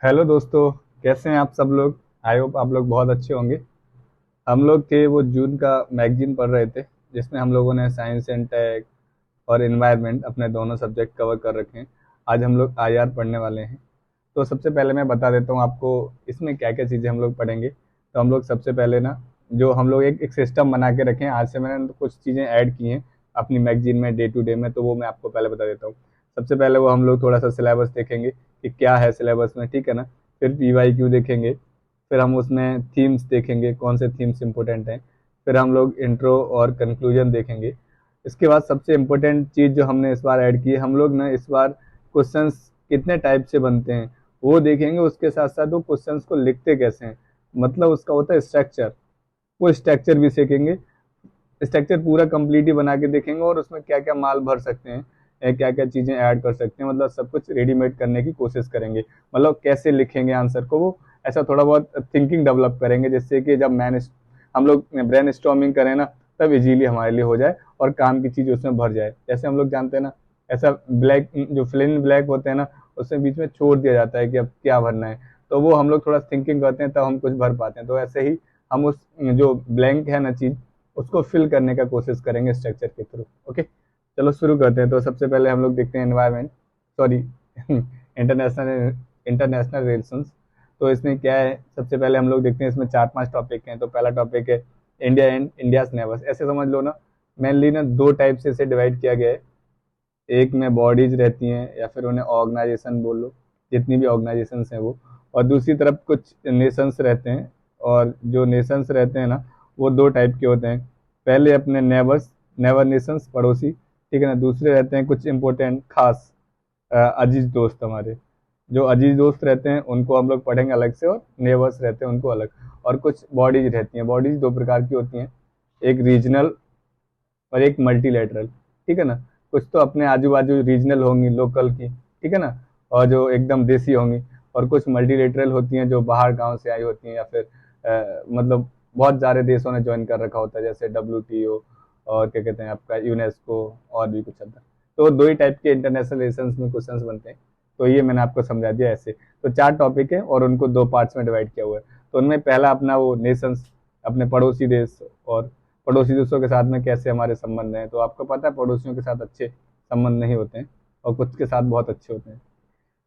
Hello दोस्तों। कैसे हैं आप सब लोग? आई होप आप लोग बहुत अच्छे होंगे। हम लोग थे वो जून का मैगजीन पढ़ रहे थे, जिसमें हम लोगों ने साइंस एंड टेक और एनवायरनमेंट अपने दोनों सब्जेक्ट कवर कर रखे हैं। आज हम लोग आईआर पढ़ने वाले हैं। तो सबसे पहले मैं बता देता हूँ आपको इसमें क्या क्या चीज़ें हम लोग पढ़ेंगे। तो हम लोग सबसे पहले ना, जो हम लोग एक सिस्टम बना के रखे हैं, आज से मैंने कुछ चीज़ें ऐड की हैं अपनी मैगजीन में डे टू डे में, तो वो मैं आपको पहले बता देता हूँ। सबसे पहले वो हम लोग थोड़ा सा सिलेबस देखेंगे कि क्या है सिलेबस में, ठीक है ना। फिर पीवाईक्यू देखेंगे। फिर हम उसमें थीम्स देखेंगे, कौन से थीम्स इंपॉर्टेंट हैं। फिर हम लोग इंट्रो और कंक्लूजन देखेंगे। इसके बाद सबसे इम्पोर्टेंट चीज़ जो हमने इस बार ऐड की है, हम लोग ना इस बार क्वेश्चंस कितने टाइप से बनते हैं वो देखेंगे। उसके साथ साथ वो क्वेश्चंस को लिखते कैसे हैं, मतलब उसका होता है स्ट्रक्चर, वो स्ट्रक्चर भी सीखेंगे। स्ट्रक्चर पूरा कंप्लीट ही बना के देखेंगे और उसमें क्या क्या माल भर सकते हैं, क्या क्या चीज़ें ऐड कर सकते हैं, मतलब सब कुछ रेडीमेड करने की कोशिश करेंगे। मतलब कैसे लिखेंगे आंसर को, वो ऐसा थोड़ा बहुत थिंकिंग डेवलप करेंगे, जिससे कि जब हम लोग ब्रेन स्टॉर्मिंग करें ना, तब इजीली हमारे लिए हो जाए और काम की चीज़ उसमें भर जाए। जैसे हम लोग जानते हैं ना, ऐसा ब्लैक जो फिल ब्लैक होते हैं ना, उसमें बीच में छोड़ दिया जाता है कि अब क्या भरना है। तो वो हम लोग थोड़ा थिंकिंग करते हैं तब हम कुछ भर पाते हैं। तो ऐसे ही हम उस जो ब्लैंक है ना चीज़, उसको फिल करने का कोशिश करेंगे स्ट्रक्चर के थ्रू। ओके, चलो शुरू करते हैं। तो सबसे पहले हम लोग देखते हैं environment, sorry international international relations. तो इसमें क्या है, सबसे पहले हम लोग देखते हैं, इसमें चार पांच टॉपिक हैं। तो पहला टॉपिक है इंडिया एंड इंडियाज नेबर्स। ऐसे समझ लो ना, मेनली ना दो टाइप से इसे डिवाइड किया गया है। एक में बॉडीज रहती हैं या फिर उन्हें ऑर्गेनाइजेशन बोल लो, जितनी भी ऑर्गेनाइजेशंस हैं वो। और दूसरी तरफ कुछ नेशंस रहते हैं। और जो नेशंस रहते हैं ना, वो दो टाइप के होते हैं। पहले अपने नेबर्स, नेबर नेशंस, पड़ोसी, ठीक है ना। दूसरे रहते हैं कुछ इंपॉर्टेंट खास अजीज दोस्त हमारे। जो अजीज दोस्त रहते हैं उनको हम लोग पढ़ेंगे अलग से, और नेबर्स रहते हैं उनको अलग। और कुछ बॉडीज रहती हैं। बॉडीज दो प्रकार की होती हैं, एक रीजनल और एक मल्टीलेटरल, ठीक है ना। कुछ तो अपने आजू बाजू रीजनल होंगी, लोकल की, ठीक है ना, और जो एकदम देसी होंगी। और कुछ मल्टीलेटरल होती हैं जो बाहर गांव से आई होती हैं, या फिर मतलब बहुत सारे देशों ने ज्वाइन कर रखा होता है, जैसे WTO और क्या कहते हैं आपका यूनेस्को, और भी कुछ अदर। तो दो ही टाइप के इंटरनेशनल रिलेशंस में क्वेश्चंस बनते हैं। तो ये मैंने आपको समझा दिया ऐसे। तो चार टॉपिक है और उनको दो पार्ट्स में डिवाइड किया हुआ है। तो उनमें पहला अपना वो नेशंस, अपने पड़ोसी देश, और पड़ोसी देशों के साथ में कैसे हमारे संबंध हैं। तो आपको पता है पड़ोसियों के साथ अच्छे संबंध नहीं होते हैं, और कुछ के साथ बहुत अच्छे होते हैं।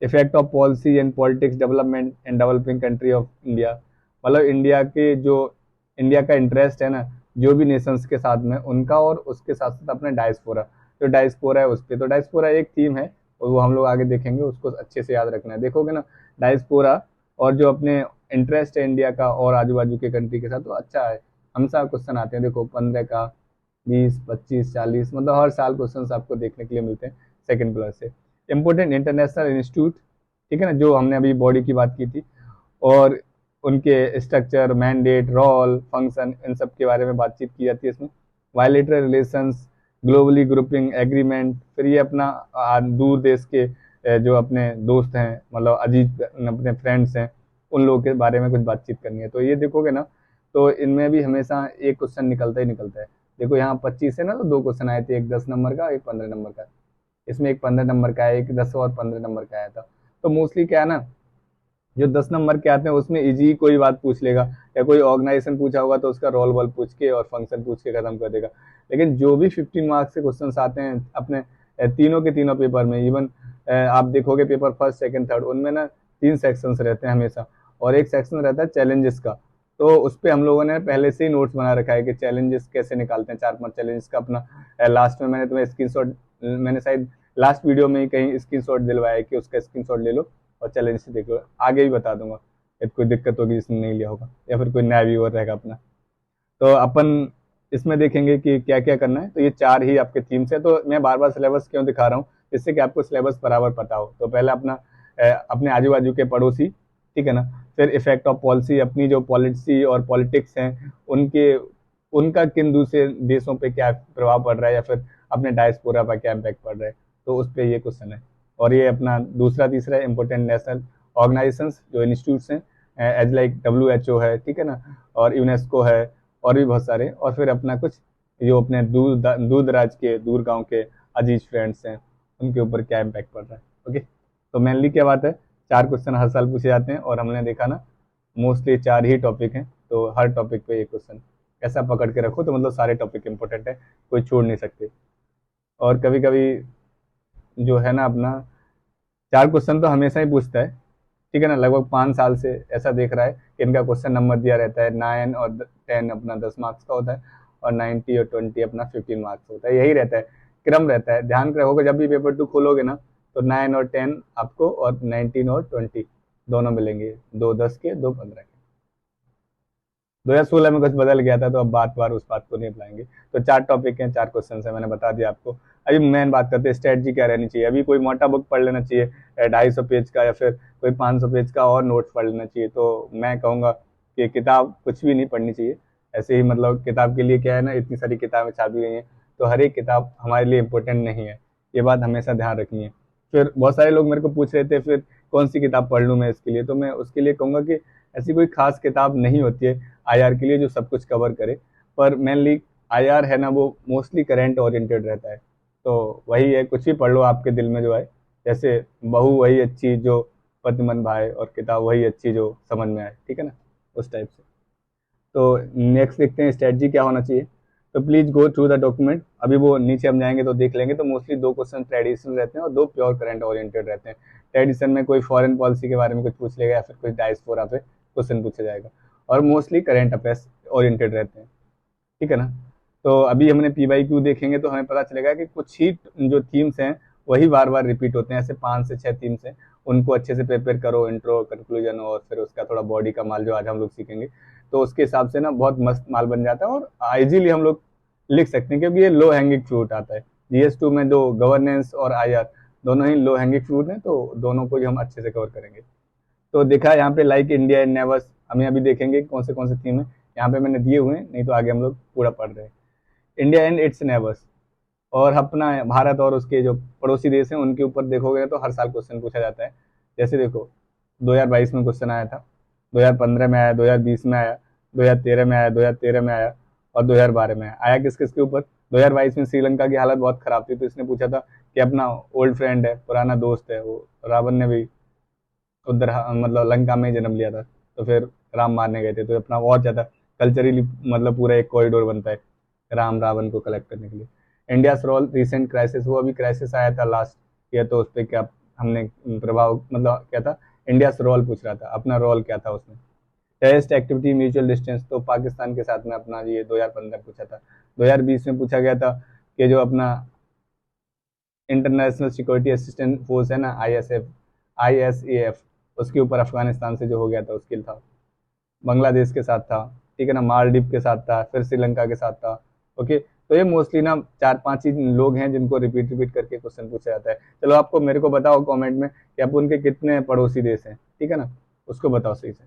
Effect of policy and politics development and developing country of India, मतलब इंडिया के जो, इंडिया का इंटरेस्ट है ना जो भी नेशंस के साथ में उनका, और उसके साथ साथ अपने डायस्पोरा, जो डायस्पोरा है उस पर। तो डायस्पोरा एक थीम है और वो हम लोग आगे देखेंगे, उसको अच्छे से याद रखना है। देखोगे ना डायस्पोरा और जो अपने इंटरेस्ट है इंडिया का और आजू बाजू के कंट्री के साथ, तो अच्छा है। हमेशा क्वेश्चन आते हैं, देखो 15 का, 20, 25, 40, मतलब हर साल क्वेश्चन आपको देखने के लिए मिलते हैं सेकंड प्लस से। इम्पोर्टेंट इंटरनेशनल इंस्टीट्यूट, ठीक है ना, जो हमने अभी बॉडी की बात की थी, और उनके स्ट्रक्चर, मैंडेट, रोल, फंक्शन, इन सब के बारे में बातचीत की जाती है इसमें। Bilateral relations, globally grouping agreement, फिर ये अपना दूर देश के जो अपने दोस्त हैं, मतलब अजीज अपने फ्रेंड्स हैं, उन लोगों के बारे में कुछ बातचीत करनी है। तो ये देखोगे ना, तो इनमें भी हमेशा एक क्वेश्चन निकलता ही निकलता है। देखो यहाँ 25 है ना, तो दो क्वेश्चन आए थे, एक 10 नंबर का, एक 15 नंबर का। इसमें एक 15 नंबर का है, एक 10 और 15 नंबर का आया था। तो मोस्टली क्या है ना, जो 10 नंबर के आते हैं उसमें इजी कोई बात पूछ लेगा, या कोई ऑर्गेनाइजेशन पूछा होगा तो उसका रोल वॉल पूछ के और फंक्शन पूछ के खत्म कर देगा। लेकिन जो भी 15 मार्क्स से क्वेश्चन आते हैं अपने तीनों के तीनों पेपर में, इवन आप देखोगे पेपर फर्स्ट सेकंड थर्ड, उनमें ना तीन सेक्शंस रहते हैं हमेशा, और एक सेक्शन रहता है चैलेंजेस का। तो उस पर हम लोगों ने पहले से ही नोट्स बना रखा है कि चैलेंजेस कैसे निकालते हैं, चार पांच चैलेंजेस का अपना। लास्ट में मैंने तुम्हें स्क्रीनशॉट, मैंने शायद लास्ट वीडियो में ही कहीं स्क्रीनशॉट दिलवाया है कि उसका स्क्रीनशॉट ले लो और चैलेंज से देखो। आगे भी बता दूंगा यदि कोई दिक्कत होगी जिसने नहीं लिया होगा, या फिर कोई नया व्यूअर रहेगा अपना। तो अपन इसमें देखेंगे कि क्या क्या करना है। तो ये चार ही आपके थीम्स है। तो मैं बार बार सिलेबस क्यों दिखा रहा हूँ, जिससे कि आपको सिलेबस बराबर पता हो। तो पहला अपना अपने आजू बाजू के पड़ोसी, ठीक है ना। फिर इफेक्ट ऑफ पॉलिसी, अपनी जो पॉलिसी और पॉलिटिक्स हैं उनके, उनका किन दूसरे देशों पे क्या प्रभाव पड़ रहा है, या फिर अपने डायस्पोरा पर क्या इम्पैक्ट पड़ रहा है। तो उस पर ये क्वेश्चन है। और ये अपना दूसरा तीसरा इंपॉर्टेंट नेशनल ऑर्गेनाइजेशंस, जो इंस्टीट्यूट्स हैं, एज लाइक WHO है, ठीक है ना, और यूनेस्को है, और भी बहुत सारे। और फिर अपना कुछ जो अपने दूर दूर दराज के, दूर गांव के अजीज फ्रेंड्स हैं, उनके ऊपर क्या इम्पैक्ट पड़ रहा है। ओके, तो मेनली क्या बात है, 4 क्वेश्चन हर साल पूछे जाते हैं और हमने देखा ना मोस्टली 4 ही टॉपिक हैं, तो हर टॉपिक पे एक क्वेश्चन ऐसा पकड़ के रखो तो मतलब सारे टॉपिक इंपॉर्टेंट है, कोई छोड़ नहीं सकते। और कभी कभी जो है ना अपना 4 क्वेश्चन तो हमेशा ही पूछता है, ठीक है ना, लगभग 5 साल से ऐसा देख रहा है कि इनका क्वेश्चन नंबर दिया रहता है 9 और 10 अपना 10 मार्क्स का होता है, और 90 और 20 अपना 15 मार्क्स होता है, यही रहता है, क्रम रहता है। ध्यान रखोगे जब भी पेपर 2 खोलोगे ना तो 9 और 10 आपको और 19 और 20 दोनों मिलेंगे, 2 10 के 2 15 के। 2016 में कुछ बदल गया था तो अब बात बार उस बात को नहीं बुलाएंगे। तो 4 टॉपिक हैं, 4 क्वेश्चन है, मैंने बता दिया आपको। अभी मेन बात करते हैं स्ट्रेटजी क्या रहनी चाहिए। अभी कोई मोटा बुक पढ़ लेना चाहिए 250 पेज का, या फिर कोई 500 पेज का और नोट्स पढ़ लेना चाहिए। तो मैं कहूँगा कि किताब कुछ भी नहीं पढ़नी चाहिए ऐसे ही, मतलब किताब के लिए क्या है ना, इतनी सारी किताबें छापी गई हैं, तो हर एक किताब हमारे लिए इम्पोर्टेंट नहीं है, ये बात हमेशा ध्यान रखनी है। फिर बहुत सारे लोग मेरे को पूछ रहे थे फिर कौन सी किताब पढ़ लूँ मैं इसके लिए, तो मैं उसके लिए कहूँगा कि ऐसी कोई खास किताब नहीं होती है आईआर के लिए जो सब कुछ कवर करे, पर मेनली आईआर है ना वो मोस्टली करेंट ओरिएंटेड रहता है। तो वही है, कुछ भी पढ़ लो आपके दिल में जो है, जैसे बहू वही अच्छी जो पति मन भाए, और किताब वही अच्छी जो समझ में आए, ठीक है ना, उस टाइप से। तो नेक्स्ट देखते हैं स्ट्रेटजी क्या होना चाहिए। तो please go through the document, अभी वो नीचे हम जाएंगे तो देख लेंगे। तो मोस्टली 2 क्वेश्चन ट्रेडिशनल रहते हैं और 2 प्योर करंट ओरिएंटेड रहते हैं। ट्रेडिशन में कोई फॉरेन पॉलिसी के बारे में कुछ पूछ लेगा या फिर कुछ डायस्पोरा पे क्वेश्चन पूछा जाएगा, और मोस्टली करंट अफेयर्स ओरिएंटेड रहते हैं, ठीक है ना। तो अभी हमने PYQ देखेंगे तो हमें पता चलेगा कि कुछ ही जो थीम्स हैं वही बार बार रिपीट होते हैं, ऐसे 5 से 6 थीम्स हैं, उनको अच्छे से प्रिपेयर करो, इंट्रो कंक्लूजन और फिर उसका थोड़ा बॉडी का माल जो आज हम लोग सीखेंगे, तो उसके हिसाब से ना बहुत मस्त माल बन जाता है और इजीली हम लोग लिख सकते हैं, क्योंकि ये लो हैंगिंग फ्रूट आता है। GS2 में दो गवर्नेंस और आईआर दोनों ही लो हैंगिंग फ्रूट हैं, तो दोनों को ही हम अच्छे से कवर करेंगे। तो देखा यहाँ पे लाइक इंडिया एंड नेवर्स, हम अभी देखेंगे कौन से थीम है, यहाँ पे मैंने दिए हुए हैं, नहीं तो आगे हम लोग पूरा पढ़ रहे हैं। इंडिया एंड इट्स नेवर्स, और अपना भारत और उसके जो पड़ोसी देश हैं उनके ऊपर देखोगे तो हर साल क्वेश्चन पूछा जाता है। जैसे देखो 2022 में क्वेश्चन आया था, 2015 में आया, 2020 में आया, 2013 में आया, 2013 में आया, और 2012 में आया। आया किस किस के ऊपर? 2022 में श्रीलंका की हालत बहुत खराब थी, तो इसने पूछा था कि अपना ओल्ड फ्रेंड है, पुराना दोस्त है, वो रावण ने भी उधर मतलब लंका में जन्म लिया था, तो फिर राम मारने गए थे, तो अपना और ज्यादा कल्चरली मतलब पूरा एक कॉरिडोर बनता है राम रावण को कलेक्ट करने के लिए। इंडिया रोल रिसेंट क्राइसिस, वो अभी क्राइसिस आया था लास्ट ईयर, तो उस पर क्या हमने प्रभाव मतलब क्या था, इंडिया रोल पूछ रहा था, अपना रोल क्या था उसमें। टेररिस्ट एक्टिविटी म्यूचुअल डिस्टेंस, तो पाकिस्तान के साथ में अपना ये 2015 पूछा था। 2020 में पूछा गया था कि जो अपना इंटरनेशनल सिक्योरिटी असिस्टेंट फोर्स है ना, ISAF, उसके ऊपर अफगानिस्तान से जो हो गया था उसके था, बांग्लादेश के साथ था, ठीक है ना, मालदीव के साथ था, फिर श्रीलंका के साथ था। ओके, तो ये मोस्टली ना 4-5 ही लोग हैं जिनको रिपीट रिपीट करके क्वेश्चन पूछा जाता है। चलो आपको मेरे को बताओ कमेंट में कि आप उनके कितने पड़ोसी देश हैं, ठीक है ना, उसको बताओ सही से।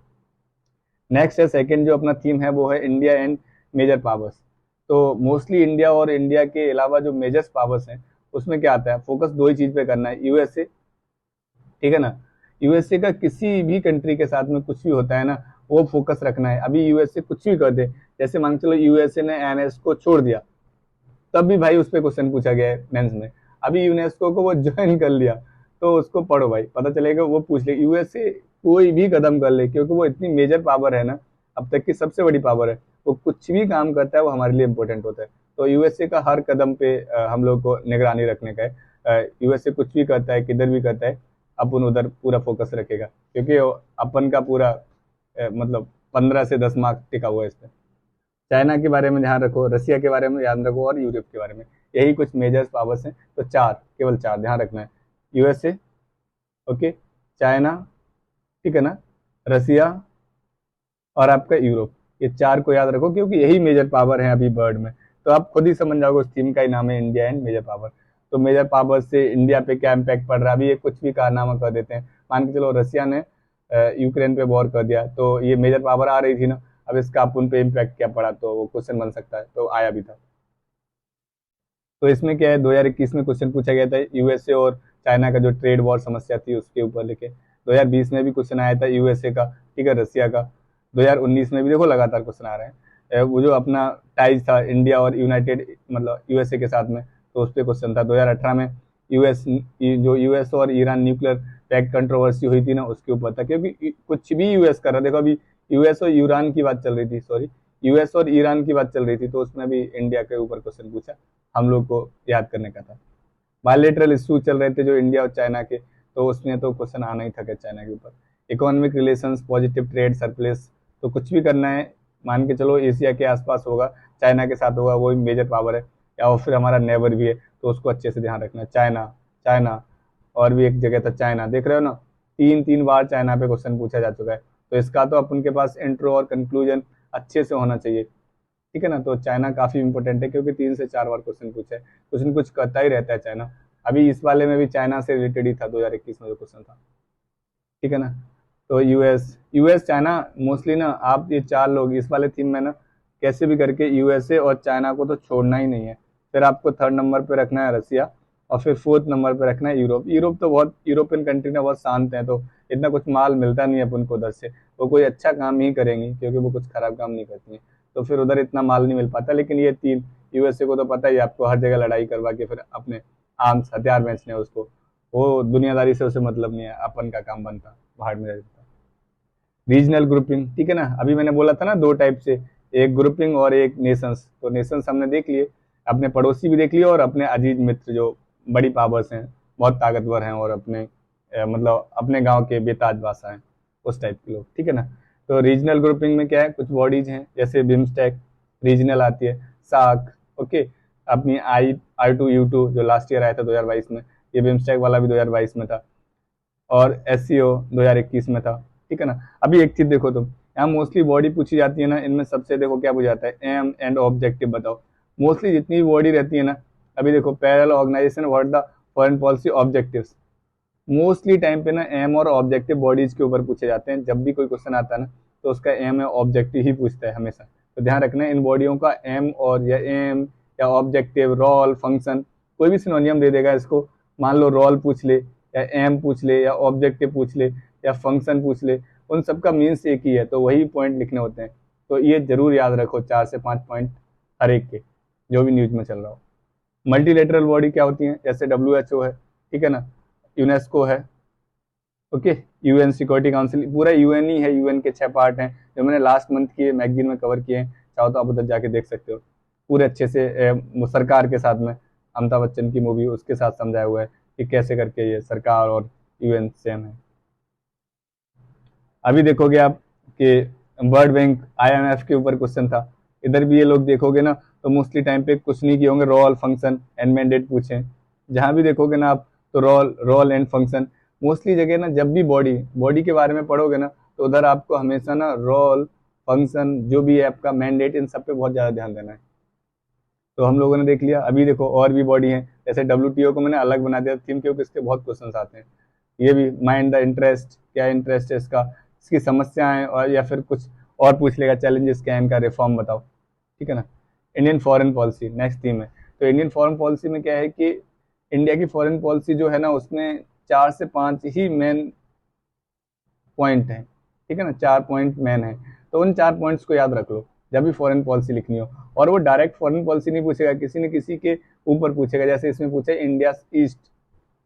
नेक्स्ट है सेकंड जो अपना थीम है वो है इंडिया एंड मेजर पावर्स। तो मोस्टली इंडिया और इंडिया के अलावा जो मेजर पावर्स हैं उसमें क्या आता है, फोकस 2 ही चीज पे करना है, यूएसए, ठीक है ना। यूएसए का किसी भी कंट्री के साथ में कुछ भी होता है ना, वो फोकस रखना है। अभी यूएसए कुछ भी कर दे, जैसे मान चलो यूएसए ने एनएस को छोड़ दिया, तब भी भाई उस पर क्वेश्चन पूछा गया है मेंस में। अभी यूनेस्को को वो ज्वाइन कर लिया, तो उसको पढ़ो भाई, पता चलेगा, वो पूछ ले यूएसए कोई भी कदम कर ले, क्योंकि वो इतनी मेजर पावर है ना, अब तक की सबसे बड़ी पावर है, वो कुछ भी काम करता है वो हमारे लिए इंपॉर्टेंट होता है। तो यूएसए का हर कदम पे हम लोग को निगरानी रखने का है। यूएसए कुछ भी करता है, किधर भी करता है, अपन उधर पूरा फोकस रखेगा, क्योंकि अपन का पूरा मतलब 15 से 10 मार्क्स टिका हुआ है इस पर। चाइना के बारे में ध्यान रखो, रसिया के बारे में ध्यान रखो, और यूरोप के बारे में, यही कुछ मेजर पावर्स हैं। तो 4, केवल 4 ध्यान रखना है, यूएसए, ओके, चाइना, ठीक है ना, रसिया और आपका यूरोप, ये 4 को याद रखो, क्योंकि यही मेजर पावर है अभी वर्ल्ड में। तो आप खुद ही समझ जाओगे, उस थीम का ही नाम है इंडिया एंड मेजर पावर। तो मेजर पावर से इंडिया पे क्या इम्पैक्ट पड़ रहा है, अभी ये कुछ भी कारनामा कर देते हैं, मान के चलो रसिया ने यूक्रेन पे वॉर कर दिया, तो ये मेजर पावर आ रही थी ना, अब इसका अपन पे इम्पैक्ट क्या पड़ा, तो वो क्वेश्चन बन सकता है, तो आया भी था। तो इसमें क्या है, 2021 में क्वेश्चन पूछा गया था यूएसए और चाइना का जो ट्रेड वॉर समस्या थी उसके ऊपर लेके। 2020 में भी क्वेश्चन आया था यूएसए का, ठीक है, रसिया का। 2019 में भी देखो लगातार क्वेश्चन आ रहे हैं। वो जो अपना टाइज था इंडिया और यूनाइटेड मतलब यूएसए के साथ में, तो उस पर क्वेश्चन था। 2018 में जो यूएस और ईरान न्यूक्लियर पैक्ट कंट्रोवर्सी हुई थी ना, उसके ऊपर था, क्योंकि कुछ भी यूएस कर रहा, देखो अभी यूएस और ईरान की बात चल रही थी, सॉरी यूएस और ईरान की बात चल रही थी, तो उसमें भी इंडिया के ऊपर क्वेश्चन पूछा, हम लोग को याद करने का था। बायलेटरल इशू चल रहे थे जो इंडिया और चाइना के, तो उसमें तो क्वेश्चन आना ही था कि चाइना के ऊपर। Economic relations, positive trade surplus, तो कुछ भी करना है मान के चलो एशिया के आसपास होगा, चाइना के साथ होगा, वो भी मेजर पावर है, या फिर हमारा नेबर भी है, तो उसको अच्छे से ध्यान रखना है। चाइना, चाइना और भी एक जगह था चाइना, देख रहे हो ना, तीन तीन बार चाइना पे क्वेश्चन पूछा जा चुका है, तो इसका तो अपन के पास इंट्रो और कंक्लूजन अच्छे से होना चाहिए, ठीक है ना। तो चाइना काफी इंपॉर्टेंट है, क्योंकि 3 से 4 बार क्वेश्चन पूछा है, कुछ न कुछ करता ही रहता है चाइना। अभी इस वाले में भी चाइना से रिलेटेड ही था, 2021 में जो क्वेश्चन था, ठीक है ना। तो यूएस यूएस चाइना मोस्टली ना, आप ये 4 लोग इस वाले थीम में ना, कैसे भी करके यूएसए और चाइना को तो छोड़ना ही नहीं है। फिर आपको 3rd नंबर पे रखना है रसिया, और फिर 4th नंबर पे रखना है यूरोप। यूरोप तो बहुत, यूरोपियन कंट्री ना बहुत शांत है, तो इतना कुछ माल मिलता नहीं है अपन को उधर से, वो कोई अच्छा काम ही करेंगी, क्योंकि वो कुछ खराब काम नहीं करती है, तो फिर उधर इतना माल नहीं मिल पाता। लेकिन ये 3, यूएसए को तो पता ही है आपको, हर जगह लड़ाई करवा के फिर अपने आर्म्स हथियार बेचने उसको, वो दुनियादारी से उसे मतलब नहीं है, अपन का काम बनता बाहर में रहता। रीजनल ग्रुपिंग, ठीक है ना, अभी मैंने बोला था ना 2 टाइप से, एक ग्रुपिंग और एक नेशंस। तो नेशंस हमने देख लिए, अपने पड़ोसी भी देख लिए, और अपने अजीज मित्र जो बड़ी पावर्स हैं, बहुत ताकतवर हैं, और अपने मतलब अपने गांव के बेताज बादशाह हैं, उस टाइप के लोग, ठीक है ना। तो रीजनल ग्रुपिंग में क्या है, कुछ बॉडीज हैं जैसे बिम्स्टेक रीजनल आती है, सार्क, ओके, अपनी I2U2 जो लास्ट ईयर आया था 2022 में, ये बिम्स्टेक वाला भी 2022 में था, और SCO 2021 में था, ठीक है ना। अभी एक चीज देखो तुम, यहाँ मोस्टली बॉडी पूछी जाती है ना, इनमें सबसे देखो क्या पूछा जाता है, एम एंड ऑब्जेक्टिव बताओ। मोस्टली जितनी भी बॉडी रहती है ना, अभी देखो parallel organization, what the foreign policy objectives, mostly time पे ना एम और ऑब्जेक्टिव बॉडीज के ऊपर पूछे जाते हैं। जब भी कोई क्वेश्चन आता है ना, तो उसका एम या ऑब्जेक्टिव ही पूछता है हमेशा, तो ध्यान रखना है इन बॉडियों का एम, और या एम या ऑब्जेक्टिव, रोल, फंक्शन, कोई भी सिनोनियम दे देगा इसको। मान लो रोल पूछ ले, या एम पूछ ले, या ऑब्जेक्टिव पूछ ले, या फंक्शन पूछ ले, उन सबका मीन्स एक ही है, तो वही पॉइंट लिखने होते हैं। तो ये जरूर याद रखो, 4 से 5 पॉइंट हर एक के, जो भी न्यूज में चल रहा हो। मल्टीलेटरल बॉडी क्या होती है, जैसे WHO है, ठीक है ना, यूनेस्को है, ओके, UN सिक्योरिटी काउंसिल, पूरा UN ही है, UN के 6 पार्ट हैं, जो मैंने लास्ट मंथ की मैगजीन में कवर किए हैं, चाहो तो आप उधर जाके देख सकते हो, पूरे अच्छे से सरकार के साथ में, अमिताभ बच्चन की मूवी, उसके साथ समझाया हुआ है कि कैसे करके ये सरकार और UN सेम है। अभी देखोगे आप कि वर्ल्ड बैंक, IMF के ऊपर क्वेश्चन था, इधर भी ये लोग देखोगे ना, तो मोस्टली टाइम पे कुछ नहीं किए होंगे, रोल, फंक्शन एंड मैंडेट पूछे, जहां भी देखोगे ना आप, तो रोल एंड फंक्शन मोस्टली जगह ना, जब भी बॉडी के बारे में पढ़ोगे ना, तो उधर आपको हमेशा ना रोल, फंक्शन, जो भी है आपका मैंडेट, इन सब पे बहुत ज्यादा ध्यान देना है। तो हम लोगों ने देख लिया। अभी देखो और भी बॉडी है, जैसे WTO को मैंने अलग बना दिया थीम, क्योंकि इसके बहुत क्वेश्चन आते हैं। ये भी माइंड द इंटरेस्ट, क्या इंटरेस्ट है इसका, इसकी समस्याएं, और या फिर कुछ और पूछ लेगा, चैलेंजेस क्या है इनका, रिफॉर्म बताओ, ठीक है ना। Indian foreign policy next theme है। तो इंडियन फॉरेन पॉलिसी में क्या है कि इंडिया की फॉरेन पॉलिसी जो है ना, उसमें 4 से 5 ही मेन पॉइंट है, ठीक है ना, 4 पॉइंट मेन है। तो उन 4 पॉइंट्स को याद रख लो जब भी फॉरेन पॉलिसी लिखनी हो। और वो डायरेक्ट फॉरेन पॉलिसी नहीं पूछेगा, किसी न किसी के ऊपर पूछेगा, जैसे इसमें पूछे इंडिया ईस्ट,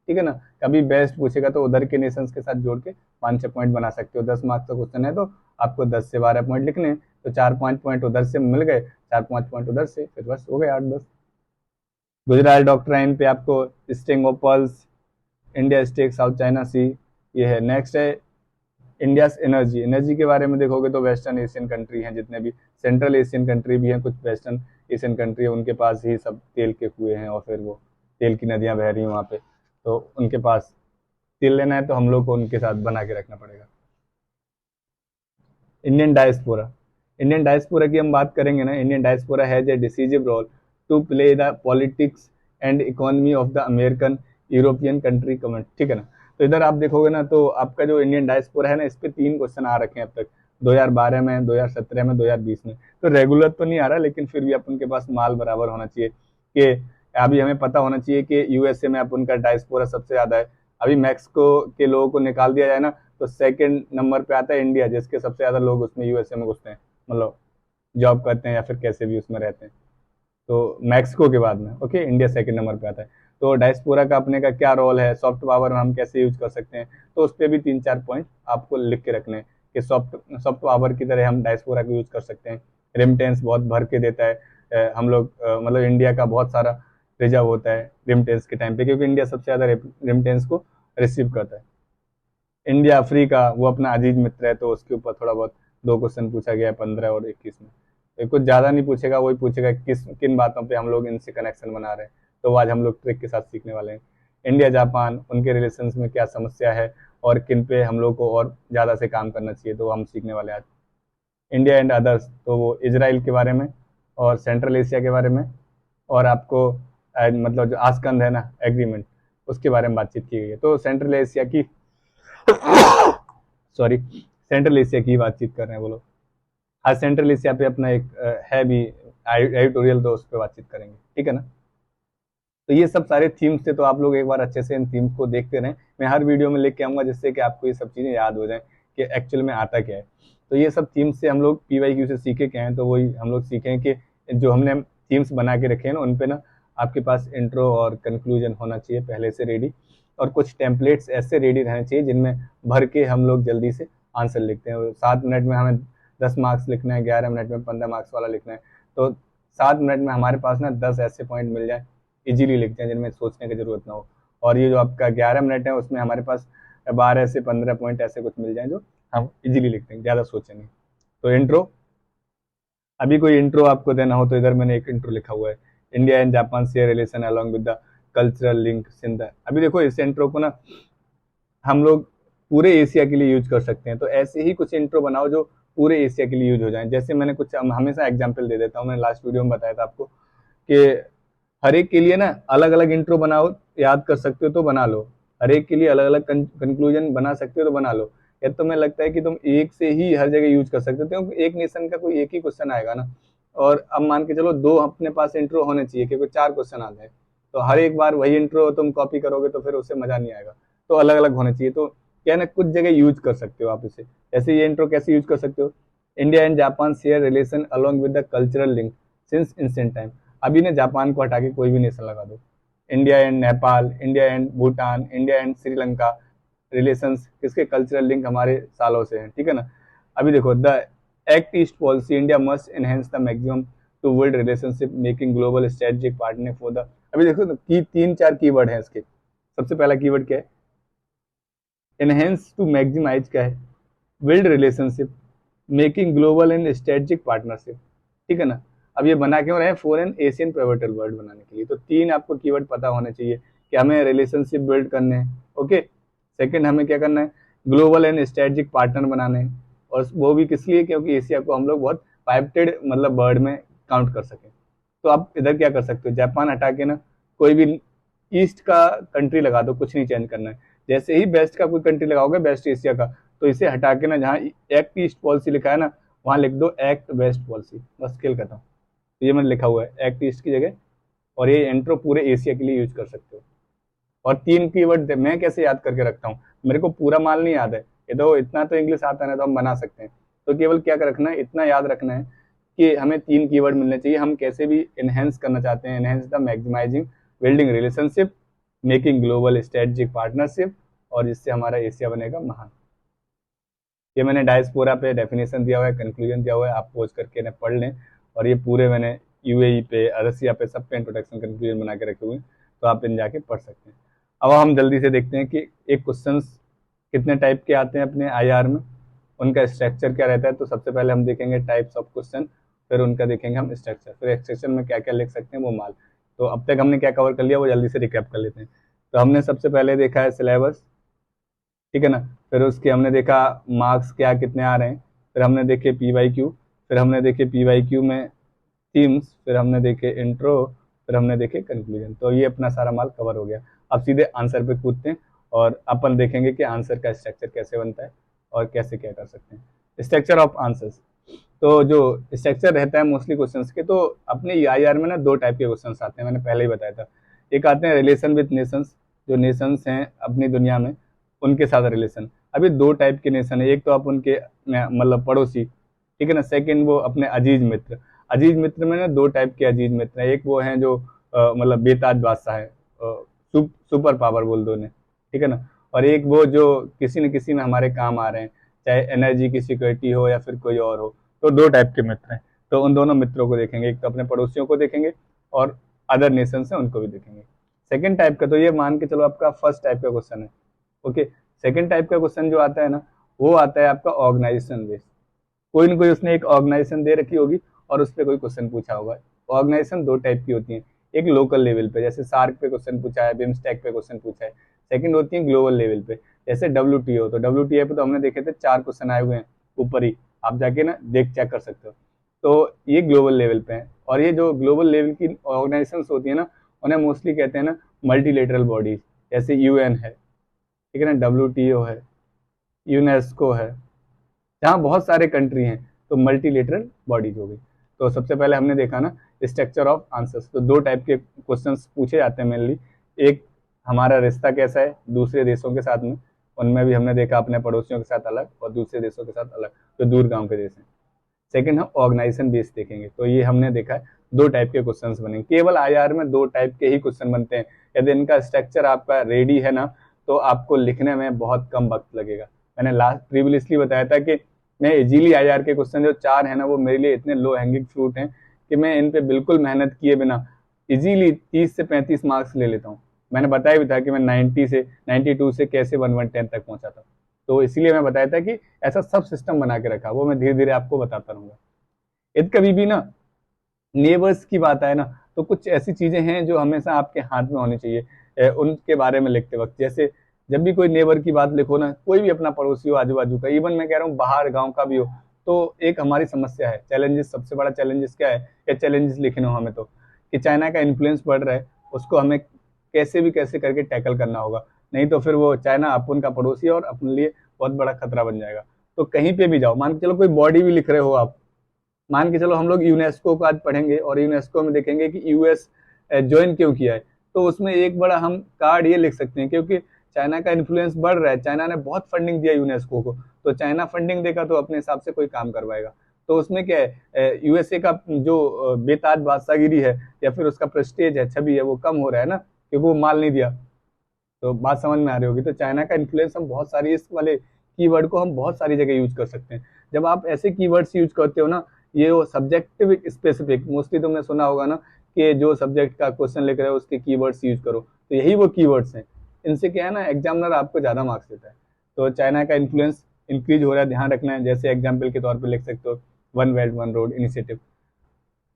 ठीक है ना, कभी बेस्ट पूछेगा, तो उधर के नेशंस के साथ जोड़ के 5-6 पॉइंट बना सकते हो। 10 मार्क्स का क्वेश्चन है, तो आपको 10 से 12 पॉइंट लिखने हैं, तो 4-5 पॉइंट उधर से मिल गए, 4-5 पॉइंट उधर से, फिर बस हो गए 8-10। गुजरात डॉक्ट्राइन पे आपको string of pearls, India stake South China Sea, ये है। नेक्स्ट है इंडिया एनर्जी। एनर्जी के बारे में देखोगे तो वेस्टर्न एशियन कंट्री हैं जितने भी, सेंट्रल एशियन कंट्री भी हैं, कुछ वेस्टर्न एशियन कंट्री है, उनके पास ही सब तेल के कुएं हैं, और फिर वो तेल की नदियां बह रही हैं वहाँ पे, तो उनके पास तेल लेना है, तो हम लोग को उनके साथ बना के रखना पड़ेगा। इंडियन डायस्पोरा, इंडियन डायस्पोरा की हम बात करेंगे ना, Indian diaspora has a decisive role to play the politics and economy of the American European country comment, ठीक है ना। तो इधर आप देखोगे ना, तो आपका जो इंडियन डायस्पोरा है ना, इस पे 3 क्वेश्चन आ रखे हैं अब तक, 2012 में, 2017 में, 2020 में। तो रेगुलर तो नहीं आ रहा, लेकिन फिर भी अपन के पास माल बराबर होना चाहिए, कि अभी हमें पता होना चाहिए कि USA में अपन का डायस्पोरा सबसे ज्यादा है। अभी मैक्सिको के लोगों को निकाल दिया जाए ना, तो 2nd नंबर पे आता है इंडिया, जिसके सबसे ज्यादा लोग उसमें USA में घुसते हैं, मतलब जॉब करते हैं या फिर कैसे भी उसमें रहते हैं। तो मैक्सिको के बाद में, ओके, इंडिया 2nd नंबर पे आता है। तो डायस्पोरा का अपने का क्या रोल है, सॉफ्ट पावर में हम कैसे यूज कर सकते हैं, तो उस पर भी 3-4 पॉइंट आपको लिख के रखने हैं कि सॉफ्ट पावर की तरह हम डायस्पोरा को यूज कर सकते हैं। रेमिटेंस बहुत भर के देता है, हम लोग मतलब इंडिया का बहुत सारा रिजर्व होता है रेमिटेंस के टाइम पे, क्योंकि इंडिया सबसे ज़्यादा रेमिटेंस को रिसीव करता है। इंडिया अफ्रीका वो अपना अजीज मित्र है, तो उसके ऊपर थोड़ा बहुत 2 क्वेश्चन पूछा गया है 15 और 21 में। तो कुछ ज़्यादा नहीं पूछेगा, वही पूछेगा किन बातों पे हम लोग इनसे कनेक्शन बना रहे हैं, तो आज हम लोग ट्रिक के साथ सीखने वाले हैं। इंडिया जापान उनके रिलेशंस में क्या समस्या है और किन पे हम लोग को और ज़्यादा से काम करना चाहिए, तो हम सीखने वाले हैं आज। इंडिया एंड अदर्स, तो वो इजराइल के बारे में और सेंट्रल एशिया के बारे में, और आपको मतलब जो आस्कंद है ना एग्रीमेंट, उसके बारे में बातचीत की गई है। तो सेंट्रल एशिया की सॉरी सेंट्रल एशिया की बातचीत कर रहे हैं वो लोग। आज सेंट्रल एशिया पे अपना एक है भी एडिटोरियल, तो उस पर बातचीत करेंगे, ठीक है ना। तो ये सब सारे थीम्स थे, तो आप लोग एक बार अच्छे से इन थीम्स को देखते रहें। मैं हर वीडियो में लेके आऊँगा जिससे कि आपको ये सब चीज़ें याद हो जाएं कि एक्चुअल में आता क्या है। तो ये सब थीम्स से हम लोग PYQ से सीखे क्या हैं, तो वही हम लोग सीखें कि जो हमने थीम्स बना के रखे हैं ना, उन पे ना आपके पास इंट्रो और कंक्लूजन होना चाहिए पहले से रेडी, और कुछ टेम्पलेट्स ऐसे रेडी रहने चाहिए जिनमें भर के हम लोग जल्दी से आंसर लिखते हैं। 7 मिनट में हमें 10 मार्क्स लिखना है, 11 मिनट में 15 मार्क्स वाला लिखना है, तो 7 मिनट में हमारे पास ना 10 ऐसे पॉइंट मिल जाए, इजीली लिखते हैं जिनमें सोचने की जरूरत ना हो। और ये जो आपका 11 मिनट है उसमें हमारे पास 12 से 15 पॉइंट ऐसे कुछ मिल जाए जो हम इजीली लिखते हैं, ज़्यादा सोचेंगे। तो इंट्रो, अभी कोई इंट्रो आपको देना हो तो इधर मैंने एक इंट्रो लिखा हुआ है, India and Japan share relation along with the cultural link in the. अभी देखो इस इंट्रो को ना हम लोग पूरे एशिया के लिए यूज कर सकते हैं, तो ऐसे ही कुछ इंट्रो बनाओ जो पूरे एशिया के लिए यूज हो जाए। जैसे मैंने कुछ हमेशा एग्जाम्पल दे देता हूँ, मैंने लास्ट वीडियो में बताया था आपको कि हर एक के लिए ना अलग अलग इंट्रो बनाओ, याद कर सकते हो तो बना लो, हर एक के लिए अलग अलग कंक्लूजन बना सकते हो तो बना लो। या तो मैं लगता है कि तुम एक से ही हर जगह यूज कर सकते हो, क्योंकि एक नेशन का कोई एक ही क्वेश्चन आएगा ना, और अब मान के चलो 2 अपने पास इंट्रो होने चाहिए क्योंकि 4 क्वेश्चन आ जाए, तो हर एक बार वही इंट्रो तुम कॉपी करोगे तो फिर उससे मजा नहीं आएगा, तो अलग अलग होने चाहिए। तो क्या ना कुछ जगह यूज कर सकते हो आप इसे। जैसे ये इंट्रो कैसे यूज कर सकते हो, India and Japan share relation along with the cultural link since ancient time. अभी ने जापान को हटा के कोई भी नेशन लगा दो, India and Nepal, India and Bhutan, India and Sri Lanka relations किसके कल्चरल लिंक हमारे सालों से हैं, ठीक है ना। अभी देखो the act east policy India must enhance the maximum to world relationship making global strategic partner for the. अभी देखो की 3-4 कीवर्ड हैं इसके। सबसे पहला कीवर्ड क्या है, एनहेंस टू मैक्सिमाइज क्या है, build relationship, making global and strategic partnership, ठीक है ना। अब ये बना क्यों रहे हैं, फॉरेन एशियन पिवोटल वर्ड बनाने के लिए। तो 3 आपको कीवर्ड पता होने चाहिए कि हमें रिलेशनशिप बिल्ड करने हैं, ओके। सेकंड हमें क्या करना है, ग्लोबल एंड स्ट्रेटेजिक पार्टनर बनाने हैं, और वो भी किस लिए, क्योंकि एशिया को हम लोग बहुत पाइप्टेड मतलब वर्ड में काउंट कर सकें। तो आप इधर क्या कर सकते हो, जापान हटा के ना कोई भी ईस्ट का कंट्री लगा दो, कुछ नहीं चेंज करना है। जैसे ही वेस्ट का कोई कंट्री लगाओगे, वेस्ट एशिया का, तो इसे हटा के ना जहाँ एक्ट ईस्ट पॉलिसी लिखा है ना, वहाँ लिख दो एक्ट वेस्ट पॉलिसी, बस खेल खत्म। तो ये मैंने लिखा हुआ है एक्ट ईस्ट की जगह, और ये इंट्रो पूरे एशिया के लिए यूज कर सकते हो। और 3 कीवर्ड मैं कैसे याद करके रखता हूँ, मेरे को पूरा माल नहीं याद है, ये तो इतना तो इंग्लिश आता है ना, तो हम बना सकते हैं। तो केवल क्या रखना है, इतना याद रखना है कि हमें 3 कीवर्ड मिलने चाहिए। हम कैसे भी इनहेंस करना चाहते हैं, enhance the maximizing building relationship making global strategic partnership, और जिससे हमारा एशिया बनेगा महान। ये मैंने डायस्पोरा पे डेफिनेशन दिया हुआ है, कंक्लूजन दिया हुआ है, आप पोज करके इन्हें पढ़ लें। और ये पूरे मैंने UAE पे, रसिया पे, सब पे इंट्रोडक्शन कंक्लूजन बना के रखे हुए हैं, तो आप इन जाके पढ़ सकते हैं। अब हम जल्दी से देखते हैं कि एक क्वेश्चन कितने टाइप के आते हैं अपने IR में, उनका स्ट्रक्चर क्या रहता है। तो सबसे पहले हम देखेंगे टाइप्स ऑफ क्वेश्चन, फिर उनका देखेंगे हम स्ट्रक्चर, फिर स्ट्रक्चर में क्या क्या लिख सकते हैं वो माल। तो अब तक हमने क्या कवर कर लिया वो जल्दी से रिकैप कर लेते हैं। तो हमने सबसे पहले देखा है सिलेबस, ठीक है ना। फिर उसके हमने देखा मार्क्स क्या कितने आ रहे हैं, फिर हमने देखे PYQ, फिर हमने देखे PYQ में थीम्स, फिर हमने देखे इंट्रो, फिर हमने देखे कंक्लूजन। तो ये अपना सारा माल कवर हो गया। अब सीधे आंसर पे कूदते हैं और अपन देखेंगे कि आंसर का स्ट्रक्चर कैसे बनता है और कैसे क्या कर सकते हैं। स्ट्रक्चर ऑफ आंसर्स, तो जो स्ट्रक्चर रहता है मोस्टली क्वेश्चंस के, तो अपने IR में ना 2 टाइप के क्वेश्चंस आते हैं, मैंने पहले ही बताया था। एक आते हैं रिलेशन विद नेशंस, जो नेशंस हैं अपनी दुनिया में उनके साथ रिलेशन। अभी 2 टाइप के नेशन है, एक तो आप उनके मतलब पड़ोसी, ठीक है ना। सेकंड वो अपने अजीज मित्र। अजीज मित्र में ना 2 टाइप के अजीज मित्र हैं, एक वो हैं जो मतलब बेताज बादशाह है, सुपर पावर बोल दो उन्हें, ठीक है ना। और एक वो जो किसी न किसी में हमारे काम आ रहे हैं, चाहे एनर्जी की सिक्योरिटी हो या फिर कोई और हो। तो दो टाइप के मित्र हैं, तो उन दोनों मित्रों को देखेंगे, एक तो अपने पड़ोसियों को देखेंगे और अदर नेशन है उनको भी देखेंगे। सेकेंड टाइप का, तो ये मान के चलो आपका फर्स्ट टाइप का क्वेश्चन है, ओके। सेकेंड टाइप का क्वेश्चन जो आता है ना, वो आता है आपका ऑर्गेनाइजेशन बेस्ड। कोई ना कोई उसने एक ऑर्गेनाइजेशन दे रखी होगी और उस पर कोई क्वेश्चन पूछा होगा। ऑर्गेनाइजेशन दो टाइप की होती है, एक लोकल लेवल पे, जैसे सार्क पे क्वेश्चन पूछा है, बिम्स्टेक पे क्वेश्चन पूछा है। सेकंड होती है ग्लोबल लेवल पे, जैसे WTO। तो WTO पे तो हमने देखे थे 4 क्वेश्चन आए हुए हैं ऊपर ही, आप जाके ना देख चेक कर सकते हो। तो ये ग्लोबल लेवल पे है। और ये जो ग्लोबल लेवल की ऑर्गेनाइजेशन होती है ना, उन्हें मोस्टली कहते हैं ना मल्टीलेटरल बॉडीज, जैसे UN है, ठीक है ना, WTO है, यूनेस्को है, जहाँ बहुत सारे कंट्री हैं, तो मल्टीलेटरल बॉडीज हो गई। तो सबसे पहले हमने देखा ना स्ट्रक्चर ऑफ आंसर्स, तो दो टाइप के क्वेश्चंस पूछे जाते हैं मेनली। एक हमारा रिश्ता कैसा है दूसरे देशों के साथ में, उनमें भी हमने देखा अपने पड़ोसियों के साथ अलग और दूसरे देशों के साथ अलग, जो दूर गांव के देश हैं। सेकंड हम ऑर्गेनाइजेशन बेस देखेंगे, तो ये हमने देखा है दो टाइप के क्वेश्चंस बनेंगे। केवल IR में दो टाइप के ही क्वेश्चन बनते हैं। यदि इनका स्ट्रक्चर आपका रेडी है ना, तो आपको लिखने में बहुत कम वक्त लगेगा। मैंने लास्ट प्रीवियसली बताया था कि मैं इजीली IR के क्वेश्चन जो 4 है ना, वो मेरे लिए इतने लो हैंगिंग फ्रूट हैं कि मैं इन पे बिल्कुल मेहनत किए बिना इजीली 30 से 35 मार्क्स ले लेता हूँ। मैंने बताया भी था कि मैं 92 से कैसे 110 तक पहुंचा था। तो इसीलिए मैं बताया था कि ऐसा सब सिस्टम बना के रखा, वो मैं धीरे धीरे आपको बताता रहूंगा। यदि कभी भी ना नेबर्स की बात आए ना, तो कुछ ऐसी चीजें हैं जो हमेशा आपके हाथ में होनी चाहिए उनके बारे में लिखते वक्त। जैसे जब भी कोई नेबर की बात लिखो ना, कोई भी अपना पड़ोसी हो, आजू बाजू का, इवन मैं कह रहा हूँ बाहर गांव का भी हो, तो एक हमारी समस्या है, चैलेंजेस, सबसे बड़ा चैलेंजेस क्या है, या चैलेंजेस लिखने हो हमें, तो कि चाइना का इन्फ्लुएंस बढ़ रहा है, उसको हमें कैसे करके टैकल करना होगा। नहीं तो फिर वो चाइना अपन का पड़ोसी है और अपने लिए बहुत बड़ा खतरा बन जाएगा। तो कहीं पे भी जाओ, मान के चलो कोई बॉडी भी लिख रहे हो आप, मान के चलो हम लोग यूनेस्को को आज पढ़ेंगे और यूनेस्को में देखेंगे कि US ज्वाइन क्यों किया है, तो उसमें एक बड़ा हम कार्ड ये लिख सकते हैं, क्योंकि चाइना का इन्फ्लुएंस बढ़ रहा है, चाइना ने बहुत फंडिंग दिया यूनेस्को को, तो चाइना फंडिंग देगा तो अपने हिसाब से कोई काम करवाएगा। तो उसमें क्या है, USA का जो बेताज बादशाहगिरी है या फिर उसका प्रेस्टेज है, छवि है, वो कम हो रहा है ना, क्योंकि वो माल नहीं दिया। तो बात समझ में आ रही होगी। तो चाइना का इन्फ्लुएंस हम बहुत सारी, इस वाले कीवर्ड को हम बहुत सारी जगह यूज कर सकते हैं। जब आप ऐसे कीवर्ड्स यूज करते हो ना, ये वो सब्जेक्टिव स्पेसिफिक, मोस्टली तुमने सुना होगा ना कि जो सब्जेक्ट का क्वेश्चन लिख रहे हो उसके कीवर्ड्स यूज करो, तो यही वो कीवर्ड्स हैं। इनसे क्या है ना, एग्जामिनर आपको ज्यादा मार्क्स देता है। तो चाइना का इन्फ्लुएंस इंक्रीज हो रहा है, ध्यान रखना है। जैसे एग्जाम्पल के तौर पर लिख सकते हो one belt one road initiative.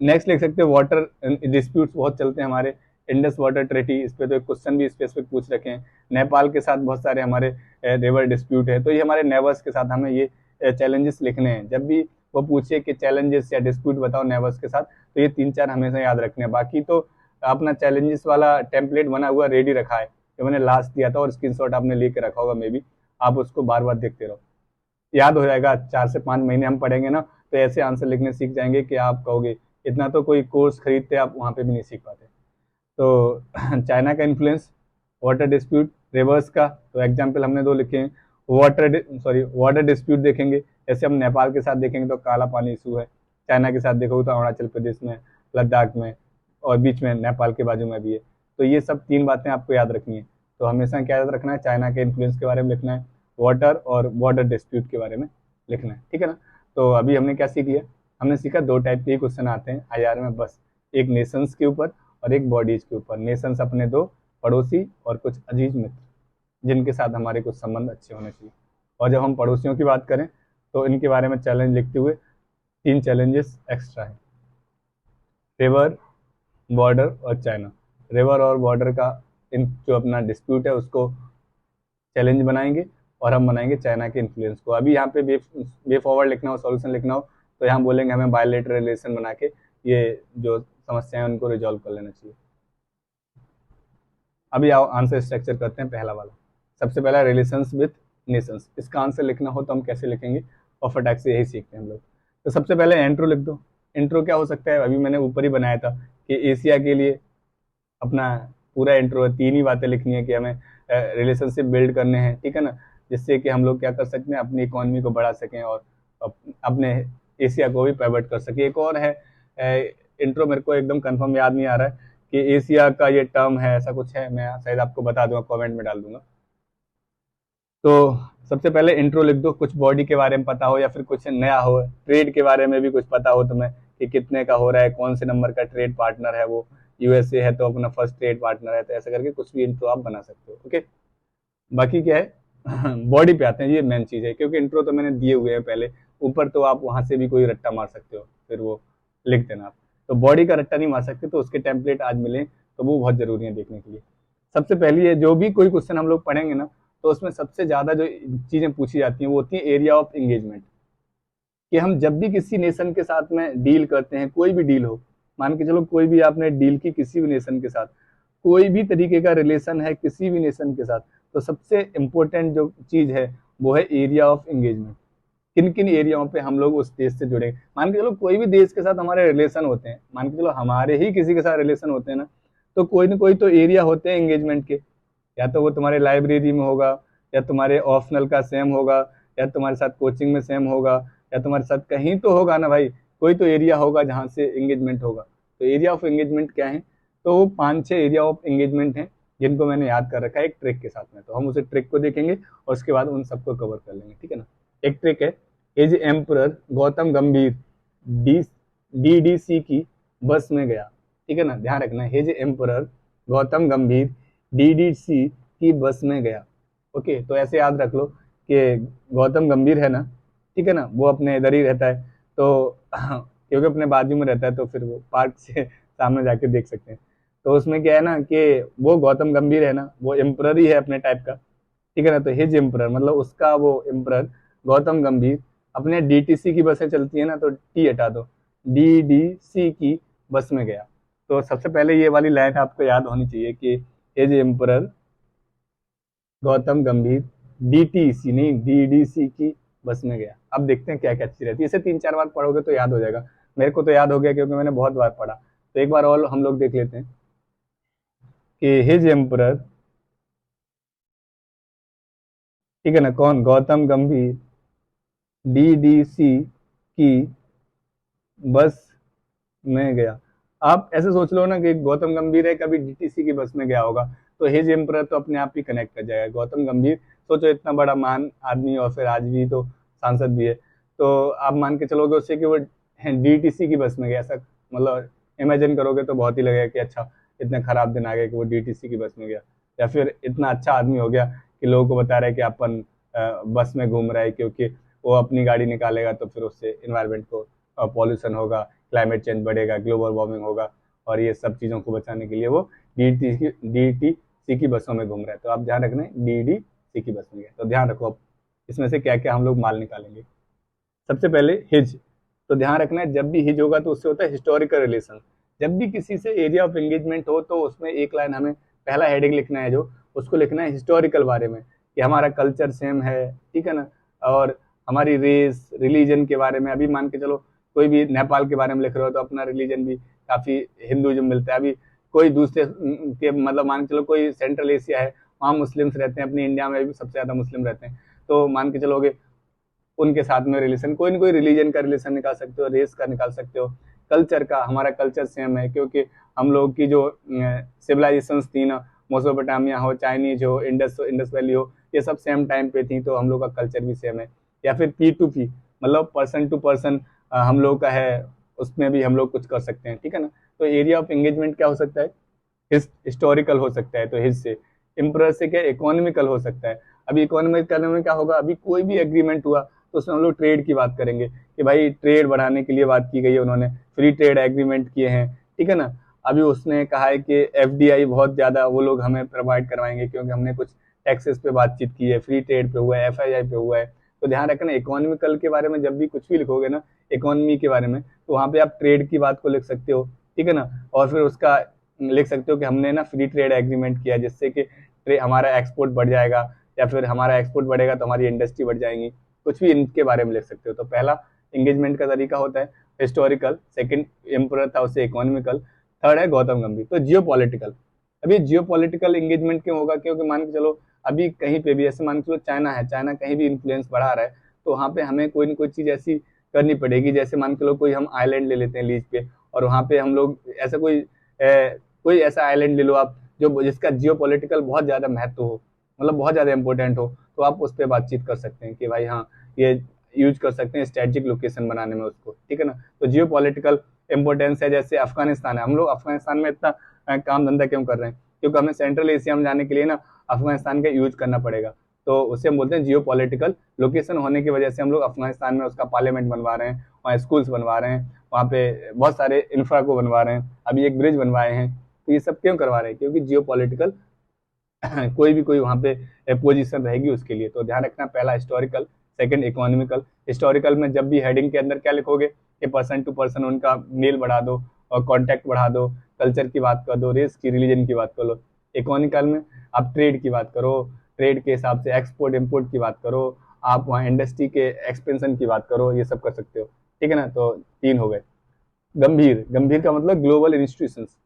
Next लिख सकते हो वाटर डिस्प्यूट्स बहुत चलते हैं हमारे, इंडस वाटर ट्रेटी, इस पे तो एक क्वेश्चन भी स्पेसिफिक पूछ रखे हैं। नेपाल के साथ बहुत सारे हमारे रिवर डिस्प्यूट है, तो ये हमारे नेबर्स के साथ हमें ये चैलेंजेस लिखने हैं। जब भी वो पूछे कि चैलेंजेस या डिस्प्यूट बताओ नेबर्स के साथ, तो ये 3-4 हमेशा याद रखने हैं। बाकी तो अपना चैलेंजेस वाला टेम्पलेट बना हुआ रेडी रखा है, जो मैंने लास्ट दिया था, और स्क्रीनशॉट आपने लेके रखा होगा, मे बी आप उसको बार बार देखते रहो, याद हो जाएगा। 4 से 5 महीने हम पढ़ेंगे ना, तो ऐसे आंसर लिखने सीख जाएंगे कि आप कहोगे इतना तो कोई कोर्स खरीदते आप वहाँ पे भी नहीं सीख पाते। तो चाइना का इन्फ्लुएंस, वाटर डिस्प्यूट, रिवर्स का तो एग्जाम्पल हमने दो लिखे हैं। वाटर डिस्प्यूट देखेंगे, जैसे हम नेपाल के साथ देखेंगे तो काला पानी इशू है, चाइना के साथ देखोगे तो अरुणाचल प्रदेश में, लद्दाख में, और बीच में नेपाल के बाजू में भी है। तो ये सब 3 बातें आपको याद रखनी है। तो हमेशा क्या याद रखना है, चाइना के इन्फ्लुएंस के बारे में लिखना है, वाटर और बॉर्डर डिस्प्यूट के बारे में लिखना है, ठीक है ना। तो अभी हमने क्या सीख लिया, हमने सीखा 2 टाइप के क्वेश्चन आते हैं IR में बस, एक नेशंस के ऊपर और एक बॉडीज के ऊपर। नेशंस अपने 2 पड़ोसी और कुछ अजीज मित्र जिनके साथ हमारे कुछ संबंध अच्छे होने चाहिए। और जब हम पड़ोसियों की बात करें तो इनके बारे में चैलेंज लिखते हुए 3 चैलेंजेस एक्स्ट्रा है, रिवर, बॉर्डर और चाइना। रिवर और बॉर्डर का इन जो अपना डिस्प्यूट है उसको चैलेंज बनाएंगे, और हम बनाएंगे चाइना के इन्फ्लुएंस को। अभी यहाँ पे वे फॉरवर्ड लिखना हो, सॉल्यूशन लिखना हो, तो यहाँ बोलेंगे हमें बायलैटरल रिलेशन बना के ये जो समस्याएं उनको रिजॉल्व कर लेना चाहिए। अभी आओ आंसर स्ट्रक्चर करते हैं। पहला वाला, सबसे पहला रिलेशंस विथ नेशंस। इसका आंसर लिखना हो तो हम कैसे लिखेंगे, और फटाक से यही सीखते हैं हम लोग। तो सबसे पहले इंट्रो लिख दो। इंट्रो क्या हो सकता है, अभी मैंने ऊपर ही बनाया था कि एशिया के लिए अपना पूरा इंट्रो है, 3 ही बातें लिखनी है कि हमें रिलेशनशिप बिल्ड करने हैं, ठीक है ना, जिससे कि हम लोग क्या कर सकते हैं, अपनी इकोनॉमी को बढ़ा सकें और अपने एशिया को भी पिवट कर सके। एक और है इंट्रो, मेरे को एकदम कंफर्म याद नहीं आ रहा है कि एशिया का ये टर्म है, ऐसा कुछ है, मैं शायद आपको बता दूंगा, कमेंट में डाल दूंगा। तो सबसे पहले इंट्रो लिख दो, कुछ बॉडी के बारे में पता हो या फिर कुछ नया हो, ट्रेड के बारे में भी कुछ पता हो तुम्हें कि कितने का हो रहा है, कौन से नंबर का ट्रेड पार्टनर है, वो यूएसए है तो अपना फर्स्ट ट्रेड पार्टनर है, तो ऐसा करके कुछ भी इंट्रो आप बना सकते हो। ओके, बाकी क्या है बॉडी पे आते हैं, ये मेन चीज़ है, क्योंकि इंट्रो तो मैंने दिए हुए हैं पहले, ऊपर तो आप वहाँ से भी कोई रट्टा मार सकते हो, फिर वो लिख देना आप। तो बॉडी का रट्टा नहीं मार सकते, तो उसके टेम्पलेट आज मिले तो वो बहुत ज़रूरी है देखने के लिए। सबसे पहली है, जो भी कोई क्वेश्चन हम लोग पढ़ेंगे ना, तो उसमें सबसे ज़्यादा जो चीज़ें पूछी जाती हैं वो होती है एरिया ऑफ एंगेजमेंट, कि हम जब भी किसी नेशन के साथ में डील करते हैं, कोई भी डील हो, मान के चलो कोई भी आपने डील की किसी भी नेशन के साथ, कोई भी तरीके का रिलेशन है किसी भी नेशन के साथ, तो सबसे इम्पोर्टेंट जो चीज़ है वो है एरिया ऑफ एंगेजमेंट। किन किन एरियाओं पे हम लोग उस देश से जुड़े, मान के चलो कोई भी देश के साथ हमारे रिलेशन होते हैं, मान के चलो हमारे ही किसी के साथ रिलेशन होते हैं ना, तो कोई ना कोई तो एरिया होते हैं एंगेजमेंट के, या तो वो तुम्हारे लाइब्रेरी में होगा, या तुम्हारे ऑप्शनल का सेम होगा, या तुम्हारे साथ कोचिंग में सेम होगा, या तुम्हारे साथ कहीं तो होगा ना भाई, कोई तो एरिया होगा जहाँ से एंगेजमेंट होगा। तो एरिया ऑफ एंगेजमेंट क्या है, तो वो 5-6 एरिया ऑफ एंगेजमेंट हैं जिनको मैंने याद कर रखा है एक ट्रिक के साथ में, तो हम उसे ट्रिक को देखेंगे और उसके बाद उन सबको कवर कर लेंगे, ठीक है ना। एक ट्रिक है, एज एम्परर गौतम गंभीर डीडीसी की बस में गया, ठीक है ना, ध्यान रखना, हेज एम्परर गौतम गंभीर डीडीसी की बस में गया। ओके, तो ऐसे याद रख लो कि गौतम गंभीर है ना, ठीक है ना, वो अपने इधर ही रहता है, तो क्योंकि अपने बाजू में रहता है तो फिर वो पार्क से सामने जाके देख सकते हैं। तो उसमें क्या है ना कि वो गौतम गंभीर है ना, वो एम्परर ही है अपने टाइप का, ठीक है ना, तो हिज एम्परर मतलब उसका वो एम्परर गौतम गंभीर अपने डीटीसी की बसें चलती है ना, तो टी हटा दो, डीडीसी की बस में गया। तो सबसे पहले ये वाली लाइन आपको याद होनी चाहिए कि हिज एम्परर गौतम गंभीर डीटीसी नहीं डीडीसी की बस में गया। अब देखते हैं क्या क्या चीज रहती है, इसे 3-4 बार पढ़ोगे तो याद हो जाएगा, मेरे को तो याद हो गया क्योंकि मैंने बहुत बार पढ़ा। तो एक बार और हम लोग देख लेते हैं कि हिज एम्परर, ठीक है ना, कौन, गौतम गंभीर डीडीसी की बस में गया। आप ऐसे सोच लो ना कि गौतम गंभीर है, कभी डीटीसी की बस में गया होगा, तो हिज एम्परर तो अपने आप ही कनेक्ट कर जाएगा। गौतम गंभीर सोचो इतना बड़ा महान आदमी और फिर आज भी तो सांसद भी है, तो आप मान के चलोगे उससे कि वो डीटीसी की बस में गया, ऐसा मतलब इमेजिन करोगे तो बहुत ही लगेगा कि अच्छा इतने खराब दिन आ गए कि वो डीटीसी की बस में गया, या फिर इतना अच्छा आदमी हो गया कि लोगों को बता रहा है कि अपन बस में घूम रहा है, क्योंकि वो अपनी गाड़ी निकालेगा तो फिर उससे इन्वायरमेंट को पॉल्यूशन होगा, क्लाइमेट चेंज बढ़ेगा, ग्लोबल वार्मिंग होगा, और ये सब चीज़ों को बचाने के लिए वो डीटीसी की बसों में घूम रहा है। तो आप ध्यान रखना है डीडीसी की बस में गए, तो ध्यान रखो अब इसमें से क्या क्या हम लोग माल निकालेंगे। सबसे पहले हिज, तो ध्यान रखना है जब भी हिज होगा तो उससे होता है हिस्टोरिकल रिलेशन। जब भी किसी से एरिया ऑफ एंगेजमेंट हो तो उसमें एक लाइन हमें पहला हेडिंग लिखना है, जो उसको लिखना है हिस्टोरिकल बारे में, कि हमारा कल्चर सेम है, ठीक है ना, और हमारी रेस रिलीजन के बारे में। अभी मान के चलो कोई भी नेपाल के बारे में लिख रहे हो तो अपना रिलीजन भी काफ़ी हिंदुइज्म मिलता है। अभी कोई दूसरे के मतलब मान के चलो कोई सेंट्रल एशिया है, वहाँ मुस्लिम्स रहते हैं, अपनी इंडिया में भी सबसे ज़्यादा मुस्लिम रहते हैं, तो मान के चलोगे उनके साथ में रिलेशन, कोई ना कोई रिलीजन का रिलेशन निकाल सकते हो, रेस का निकाल सकते हो, कल्चर का, हमारा कल्चर सेम है, क्योंकि हम लोग की जो सिविलाइजेशंस थी ना, मोसोपोटामिया हो, चाइनीज हो, इंडस वैली हो, ये सब सेम टाइम पे थी, तो हम लोग का कल्चर भी सेम है। या फिर P2P मतलब पर्सन टू पर्सन हम लोग का है, उसमें भी हम लोग कुछ कर सकते हैं, ठीक है ना। तो एरिया ऑफ एंगेजमेंट क्या हो सकता है, हिस्टोरिकल हो सकता है, तो हिज से, इम्प्रेस से क्या इकोनॉमिकल हो सकता है। अभी इकोनॉमिकल में क्या होगा, अभी कोई भी एग्रीमेंट हुआ तो उसमें हम लोग ट्रेड की बात करेंगे कि भाई ट्रेड बढ़ाने के लिए बात की गई है, उन्होंने फ्री ट्रेड एग्रीमेंट किए हैं, ठीक है ना। अभी उसने कहा है कि FDI बहुत ज़्यादा वो लोग हमें प्रोवाइड करवाएंगे क्योंकि हमने कुछ टैक्सेस पे बातचीत की है, फ्री ट्रेड पे हुआ है, FII पे हुआ है। तो ध्यान रखना इकोनॉमिकल के बारे में जब भी कुछ भी लिखोगे ना, इकोनॉमी के बारे में, तो वहाँ पे आप ट्रेड की बात को लिख सकते हो, ठीक है ना। और फिर उसका लिख सकते हो कि हमने ना फ्री ट्रेड एग्रीमेंट किया जिससे कि हमारा एक्सपोर्ट बढ़ जाएगा, या फिर हमारा एक्सपोर्ट बढ़ेगा तो हमारी इंडस्ट्री बढ़ जाएंगी, कुछ भी इनके बारे में लिख सकते हो। तो पहला एंगेजमेंट का तरीका होता है हिस्टोरिकल, सेकंड एम्परर था उससे इकोनॉमिकल, थर्ड है गौतम गंभीर। तो जियो पॉलिटिकल, अभी जियो पॉलिटिकल एंगेजमेंट क्यों होगा, क्योंकि मान के चलो अभी कहीं पे भी ऐसे मान के चलो चाइना है, चाइना कहीं भी इन्फ्लुएंस बढ़ा रहा है, तो वहाँ पे हमें कोई ना कोई चीज़ ऐसी करनी पड़ेगी, जैसे मान के लो कोई हम आइलैंड ले लेते हैं लीज पे, और वहाँ पे हम लोग ऐसा कोई कोई ऐसा आइलैंड ले लो आप जो जिसका जियो पॉलिटिकल बहुत ज़्यादा महत्व हो, मतलब बहुत ज़्यादा इंपॉर्टेंट हो, तो आप उस पर बातचीत कर सकते हैं कि भाई हाँ ये यूज कर सकते हैं स्ट्रेटेजिक लोकेशन बनाने में उसको, ठीक है ना। तो जियो पॉलिटिकल इंपॉर्टेंस है, जैसे अफगानिस्तान है, हम लोग अफगानिस्तान में इतना काम धंधा क्यों कर रहे हैं, क्योंकि हमें सेंट्रल एशिया में जाने के लिए ना अफगानिस्तान का यूज करना पड़ेगा। तो उसे हम बोलते हैं जियो पॉलिटिकल लोकेशन होने की वजह से हम लोग अफगानिस्तान में उसका पार्लियामेंट बनवा रहे हैं, वहाँ स्कूल्स बनवा रहे हैं, वहाँ पे बहुत सारे इंफ्रा को बनवा रहे हैं, अभी एक ब्रिज बनवाए हैं। तो ये सब क्यों करवा रहे हैं, क्योंकि जियो पॉलिटिकल कोई वहाँ पे पोजीशन रहेगी उसके लिए। तो ध्यान रखना, पहला हिस्टोरिकल, सेकंड इकोनॉमिकल। हिस्टोरिकल में जब भी हेडिंग के अंदर क्या लिखोगे कि पर्सन टू पर्सन उनका मेल बढ़ा दो और कॉन्टैक्ट बढ़ा दो, कल्चर की बात कर दो, रेस की, रिलीजन की बात कर लो। इकोनॉमिकल में आप ट्रेड की बात करो, ट्रेड के हिसाब से एक्सपोर्ट इम्पोर्ट की बात करो, आप वहाँ इंडस्ट्री के एक्सपेंशन की बात करो, ये सब कर सकते हो, ठीक है ना। तो 3 हो गए। गंभीर, गंभीर का मतलब ग्लोबल इंस्टीट्यूशंस।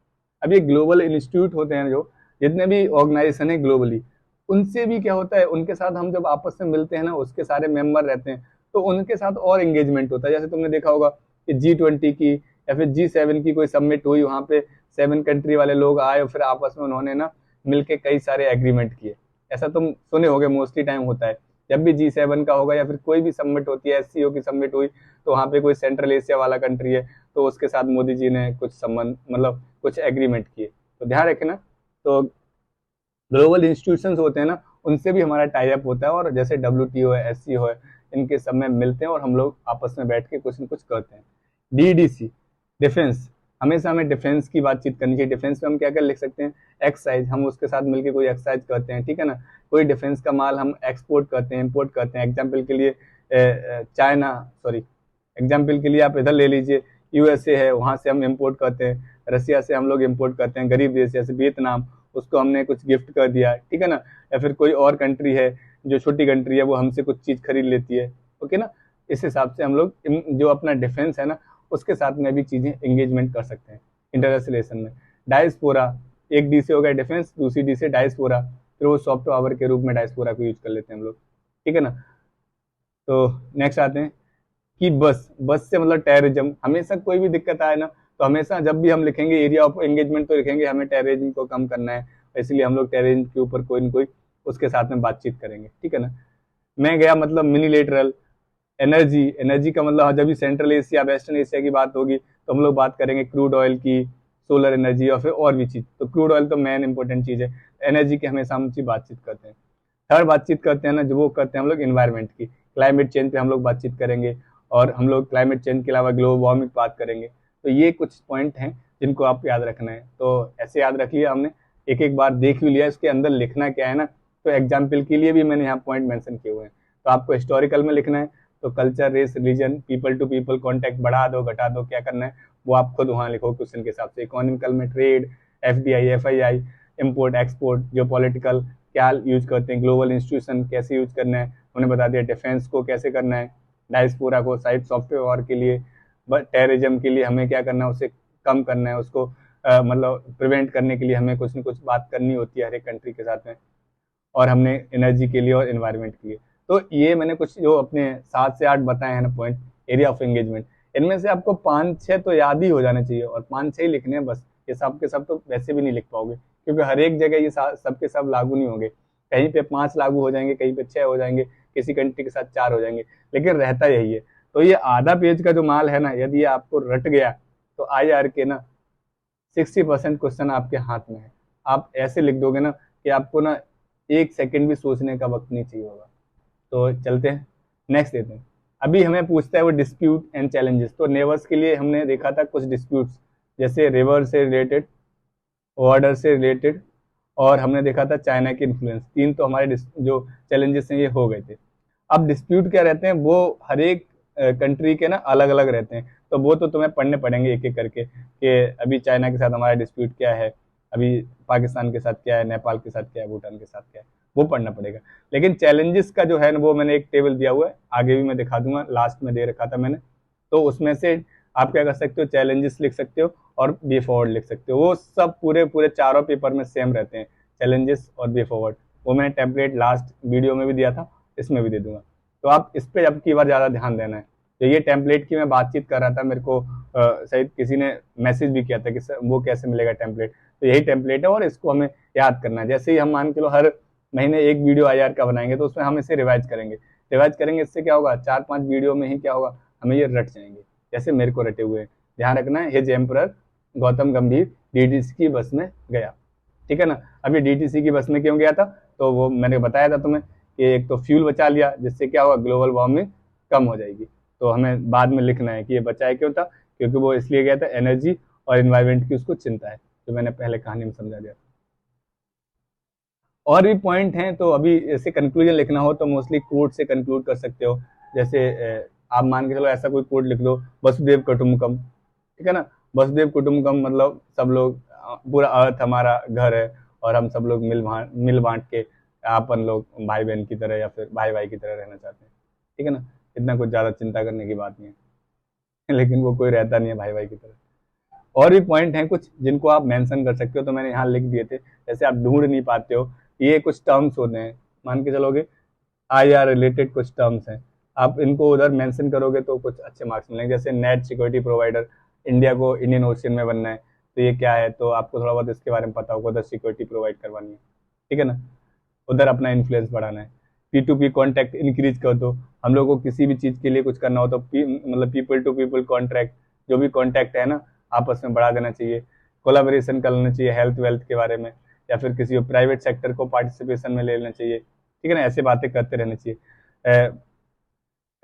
अब ये ग्लोबल इंस्टीट्यूट होते हैं जो जितने भी ऑर्गेनाइजेशन है ग्लोबली, उनसे भी क्या होता है, उनके साथ हम जब आपस में मिलते हैं ना, उसके सारे मेंबर रहते हैं, तो उनके साथ और एंगेजमेंट होता है। जैसे तुमने देखा होगा कि G20 की या फिर G7 की कोई सबमिट हुई, वहाँ पे 7 कंट्री वाले लोग आए और फिर आपस में उन्होंने ना मिलके कई सारे एग्रीमेंट किए। ऐसा तुम सुने होगे, मोस्टली टाइम होता है जब भी G7 का होगा या फिर कोई भी सबमिट होती है, SCO की सबमिट हुई, तो वहाँ पे कोई सेंट्रल एशिया वाला कंट्री है, तो उसके साथ मोदी जी ने कुछ संबंध, मतलब कुछ एग्रीमेंट किए। तो ध्यान रखना, तो ग्लोबल इंस्टीट्यूशंस होते हैं ना, उनसे भी हमारा टाई अप होता है, और जैसे WTO है, SCO है, इनके सब में मिलते हैं और हम लोग आपस में बैठ के कुछ न कुछ करते हैं। DDC, डिफेंस, हमेशा हमें डिफेंस की बातचीत करनी चाहिए। डिफेंस में हम क्या क्या लिख सकते हैं, एक्सरसाइज, हम उसके साथ मिलकर कोई एक्सरसाइज करते हैं, ठीक है ना। कोई डिफेंस का माल हम एक्सपोर्ट करते हैं, इम्पोर्ट करते हैं। एग्जाम्पल के लिए चाइना, सॉरी, एग्जाम्पल के लिए आप इधर ले लीजिए, USA है, वहाँ से हम इम्पोर्ट करते हैं, रसिया से हम लोग इम्पोर्ट करते हैं, गरीब देश जैसे वियतनाम, उसको हमने कुछ गिफ्ट कर दिया, ठीक है ना। या फिर कोई और कंट्री है जो छोटी कंट्री है, वो हमसे कुछ चीज़ खरीद लेती है, ओके ना। इस हिसाब से हम लोग जो अपना डिफेंस है ना, उसके साथ में भी चीज़ें एंगेजमेंट कर सकते हैं इंटरनेशनल रिलेशन में। डायस्पोरा, एक डी से हो गया डिफेंस, दूसरी डी से डायस्पोरा, फिर वो सॉफ्ट पावर के रूप में डायस्पोरा को यूज कर लेते हैं हम लोग, ठीक है ना। तो नेक्स्ट आते हैं कि बस से मतलब टेररिज्म। हमेशा कोई भी दिक्कत आए ना, तो हमेशा जब भी हम लिखेंगे एरिया ऑफ एंगेजमेंट, तो लिखेंगे हमें टेररिज्म को कम करना है, इसलिए हम लोग टेररिज्म के ऊपर कोई न कोई उसके साथ में बातचीत करेंगे, ठीक है ना। मैं गया मतलब मिनीलेटरल। एनर्जी, एनर्जी का मतलब जब भी सेंट्रल एशिया वेस्टर्न एशिया की बात होगी, तो हम लोग बात करेंगे क्रूड ऑयल की, सोलर एनर्जी और फिर और भी चीज़। तो क्रूड ऑयल तो मेन इंपॉर्टेंट चीज़ है, एनर्जी की हमेशा हम बातचीत करते हैं। थर्ड बातचीत करते हैं ना, जो वो करते हैं हम लोग इन्वायरमेंट की, क्लाइमेट चेंज पे हम लोग बातचीत करेंगे, और हम लोग क्लाइमेट चेंज के अलावा ग्लोबल वार्मिंग बात करेंगे। तो ये कुछ पॉइंट हैं जिनको आपको याद रखना है। तो ऐसे याद रख लिया हमने, एक एक बार देख भी लिया, इसके अंदर लिखना क्या है ना। तो एग्जाम्पल के लिए भी मैंने यहाँ पॉइंट मेंशन किए हुए हैं। तो आपको हिस्टोरिकल में लिखना है, तो culture, race, religion, people to people contact बढ़ा दो घटा दो, क्या करना है वो आप खुद वहाँ लिखो क्वेश्चन के हिसाब से। इकोनॉमिकल में trade, FDI, FII, import export, जो पॉलिटिकल क्या यूज करते हैं, ग्लोबल इंस्टीट्यूशन कैसे यूज करना है उन्हें बता दिया, डिफेंस को कैसे करना है, डायस्पोरा को साइट सॉफ्टवेयर के लिए, टेररिज्म के लिए हमें क्या करना है, उसे कम करना है, उसको मतलब प्रिवेंट करने के लिए हमें कुछ न कुछ बात करनी होती है हर एक कंट्री के साथ में, और हमने एनर्जी के लिए और एनवायरनमेंट के लिए। तो ये मैंने कुछ जो अपने 7 से 8 बताए हैं ना पॉइंट, एरिया ऑफ एंगेजमेंट, इनमें से आपको 5-6 तो याद ही हो जाने चाहिए, और 5-6 ही लिखने हैं बस। ये सब के सब तो वैसे भी नहीं लिख पाओगे, क्योंकि हर एक जगह ये सब के सब लागू नहीं होंगे। कहीं पे 5 लागू हो जाएंगे, कहीं पे 6 हो जाएंगे, किसी कंट्री के साथ 4 हो जाएंगे, लेकिन रहता यही है। तो ये आधा पेज का जो माल है ना, यदि ये आपको रट गया, तो IR के ना 60% क्वेश्चन आपके हाथ में है। आप ऐसे लिख दोगे ना कि आपको ना 1 सेकंड भी सोचने का वक्त नहीं चाहिए होगा। तो चलते हैं, नेक्स्ट देते हैं। अभी हमें पूछता है वो डिस्प्यूट एंड चैलेंजेस। तो नेवर्स के लिए हमने देखा था कुछ डिस्प्यूट्स, जैसे रिवर से रिलेटेड, ऑर्डर से रिलेटेड, और हमने देखा था चाइना की इन्फ्लुएंस। 3 तो हमारे जो चैलेंजेस हैं ये हो गए थे। अब डिस्प्यूट क्या रहते हैं, वो हर एक कंट्री के ना अलग अलग रहते हैं, तो वो तो तुम्हें पढ़ने पड़ेंगे एक एक करके, कि अभी चाइना के साथ हमारा डिस्प्यूट क्या है, अभी पाकिस्तान के साथ क्या है, नेपाल के साथ क्या है, भूटान के साथ क्या है, वो पढ़ना पड़ेगा। लेकिन चैलेंजेस का जो है ना, वो मैंने एक टेबल दिया हुआ है, आगे भी मैं दिखा दूंगा, लास्ट में दे रखा था मैंने। तो उसमें से आप क्या कर सकते हो, चैलेंजेस लिख सकते हो और वे फॉरवर्ड लिख सकते हो। वो सब पूरे पूरे चारों पेपर में सेम रहते हैं, चैलेंजेस और वे फॉरवर्ड। वो मैंने टेम्पलेट लास्ट वीडियो में भी दिया था, इसमें भी दे दूंगा। तो आप इस पर अब की बार ज़्यादा ध्यान देना है। तो ये टेम्पलेट की मैं बातचीत कर रहा था, मेरे को शायद किसी ने मैसेज भी किया था कि सर वो कैसे मिलेगा टेम्पलेट। तो यही टेम्पलेट है और इसको हमें याद करना है। जैसे ही हम मान के चलो हर महीने एक वीडियो IR का बनाएंगे तो उसमें हम इसे रिवाइज करेंगे, इससे क्या होगा 4-5 वीडियो में ही क्या होगा हमें ये रट जाएंगे, जैसे मेरे को रटे हुए हैं। ध्यान रखना है, हिज एम्परर गौतम गंभीर DTC की बस में गया, ठीक है ना। अब ये DTC की बस में क्यों गया था, तो वो मैंने बताया था तुम्हें कि एक तो फ्यूल बचा लिया, जिससे क्या होगा ग्लोबल वार्मिंग कम हो जाएगी। तो हमें बाद में लिखना है कि ये बचाया क्यों था, क्योंकि वो इसलिए गया था एनर्जी और इन्वायरमेंट की उसको चिंता है, जो मैंने पहले कहानी में समझा दिया था। और भी पॉइंट हैं, तो अभी ऐसे कंक्लूजन लिखना हो तो मोस्टली कोट से कंक्लूड कर सकते हो। जैसे आप मान के चलो ऐसा कोई कोट लिख दो, वसुदेव कुटुम्बकम, ठीक है ना। वसुदेव कुटुम्बकम मतलब सब लोग, पूरा अर्थ हमारा घर है और हम सब लोग मिल बांट के अपन लोग भाई बहन की तरह या फिर भाई भाई की तरह रहना चाहते हैं, ठीक है ना। इतना कुछ ज़्यादा चिंता करने की बात नहीं है लेकिन वो कोई रहता नहीं है भाई भाई की तरह। और भी पॉइंट हैं कुछ जिनको आप मेंशन कर सकते हो, तो मैंने यहाँ लिख दिए थे। जैसे आप ढूंढ नहीं पाते हो, ये कुछ टर्म्स होते हैं, मान के चलोगे IR रिलेटेड कुछ टर्म्स हैं, आप इनको उधर मेंशन करोगे तो कुछ अच्छे मार्क्स मिलेंगे। जैसे नेट सिक्योरिटी प्रोवाइडर, इंडिया को इंडियन ओशियन में बनना है, तो ये क्या है, तो आपको थोड़ा बहुत इसके बारे में पता होगा, उधर सिक्योरिटी प्रोवाइड करवानी है, ठीक है ना, उधर अपना इन्फ्लुएंस बढ़ाना है। P2P कॉन्टैक्ट इंक्रीज कर दो, हम लोग को किसी भी चीज़ के लिए कुछ करना हो तो मतलब पीपल टू पीपल कॉन्ट्रैक्ट, जो भी कॉन्टैक्ट है ना आपस में बढ़ा देना चाहिए। कोलाबोरेशन कर लेना चाहिए हेल्थ वेल्थ के बारे में, या फिर किसी प्राइवेट सेक्टर को पार्टिसिपेशन में ले लेना चाहिए, ठीक है ना। ऐसे बातें करते रहना चाहिए।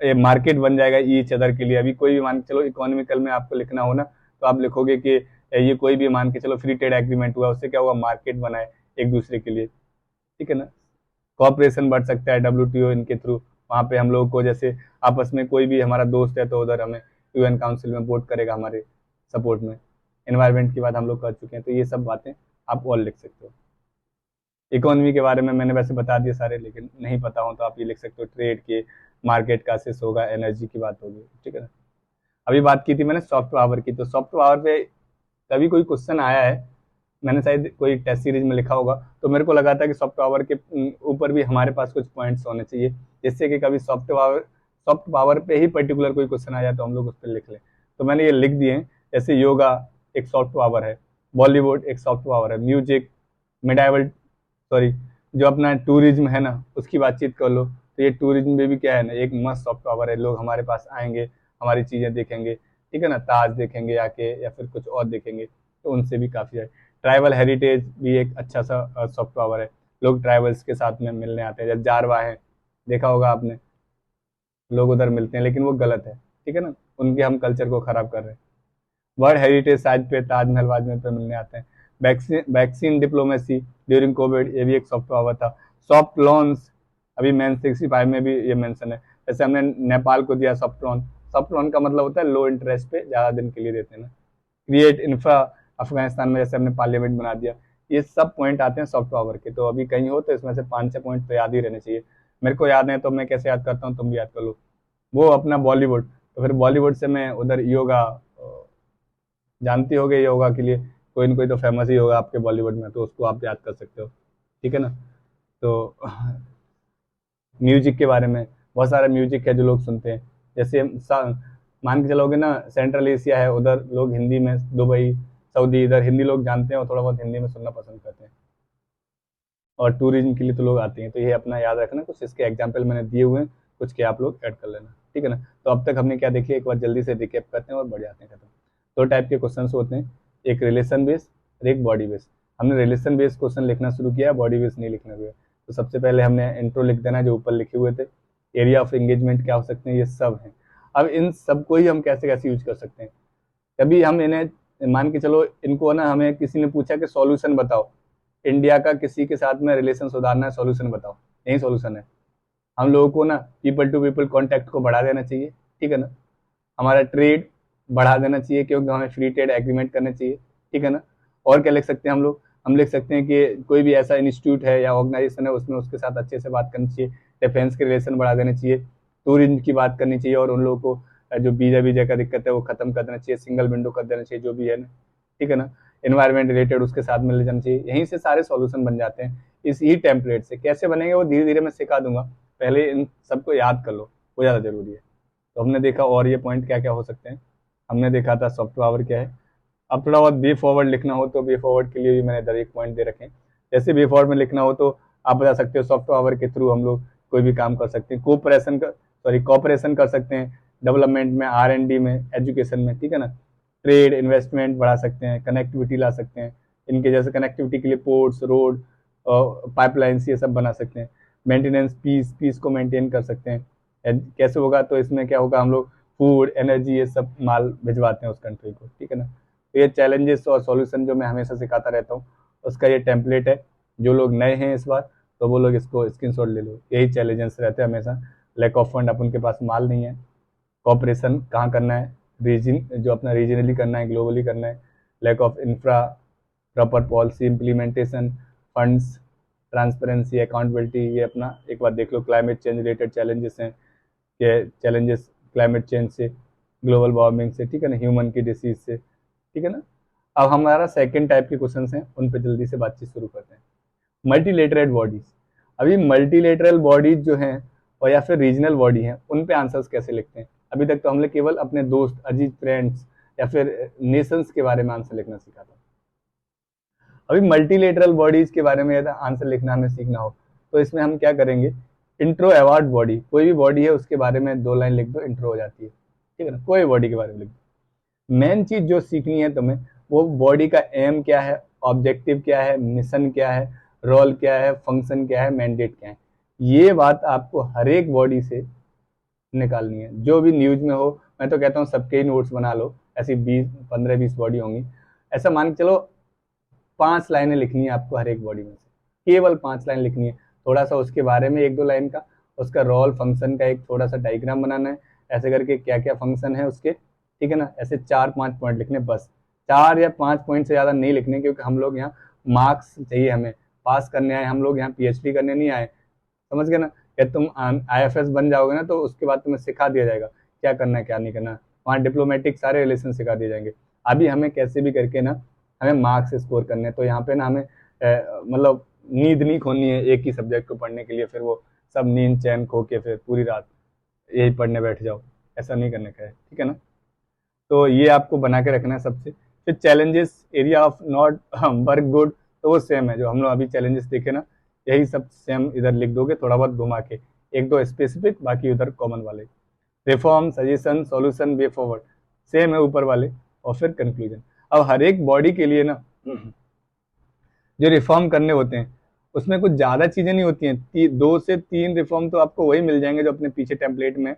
ये मार्केट बन जाएगा ईच अदर के लिए। अभी कोई भी मान के चलो इकोनॉमिकल में आपको लिखना हो ना, तो आप लिखोगे कि ये कोई भी मान के चलो फ्री ट्रेड एग्रीमेंट हुआ, उससे क्या होगा मार्केट बनाए एक दूसरे के लिए, ठीक है ना। कॉपरेशन बढ़ सकता है WTO इनके थ्रू, वहाँ पे हम लोग को जैसे आपस में कोई भी हमारा दोस्त है तो उधर हमें UN काउंसिल में वोट करेगा हमारे सपोर्ट में। एनवायरनमेंट की बात हम लोग कर चुके हैं, तो ये सब बातें आप और लिख सकते हो। इकोनॉमी के बारे में मैंने वैसे बता दिए सारे, लेकिन नहीं पता हो तो आप ये लिख सकते हो, ट्रेड के, मार्केट का असेस होगा, एनर्जी की बात होगी, ठीक है ना। अभी बात की थी मैंने सॉफ्ट पावर की, तो सॉफ्ट पावर पे कभी कोई क्वेश्चन आया है, मैंने शायद कोई टेस्ट सीरीज में लिखा होगा, तो मेरे को लगा था कि सॉफ्ट पावर के ऊपर भी हमारे पास कुछ पॉइंट्स होने चाहिए, जिससे कि कभी सॉफ्ट पावर पे ही पर्टिकुलर कोई क्वेश्चन आ जाए तो हम लोग उस पर लिख लें। तो मैंने ये लिख दिए हैं, जैसे योगा एक सॉफ्ट पावर है, बॉलीवुड एक सॉफ्ट पावर है, म्यूजिक, मिडाइवल, सॉरी, जो अपना टूरिज्म है ना उसकी बातचीत कर लो, तो ये टूरिज्म में भी क्या है ना एक मस्त सॉफ्ट पावर है। लोग हमारे पास आएंगे, हमारी चीज़ें देखेंगे, ठीक है ना, ताज देखेंगे आके या फिर कुछ और देखेंगे, तो उनसे भी काफ़ी है। ट्राइबल हेरिटेज भी एक अच्छा सा सॉफ्ट पावर है, लोग ट्राइबल्स के साथ में मिलने आते हैं। जैसे जारवा है, देखा होगा आपने, लोग उधर मिलते हैं, लेकिन वो गलत है, ठीक है ना, उनके हम कल्चर को खराब कर रहे हैं। वर्ल्ड हेरिटेज साइट पे ताजमहल वाजमहल पे मिलने आते हैं। वैक्सीन डिप्लोमेसी ड्यूरिंग कोविड, ये भी एक सॉफ्ट पावर था। सॉफ्ट लोन्स, अभी मैन 65 में भी ये मेंशन है। जैसे हमने नेपाल को दिया सॉफ्ट लोन, सॉफ्ट लोन का मतलब होता है लो इंटरेस्ट पे ज़्यादा दिन के लिए देते हैं ना। क्रिएट इंफ्रा, अफगानिस्तान में जैसे हमने पार्लियामेंट बना दिया, ये सब पॉइंट आते हैं सॉफ्ट पावर के। तो अभी कहीं हो तो इसमें से 5-6 पॉइंट तो याद ही रहने चाहिए। मेरे को याद है तो मैं कैसे याद करता हूँ, तुम भी याद कर लो। वो अपना बॉलीवुड, तो फिर बॉलीवुड से मैं उधर योगा, जानती होगे योगा के लिए कोई ना कोई तो फेमस ही होगा आपके बॉलीवुड में, तो उसको आप याद कर सकते हो, ठीक है ना। तो म्यूजिक के बारे में, बहुत सारा म्यूजिक है जो लोग सुनते हैं। जैसे मान के चलोगे ना सेंट्रल एशिया है, उधर लोग हिंदी में, दुबई, सऊदी, इधर हिंदी लोग जानते हैं और थोड़ा बहुत हिंदी में सुनना पसंद करते हैं, और टूरिज्म के लिए तो लोग आते हैं। तो ये अपना याद रखना, कुछ इसके एग्जाम्पल मैंने दिए हुए हैं, कुछ के आप लोग ऐड कर लेना, ठीक है ना। तो अब तक हमने क्या देखिए, एक बार जल्दी से रिकैप करते हैं और बढ़ जाते हैं खत्म। दो टाइप के क्वेश्चन होते हैं, एक रिलेशन बेस्ड और एक बॉडी बेस्ड। हमने रिलेशन बेस्ड क्वेश्चन लिखना शुरू किया, बॉडी बेस्ड नहीं लिखना हुआ। तो सबसे पहले हमने इंट्रो लिख देना जो ऊपर लिखे हुए थे, एरिया ऑफ एंगेजमेंट क्या हो सकते हैं, ये सब हैं। अब इन सबको ही हम कैसे कैसे यूज कर सकते हैं। कभी हम इन्हें मान के चलो, इनको ना हमें किसी ने पूछा कि सॉल्यूशन बताओ, इंडिया का किसी के साथ में रिलेशन सुधारना है, सॉल्यूशन बताओ, यही सॉल्यूशन है। हम लोगों को ना पीपल टू पीपल कॉन्टैक्ट को बढ़ा देना चाहिए, ठीक है ना। हमारा ट्रेड बढ़ा देना चाहिए, क्योंकि हमें फ्री ट्रेड एग्रीमेंट करना चाहिए, ठीक है ना। और क्या लिख सकते हैं हम लोग, हम लिख सकते हैं कि कोई भी ऐसा इंस्टीट्यूट है या ऑर्गेनाइजेशन है, उसमें उसके साथ अच्छे से बात करनी चाहिए, डिफेंस के रिलेशन बढ़ा देना चाहिए, टूरिज्म की बात करनी चाहिए, और उन लोगों को जो वीजा का दिक्कत है वो खत्म कर देना चाहिए, सिंगल विंडो कर देना चाहिए, जो भी है ना, ठीक है ना। एनवायरमेंट रिलेटेड उसके साथ में ले जाना चाहिए। यहीं से सारे सॉल्यूशन बन जाते हैं इस ही टेम्पलेट से। कैसे बनेंगे वो धीरे धीरे मैं सिखा दूंगा, पहले इन सबको याद कर लो, वो ज़्यादा जरूरी है। तो हमने देखा और ये पॉइंट क्या क्या हो सकते हैं, हमने देखा था सॉफ्ट पावर क्या है, अब थोड़ा बहुत बी फॉरवर्ड लिखना हो तो बी फॉरवर्ड के लिए भी मैंने इधर एक पॉइंट दे रखे हैं। जैसे बी फॉरवर्ड में लिखना हो तो आप बता सकते हो सॉफ्ट पावर के थ्रू हम लोग कोई भी काम कर सकते हैं, कोऑपरेशन कर सकते हैं डेवलपमेंट में, R&D में, एजुकेशन में, ठीक है ना। ट्रेड इन्वेस्टमेंट बढ़ा सकते हैं, कनेक्टिविटी ला सकते हैं, इनके जैसे कनेक्टिविटी के लिए पोर्ट्स, रोड, पाइपलाइंस ये सब बना सकते हैं। मेंटेनेंस, पीस को मेंटेन कर सकते हैं। कैसे होगा तो इसमें क्या होगा, हम लोग फूड, एनर्जी ये सब माल भिजवाते हैं उस कंट्री को, ठीक है ना। तो ये चैलेंजेस और सॉल्यूशन जो मैं हमेशा सिखाता रहता हूँ उसका ये टेम्पलेट है। जो लोग नए हैं इस बार तो वो लोग इसको स्क्रीनशॉट ले लो। यही चैलेंजेस रहते हैं हमेशा। लैक ऑफ फंड, अपन के पास माल नहीं है। कॉपरेशन कहाँ करना है, रीजन जो अपना रीजनली करना है, ग्लोबली करना है। Lack of infra, proper policy implementation, funds, transparency, accountability, ये अपना एक बार देख लो। क्लाइमेट चेंज रिलेटेड चैलेंजेस हैं कि चैलेंजेस क्लाइमेट चेंज से, ग्लोबल वार्मिंग से, ठीक है ना, ह्यूमन की डिसीज से, ठीक है ना। अब हमारा सेकंड टाइप के क्वेश्चन हैं, उन पे जल्दी से बातचीत शुरू करते हैं। Multilateral bodies. अभी मल्टीलेटरल बॉडीज जो हैं और या फिर रीजनल बॉडी हैं, उन पे आंसर्स कैसे लिखते हैं। अभी तक तो हमने केवल अपने दोस्त, अजीज, फ्रेंड्स या फिर नेशंस के बारे में आंसर लिखना सीखा था। अभी मल्टीलेटरल बॉडीज के बारे में यदि आंसर लिखना हमें सीखना हो तो इसमें हम क्या करेंगे, इंट्रो अवार्ड बॉडी, कोई भी बॉडी है उसके बारे में 2 लाइन लिख दो, इंट्रो हो जाती है, ठीक है ना। कोई बॉडी के बारे में लिख दो। मेन चीज जो सीखनी है तुम्हें, वो बॉडी का एम क्या है, ऑब्जेक्टिव क्या है, मिशन क्या है, रोल क्या है, फंक्शन क्या है, मैंडेट क्या है। ये बात आपको हर एक बॉडी से निकालनी है, जो भी न्यूज में हो। मैं तो कहता हूँ सबके ही नोट्स बना लो, ऐसी 15-20 बॉडी होंगी। ऐसा मान के चलो 5 लाइनें लिखनी है आपको हर एक बॉडी में से, केवल 5 लाइन लिखनी है। थोड़ा सा उसके बारे में 1-2 लाइन का, उसका रोल, फंक्शन का एक थोड़ा सा डायग्राम बनाना है, ऐसे करके क्या क्या फंक्शन है उसके, ठीक है ना। ऐसे 4-5 पॉइंट लिखने, बस 4 या 5 पॉइंट से ज़्यादा नहीं लिखने, क्योंकि हम लोग यहाँ मार्क्स चाहिए, हमें पास करने आए, हम लोग यहाँ PhD करने नहीं आए, समझ गए ना। या तुम IFS बन जाओगे ना तो उसके बाद तुम्हें सिखा दिया जाएगा क्या करना है क्या नहीं करना, वहाँ डिप्लोमेटिक सारे रिलेशन सिखा दिए जाएंगे। अभी हमें कैसे भी करके ना हमें मार्क्स स्कोर करने हैं, तो यहाँ पे ना हमें मतलब नींद नहीं खोनी है एक ही सब्जेक्ट को पढ़ने के लिए, फिर वो सब नींद चैन खो के फिर पूरी रात यही पढ़ने बैठ जाओ, ऐसा नहीं करने का है, ठीक है ना। तो ये आपको बना के रखना है सबसे। फिर challenges, area of not work good, तो वो सेम है जो हम लोग अभी चैलेंजेस देखे ना, यही सब सेम इधर लिख दोगे, थोड़ा बहुत घुमा के, 1-2 स्पेसिफिक, बाकी उधर कॉमन वाले। Reform, suggestion, solution, way forward, same है ऊपर वाले। और फिर कंक्लूजन। अब हर एक बॉडी के लिए ना जो रिफॉर्म करने होते हैं उसमें कुछ ज़्यादा चीज़ें नहीं होती हैं। 2 से 3 रिफॉर्म तो आपको वही मिल जाएंगे जो अपने पीछे टेम्पलेट में,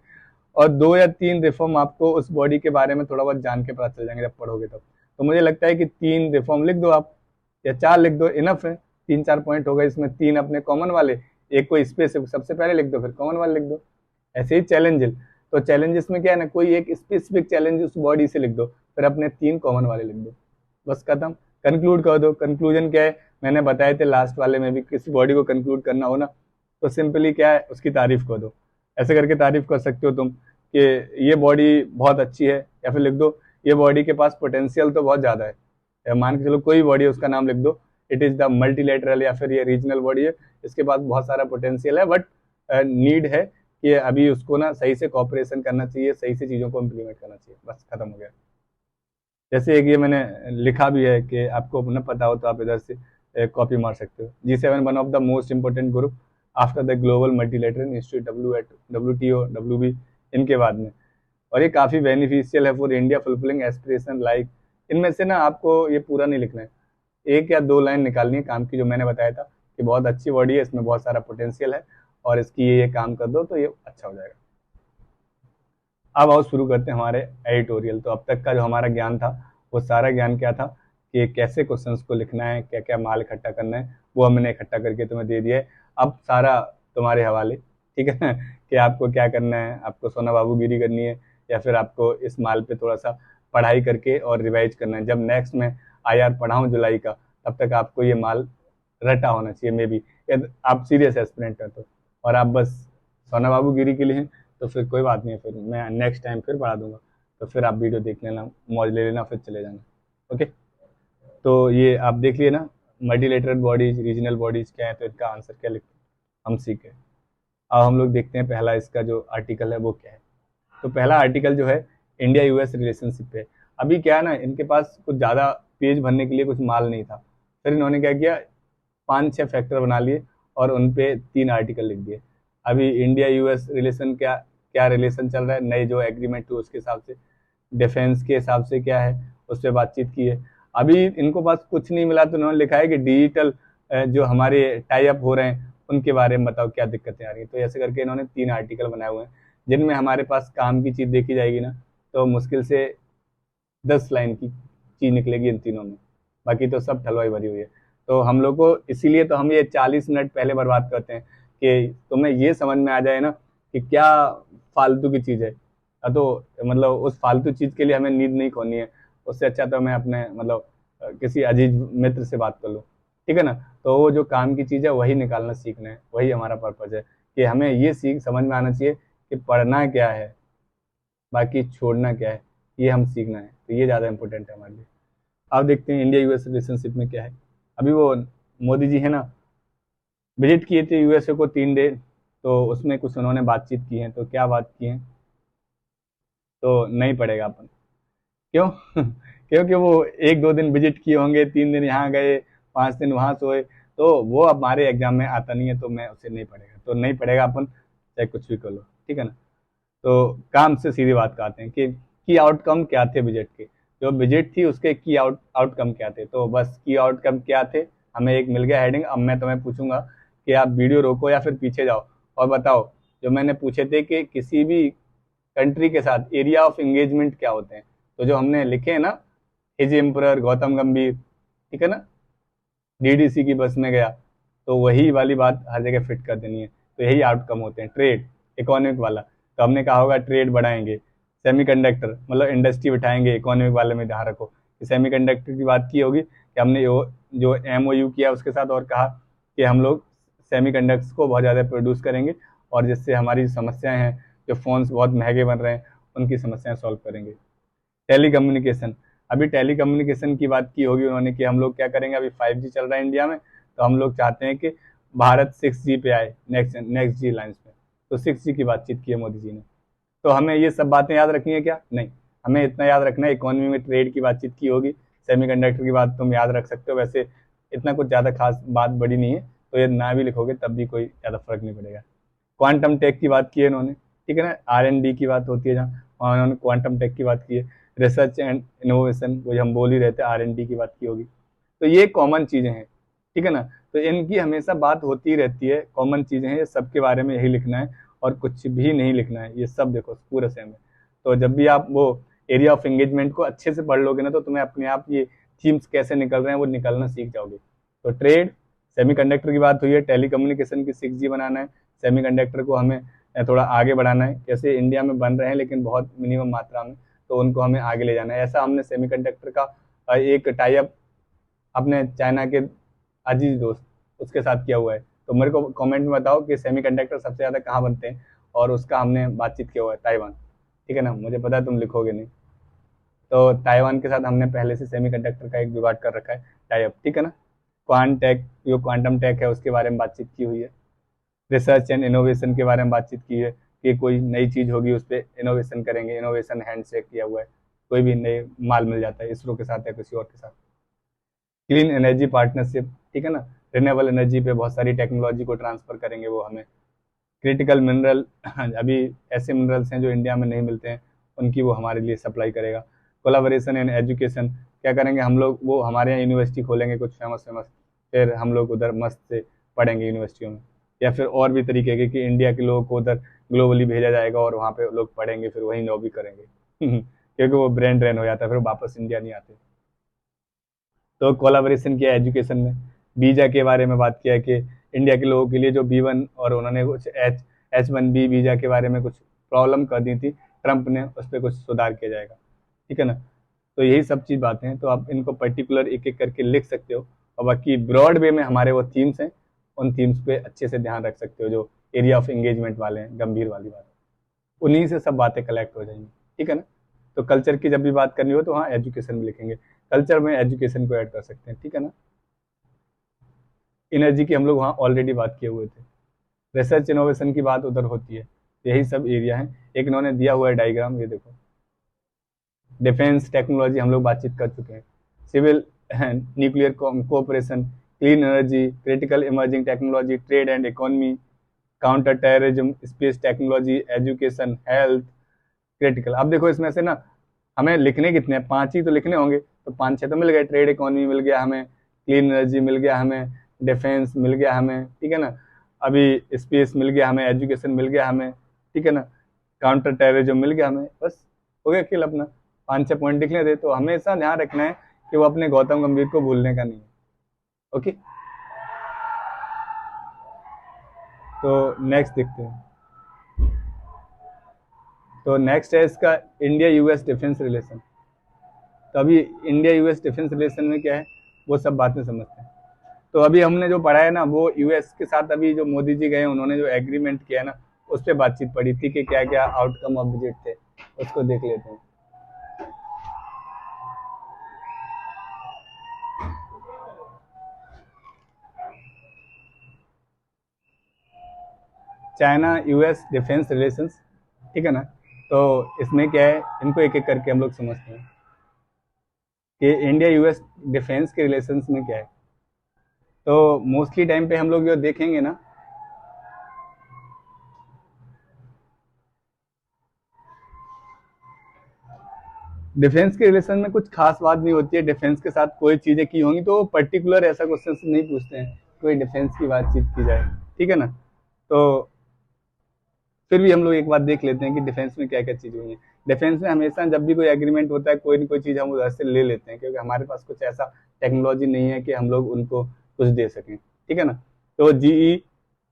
और 2 या 3 रिफॉर्म आपको उस बॉडी के बारे में थोड़ा बहुत जान के पता चल जाएंगे जब पढ़ोगे तब। तो मुझे लगता है कि 3 रिफॉर्म लिख दो आप, या 4 लिख दो, इनफ है। 3-4 पॉइंट हो गए, इसमें 3 अपने कॉमन वाले, एक कोई स्पेसिफिक सबसे पहले लिख दो, फिर कॉमन वाले लिख दो। ऐसे ही चैलेंजेस, तो चैलेंजेस में क्या है ना, कोई एक स्पेसिफिक चैलेंज उस बॉडी से लिख दो, फिर अपने 3 कॉमन वाले लिख दो, बस खत्म। कंक्लूड कर दो। कंक्लूजन क्या है, मैंने बताए थे लास्ट वाले में भी, किसी बॉडी को कंक्लूड करना हो ना तो सिंपली क्या है, उसकी तारीफ कर दो। ऐसे करके तारीफ कर सकते हो तुम कि ये बॉडी बहुत अच्छी है, या फिर लिख दो ये बॉडी के पास पोटेंशियल तो बहुत ज़्यादा है। या मान के चलो कोई बॉडी है उसका नाम लिख दो, इट इज़ द मल्टीलेटरल, या फिर ये रीजनल बॉडी है, इसके पास बहुत सारा पोटेंशियल है, बट नीड है कि अभी उसको ना सही से कॉपरेशन करना चाहिए, सही से चीज़ों को इम्प्लीमेंट करना चाहिए, बस खत्म हो गया। जैसे एक ये मैंने लिखा भी है कि आपको न पता हो तो आप इधर से कॉपी मार सकते हो। G7 one of the most important group after the global multilateral institute, WTO, WB, इनके बाद में। और ये काफ़ी बेनिफिशियल है for India fulfilling aspiration like. इनमें से ना आपको ये पूरा नहीं लिखना है, 1 या 2 लाइन निकालनी है काम की, जो मैंने बताया था कि बहुत अच्छी बॉडी है, इसमें बहुत सारा पोटेंशियल है, और इसकी ये काम कर दो तो ये अच्छा हो जाएगा। अब आओ शुरू करते हैं हमारे एडिटोरियल। तो अब तक का जो हमारा ज्ञान था वो सारा ज्ञान क्या था कि कैसे क्वेश्चंस को लिखना है, क्या क्या माल इकट्ठा करना है, वो हमने इकट्ठा करके तुम्हें दे दिया है। अब सारा तुम्हारे हवाले, ठीक है ना, कि आपको क्या करना है, आपको सोना बाबूगिरी करनी है, या फिर आपको इस माल पे थोड़ा सा पढ़ाई करके और रिवाइज करना है। जब नेक्स्ट में IR पढ़ाऊँ जुलाई का, तब तक आपको ये माल रटा होना चाहिए, मे बी आप सीरियस एस्पिरेंट हैं तो। और आप बस सोना बाबूगिरी के लिए हैं तो फिर कोई बात नहीं है, फिर मैं नेक्स्ट टाइम फिर पढ़ा दूंगा, तो फिर आप वीडियो देख लेना, मौज ले लेना, फिर चले जाना। ओके, तो ये आप देख लिए ना, मल्टीलेटरल बॉडीज, रीजनल बॉडीज क्या है, तो इनका आंसर क्या लिखते हैं हम सीखे। अब हम लोग देखते हैं पहला इसका जो आर्टिकल है वो क्या है। तो पहला आर्टिकल जो है इंडिया US रिलेशनशिप पे। अभी क्या है ना, इनके पास कुछ ज़्यादा पेज भरने के लिए कुछ माल नहीं था, फिर इन्होंने क्या किया, 5-6 फैक्टर बना लिए और उन पे 3 आर्टिकल लिख दिए। अभी इंडिया यूएस रिलेशन क्या क्या रिलेशन चल रहा है, नए जो एग्रीमेंट हुए उसके हिसाब से, डिफेंस के हिसाब से क्या है, उस पर बातचीत की है। अभी इनको पास कुछ नहीं मिला तो उन्होंने लिखा है कि डिजिटल जो हमारे टाई अप हो रहे हैं उनके बारे में बताओ क्या दिक्कतें आ रही हैं। तो ऐसे करके इन्होंने 3 आर्टिकल बनाए हुए हैं, जिनमें हमारे पास काम की चीज़ देखी जाएगी ना, तो मुश्किल से 10 लाइन की चीज़ निकलेगी इन तीनों में, बाकी तो सब ठलवाई भरी हुई है। तो हम लोग को इसीलिए तो हम ये 40 मिनट पहले बर्बाद करते हैं कि तुम्हें ये समझ में आ जाए ना कि क्या फालतू की चीज़ है। तो मतलब उस फालतू चीज़ के लिए हमें नींद नहीं खोनी है, उससे अच्छा तो मैं अपने मतलब किसी अजीज मित्र से बात कर लूँ, ठीक है ना। तो वो जो काम की चीज़ है वही निकालना सीखना है, वही हमारा पर्पज़ है कि हमें ये सीख समझ में आना चाहिए कि पढ़ना क्या है, बाकी छोड़ना क्या है, ये हम सीखना है। तो ये ज़्यादा इंपॉर्टेंट है हमारे लिए। अब देखते हैं इंडिया यूएस रिलेशनशिप में क्या है। अभी वो मोदी जी है ना, विजिट किए थे यूएसए को 3 डे, तो उसमें कुछ उन्होंने बातचीत की है, तो क्या बात की है तो नहीं पड़ेगा अपन, क्यों क्योंकि वो 1-2 दिन विजिट किए होंगे, 3 दिन यहाँ गए, 5 दिन वहाँ सोए, तो वो हमारे एग्जाम में आता नहीं है, तो मैं उसे नहीं पढ़ेगा, तो नहीं पढ़ेगा अपन, चाहे कुछ भी कर लो, ठीक है ना। तो काम से सीधी बात करते हैं कि की आउटकम क्या थे विजिट के, जो विजिट थी उसके की आउटकम क्या थे। तो बस की आउटकम क्या थे, हमें एक मिल गया हेडिंग। अब मैं तुम्हें पूछूंगा कि आप वीडियो रोको या फिर पीछे जाओ और बताओ, जो मैंने पूछे थे कि किसी भी कंट्री के साथ एरिया ऑफ एंगेजमेंट क्या होते हैं, तो जो हमने लिखे हैं ना, हिज एम्परर, गौतम गंभीर, ठीक है ना, डीडीसी की बस में गया, तो वही वाली बात हर जगह फिट कर देनी है। तो यही आउटकम होते हैं, ट्रेड, इकोनॉमिक वाला। तो हमने कहा होगा ट्रेड बढ़ाएंगे, सेमीकंडक्टर मतलब इंडस्ट्री बिठाएंगे, इकोनॉमिक वाले में ध्यान रखो कि सेमीकंडक्टर की बात की होगी कि हमने जो एमओयू किया उसके साथ, और कहा कि हम लोग सेमीकंडक्टर्स को बहुत ज़्यादा प्रोड्यूस करेंगे और जिससे हमारी समस्याएं हैं, जो फ़ोन्स बहुत महंगे बन रहे हैं उनकी समस्याएं सॉल्व करेंगे। टेली कम्युनिकेशन, अभी टेली कम्युनिकेशन की बात की होगी उन्होंने कि हम लोग क्या करेंगे, अभी 5G चल रहा है इंडिया में, तो हम लोग चाहते हैं कि भारत 6G पे आए, नेक्स्ट जी लाइन्स पे। तो 6G की बातचीत की है मोदी जी ने। तो हमें ये सब बातें याद रखनी है क्या, नहीं, हमें इतना याद रखना है इकोनॉमी में ट्रेड की बातचीत की होगी, सेमीकंडक्टर की बात तुम याद रख सकते हो, वैसे इतना कुछ ज़्यादा खास बात बड़ी नहीं है, तो ये ना भी लिखोगे तब भी कोई ज़्यादा फर्क नहीं पड़ेगा। क्वांटम टेक की बात की है इन्होंने, ठीक है ना, R&D की बात होती है जहाँ, वहाँ उन्होंने क्वांटम टेक की बात की है। रिसर्च एंड इनोवेशन, वो हम बोल ही रहते हैं, R&D की बात की होगी। तो ये कॉमन चीज़ें हैं, ठीक है ना। तो इनकी हमेशा बात होती रहती है, कॉमन चीज़ें हैं, ये सबके बारे में यही लिखना है और कुछ भी नहीं लिखना है, ये सब देखो पूरा सेम है। तो जब भी आप वो एरिया ऑफ एंगेजमेंट को अच्छे से पढ़ लोगे ना, तो तुम्हें अपने आप ये थीम्स कैसे निकल रहे हैं वो निकलना सीख जाओगे। तो ट्रेड, सेमीकंडक्टर की बात हुई है, टेलीकम्युनिकेशन की 6G बनाना है, सेमीकंडक्टर को हमें थोड़ा आगे बढ़ाना है, जैसे इंडिया में बन रहे हैं लेकिन बहुत मिनिमम मात्रा में, तो उनको हमें आगे ले जाना है। ऐसा हमने सेमीकंडक्टर का एक टाई अप अपने चाइना के अजीज दोस्त उसके साथ किया हुआ है। तो मेरे को कमेंट में बताओ कि सेमीकंडक्टर सबसे ज़्यादा कहाँ बनते हैं, और उसका हमने बातचीत किया हुआ है, ताइवान, ठीक है ना। मुझे पता है तुम लिखोगे नहीं, तो ताइवान के साथ हमने पहले से सेमीकंडक्टर का एक जुगाड़ कर रखा है, टाई अप, ठीक है ना। क्वांट टेक, जो क्वांटम टेक है उसके बारे में बातचीत की हुई है। रिसर्च एंड इनोवेशन के बारे में बातचीत की है कि कोई नई चीज़ होगी उस पर इनोवेशन करेंगे, इनोवेशन हैंडशेक किया हुआ है, कोई भी नए माल मिल जाता है इसरो के साथ या किसी और के साथ। क्लीन एनर्जी पार्टनरशिप, ठीक है ना, रिन्यूएबल एनर्जी पे बहुत सारी टेक्नोलॉजी को ट्रांसफर करेंगे वो हमें। क्रिटिकल मिनरल, अभी ऐसे मिनरल्स हैं जो इंडिया में नहीं मिलते हैं, उनकी वो हमारे लिए सप्लाई करेगा। कोलाबोरेशन इन एजुकेशन, क्या करेंगे हम लोग, वो हमारे यहाँ यूनिवर्सिटी खोलेंगे कुछ फेमस फेमस, फिर हम लोग उधर मस्त से पढ़ेंगे यूनिवर्सिटियों में। या फिर और भी तरीके के कि इंडिया के लोगों को उधर ग्लोबली भेजा जाएगा और वहाँ पे लोग पढ़ेंगे, फिर वहीं जॉब भी करेंगे क्योंकि वो ब्रेन ड्रेन हो जाता है, फिर वापस इंडिया नहीं आते। तो कोलाबोरेशन किया एजुकेशन में। वीज़ा के बारे में बात किया कि इंडिया के लोगों के लिए जो B1 और उन्होंने कुछ H1B वीज़ा के बारे में कुछ प्रॉब्लम कर दी थी ट्रंप ने, उस पर कुछ सुधार किया जाएगा, ठीक है ना। तो यही सब चीज़ बातें हैं, तो आप इनको पर्टिकुलर एक एक करके लिख सकते हो, और बाकी ब्रॉड वे में हमारे वो थीम्स हैं, उन थीम्स पे अच्छे से ध्यान रख सकते हो, जो एरिया ऑफ एंगेजमेंट वाले हैं, गंभीर वाली बात, उन्हीं से सब बातें कलेक्ट हो जाएंगी, ठीक है ना। तो कल्चर की जब भी बात करनी हो तो हाँ एजुकेशन में लिखेंगे, कल्चर में एजुकेशन को ऐड कर सकते हैं, ठीक है ना। एनर्जी की हम लोग वहाँ ऑलरेडी बात किए हुए थे। रिसर्च इनोवेशन की बात उधर होती है, यही सब एरिया है। एक इन्होंने दिया हुआ है डायग्राम, ये देखो, डिफेंस टेक्नोलॉजी हम लोग बातचीत कर चुके हैं, civil nuclear cooperation, clean energy, critical emerging technology, trade and economy, counter terrorism, space technology, education, health, critical. अब देखो इसमें से ना हमें लिखने कितने हैं, 5 ही तो लिखने होंगे, तो 5-6 तो मिल गए। ट्रेड इकोनॉमी मिल गया हमें, क्लीन एनर्जी मिल गया हमें, डिफेंस मिल गया हमें, ठीक है ना, अभी स्पेस मिल गया हमें, एजुकेशन मिल गया हमें, ठीक है ना, काउंटर टेररिज्म मिल गया हमें, बस हो गया खेल अपना। 5-6 पॉइंट लिख लेते, तो हमेशा ध्यान रखना है कि वो अपने गौतम गंभीर को भूलने का नहीं है। ओके, तो नेक्स्ट देखते हैं। तो नेक्स्ट है इसका इंडिया यूएस डिफेंस रिलेशन। तो अभी इंडिया यूएस डिफेंस रिलेशन में क्या है वो सब बातें समझते हैं। तो अभी हमने जो पढ़ा है ना वो यूएस के साथ अभी जो मोदी जी गए उन्होंने जो एग्रीमेंट किया है ना उस पर बातचीत पड़ी थी कि क्या क्या आउटकम ऑफ विजिट थे, उसको देख लेते हैं। चाइना यूएस डिफेंस रिलेशंस, ठीक है ना। तो इसमें क्या है इनको एक एक करके हम लोग समझते हैं कि इंडिया यूएस डिफेंस के रिलेशंस में क्या है। तो मोस्टली टाइम पे हम लोग जो देखेंगे ना, डिफेंस के रिलेशन में कुछ खास बात नहीं होती है। डिफेंस के साथ कोई चीजें की होंगी तो पर्टिकुलर ऐसा क्वेश्चन नहीं पूछते हैं कोई डिफेंस की बातचीत की जाए, ठीक है ना। तो फिर भी हम लोग एक बात देख लेते हैं कि डिफेंस में क्या क्या चीज़ हुई है। डिफेंस में हमेशा जब भी कोई एग्रीमेंट होता है कोई ना कोई चीज़ हम उधर से ले लेते हैं, क्योंकि हमारे पास कुछ ऐसा टेक्नोलॉजी नहीं है कि हम लोग उनको कुछ दे सकें, ठीक है ना। तो GE